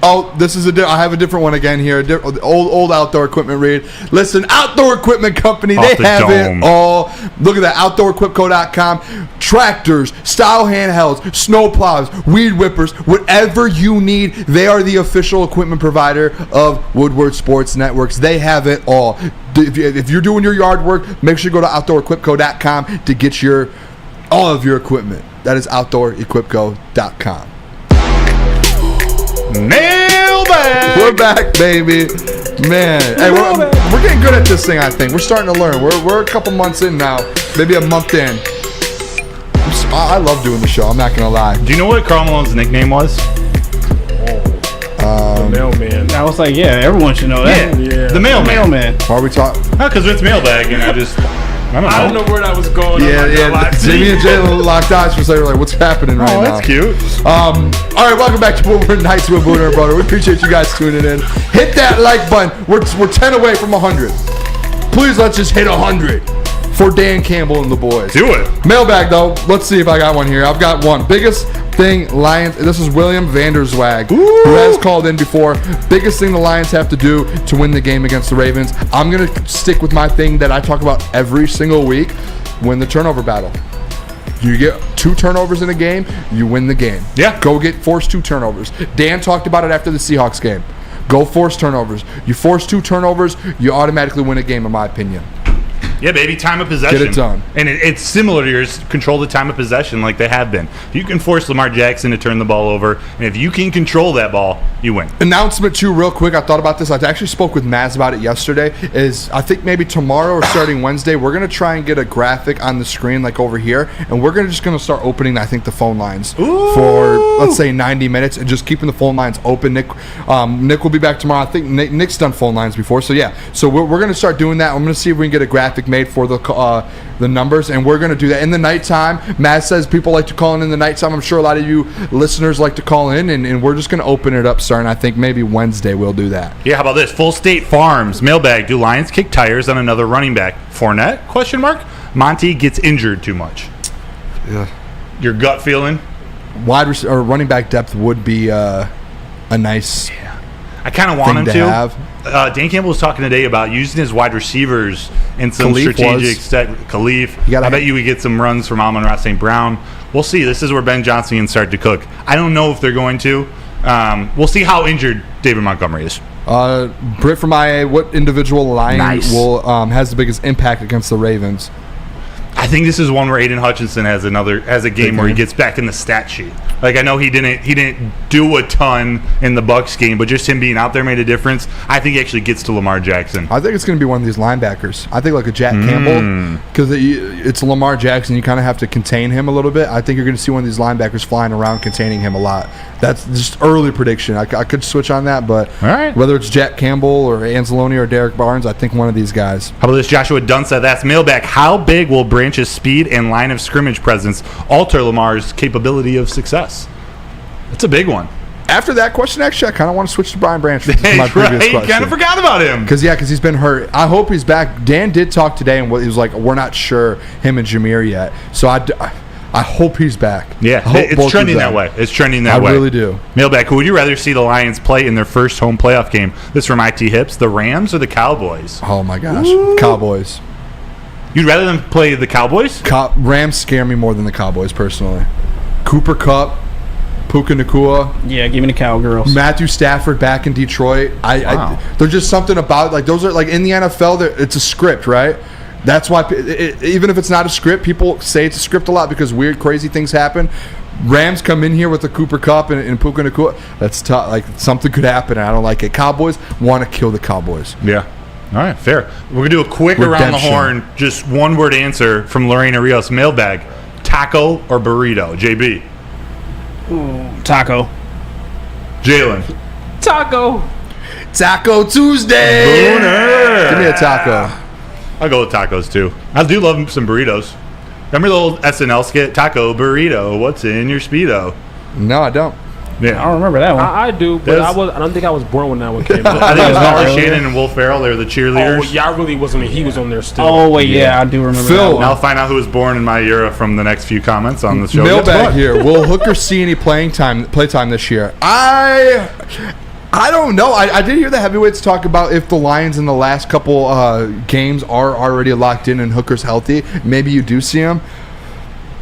I have a different one again here. Old outdoor equipment read. Listen, Outdoor Equipment Company, they have it all. Look at that, OutdoorEquipco.com. Tractors, style handhelds, snow plows, weed whippers, whatever you need, they are the official equipment provider of Woodward Sports Networks. They have it all. If you're doing your yard work, make sure you go to OutdoorEquipco.com to get all of your equipment. That is OutdoorEquipco.com. Mailbag! We're back, baby. Man, hey, we're getting good at this thing, I think. We're starting to learn. We're a couple months in now. Maybe a month in. I love doing the show, I'm not going to lie. Do you know what Karl Malone's nickname was? The mailman. I was like, yeah, everyone should know that. Yeah. The mailman. Why are we talking? Because it's mailbag, and I don't know where that was going. Yeah. Jimmy and Jaylen locked eyes for a second. Like, what's happening right now? Oh, that's cute. All right, welcome back to Woodward Nights with Booner and Broder. We appreciate you guys tuning in. Hit that like button. We're 10 away from 100. Please, let's just hit 100 for Dan Campbell and the boys. Do it. Mailbag, though. Let's see if I got one here. I've got one. Biggest thing Lions. This is William Vanderswag, who has called in before. Biggest thing the Lions have to do to win the game against the Ravens. I'm going to stick with my thing that I talk about every single week. Win the turnover battle. You get 2 turnovers in a game, you win the game. Yeah. Go force 2 turnovers. Dan talked about it after the Seahawks game. Go force turnovers. You force 2 turnovers, you automatically win a game, in my opinion. Yeah, baby, time of possession. Get it done. And it's similar to yours, control the time of possession like they have been. If you can force Lamar Jackson to turn the ball over, and if you can control that ball, you win. Announcement, too, real quick. I thought about this. I actually spoke with Maz about it yesterday. Is I think maybe tomorrow or starting Wednesday, we're going to try and get a graphic on the screen like over here, and we're just going to start opening, I think, the phone lines for, let's say, 90 minutes and just keeping the phone lines open. Nick will be back tomorrow. I think Nick's done phone lines before. So, yeah. So we're going to start doing that. I'm going to see if we can get a graphic made for the numbers, and we're going to do that in the nighttime. Matt says people like to call in the nighttime. I'm sure a lot of you listeners like to call in, and we're just going to open it up starting, I think, maybe Wednesday we'll do that. Yeah, how about this? Full State Farms mailbag. Do Lions kick tires on another running back? Fournette? Question mark. Monty gets injured too much. Yeah. Your gut feeling? Or running back depth would be a nice. Yeah. I kind of want him to. Have. Dan Campbell was talking today about using his wide receivers in some strategic Kohloff. I bet you would get some runs from Amon-Ra St. Brown. We'll see. This is where Ben Johnson can start to cook. I don't know if they're going to. We'll see how injured David Montgomery is. Britt from IA, what individual line will has the biggest impact against the Ravens? I think this is one where Aiden Hutchinson has a game where he gets back in the stat sheet. Like, I know he didn't do a ton in the Bucs game, but just him being out there made a difference. I think he actually gets to Lamar Jackson. I think it's going to be one of these linebackers. I think like a Jack Campbell, because it's Lamar Jackson. You kind of have to contain him a little bit. I think you're going to see one of these linebackers flying around containing him a lot. That's just early prediction. I could switch on that, but whether it's Jack Campbell or Anzalone or Derek Barnes, I think one of these guys. How about this? Joshua Dunsa, that's mailback. How big will Branch's speed and line of scrimmage presence alter Lamar's capability of success? That's a big one. After that question, actually, I kind of want to switch to Brian Branch from my previous question. Kind of forgot about him. Because he's been hurt. I hope he's back. Dan did talk today, and he was like, we're not sure him and Jameer yet. So I hope he's back. Yeah, it's trending that way. It's trending that way. I really do. Mailback, who would you rather see the Lions play in their first home playoff game? This from IT Hips. The Rams or the Cowboys? Oh, my gosh. Cowboys. You'd rather them play the Cowboys? Rams scare me more than the Cowboys, personally. Cooper Kupp, Puka Nacua. Yeah, give me the Cowgirls. Matthew Stafford back in Detroit. There's just something about, like, those are, like, in the NFL, it's a script, right? That's why, even if it's not a script, people say it's a script a lot because weird, crazy things happen. Rams come in here with the Cooper Kupp and Puka Nacua. That's tough. Like, something could happen, and I don't like it. Cowboys want to kill the Cowboys. Yeah. All right, fair. We're going to do a quick around the horn, just one-word answer from Lorena Rios. Mailbag, taco or burrito? JB. Ooh, taco. Jaylen. Taco. Taco Tuesday. Booner. Give me a taco. I'll go with tacos, too. I do love some burritos. Remember the old SNL skit? Taco, burrito, what's in your Speedo? No, I don't. Yeah. I don't remember that one. I do, but I don't think I was born when that one came out. I think it was Molly Shannon and Will Ferrell. They were the cheerleaders. Oh, yeah, I really wasn't. He was on there still. Oh, wait, yeah, I do remember that one. Now I'll find out who was born in my era from the next few comments on the show. Mailbag here. Will Hooker see any playtime this year? I don't know. I did hear the heavyweights talk about if the Lions in the last couple games are already locked in and Hooker's healthy. Maybe you do see him.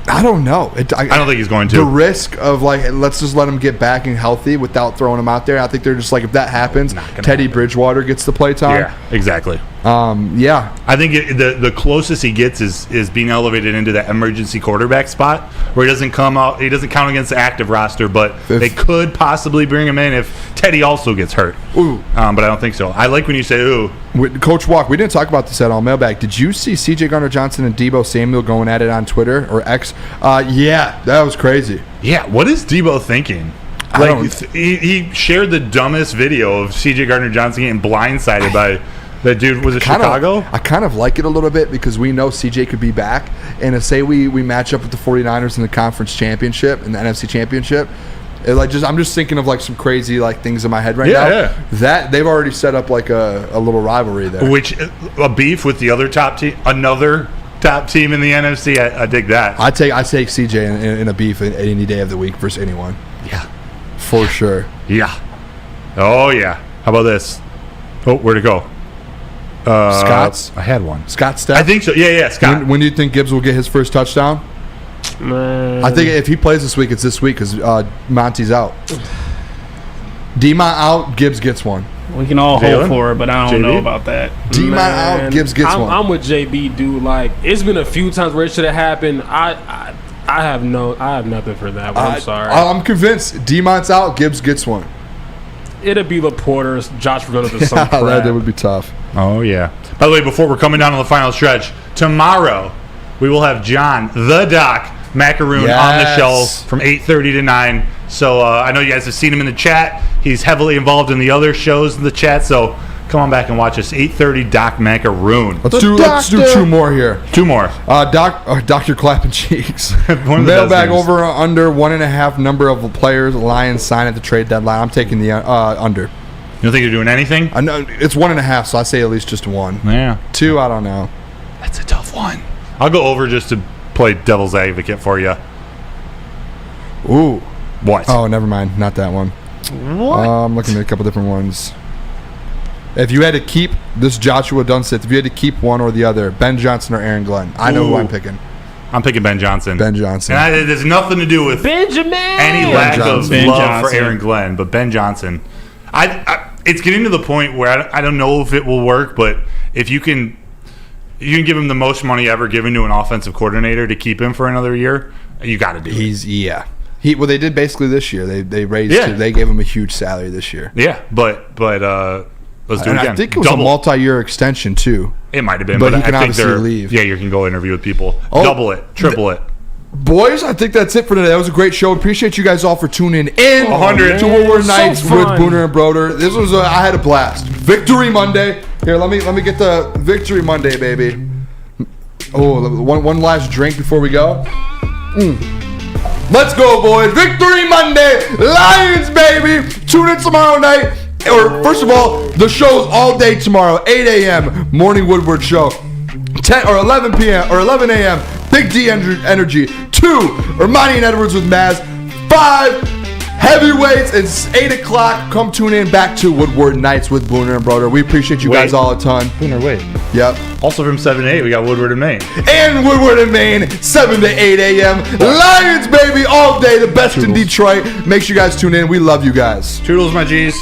I don't know. I don't think he's going to. The risk of, like, let's just let him get back and healthy without throwing him out there. I think they're just like, if that happens, Teddy Bridgewater gets the play time. Yeah, exactly. Yeah. I think the closest he gets is being elevated into that emergency quarterback spot where he doesn't come out. He doesn't count against the active roster, but they could possibly bring him in if Teddy also gets hurt. Ooh. But I don't think so. I like when you say ooh. Coach Walk, we didn't talk about this at all. Mailbag. Did you see C.J. Gardner-Johnson and Deebo Samuel going at it on Twitter or X? Yeah, that was crazy. Yeah, what is Deebo thinking? Like, he shared the dumbest video of C.J. Gardner-Johnson getting blindsided by that dude. Was it Chicago? I kind of like it a little bit because we know C.J. could be back. And say we match up with the 49ers in the conference championship, in the NFC championship, I'm just thinking of, like, some crazy, like, things in my head now. Yeah. That they've already set up, like, a little rivalry there. Which, a beef with the other top team, another top team in the NFC. I dig that. I take CJ in a beef any day of the week versus anyone. Yeah, for sure. Yeah. Oh yeah. How about this? Oh, where'd it go? Scott's. I had one. Scott Stepp. I think so. Yeah. Scott. When do you think Gibbs will get his first touchdown? Man. I think if he plays this week, it's this week because Monty's out. D-Mont out, Gibbs gets one. We can all hope for it, but I don't know about that. D-Mont out, Gibbs gets one. I'm with JB, dude. Like, it's been a few times where it should have happened. I have nothing for that one. I'm sorry. I'm convinced. D-Mont's out, Gibbs ggets one. It'll be Laporta, Josh Reynolds, or some crap. That would be tough. Oh, yeah. By the way, before we're coming down on the final stretch, tomorrow we will have John, the Doc, Macaroon on the show from 8:30 to 9. So I know you guys have seen him in the chat. He's heavily involved in the other shows in the chat. So come on back and watch us. 8:30, Doc Macaroon. Let's do two more here. Two more. Dr. Clapping Cheeks. Mailbag over or under 1.5 number of players Lions sign at the trade deadline. I'm taking the under. You don't think you're doing anything? I know it's 1.5, so I say at least just one. Yeah. 2, I don't know. That's a tough one. I'll go over just to play devil's advocate for you. Ooh. What? Oh, never mind. Not that one. What? I'm looking at a couple different ones. If you had to keep this Joshua Dunseth, if you had to keep one or the other, Ben Johnson or Aaron Glenn, I know who I'm picking. I'm picking Ben Johnson. Ben Johnson. And it has nothing to do with Benjamin. any lack of love for Aaron Glenn, but Ben Johnson. It's getting to the point where I don't know if it will work, but if you can give him the most money ever given to an offensive coordinator to keep him for another year, you got to do it. Well, they did basically this year. They raised. They gave him a huge salary this year. Yeah, but let's do it again. I think it was a multi-year extension too. It might have been, but but he can I think obviously leave. Yeah, you can go interview with people. Double it, triple it. Boys, I think that's it for today. That was a great show. Appreciate you guys all for tuning in. 100 to Woodward Nights with Booner and Broder. This was I had a blast. Victory Monday. Here, let me get the Victory Monday, baby. Oh, one last drink before we go. Let's go, boys. Victory Monday. Lions, baby. Tune in tomorrow night. Or first of all, the show's all day tomorrow. 8 a.m. Morning Woodward show. 10 or 11 p.m. or 11 a.m. Big D Energy. 2, Ermanni and Edwards with Maz. 5, Heavyweights. It's 8 o'clock. Come tune in back to Woodward Nights with Booner and Broder. We appreciate you guys all a ton. Booner, wait. Yep. Also from 7 to 8, we got Woodward and Maine. And Woodward and Maine, 7 to 8 a.m. Lions, baby, all day. The best in Detroit. Make sure you guys tune in. We love you guys. Toodles, my G's.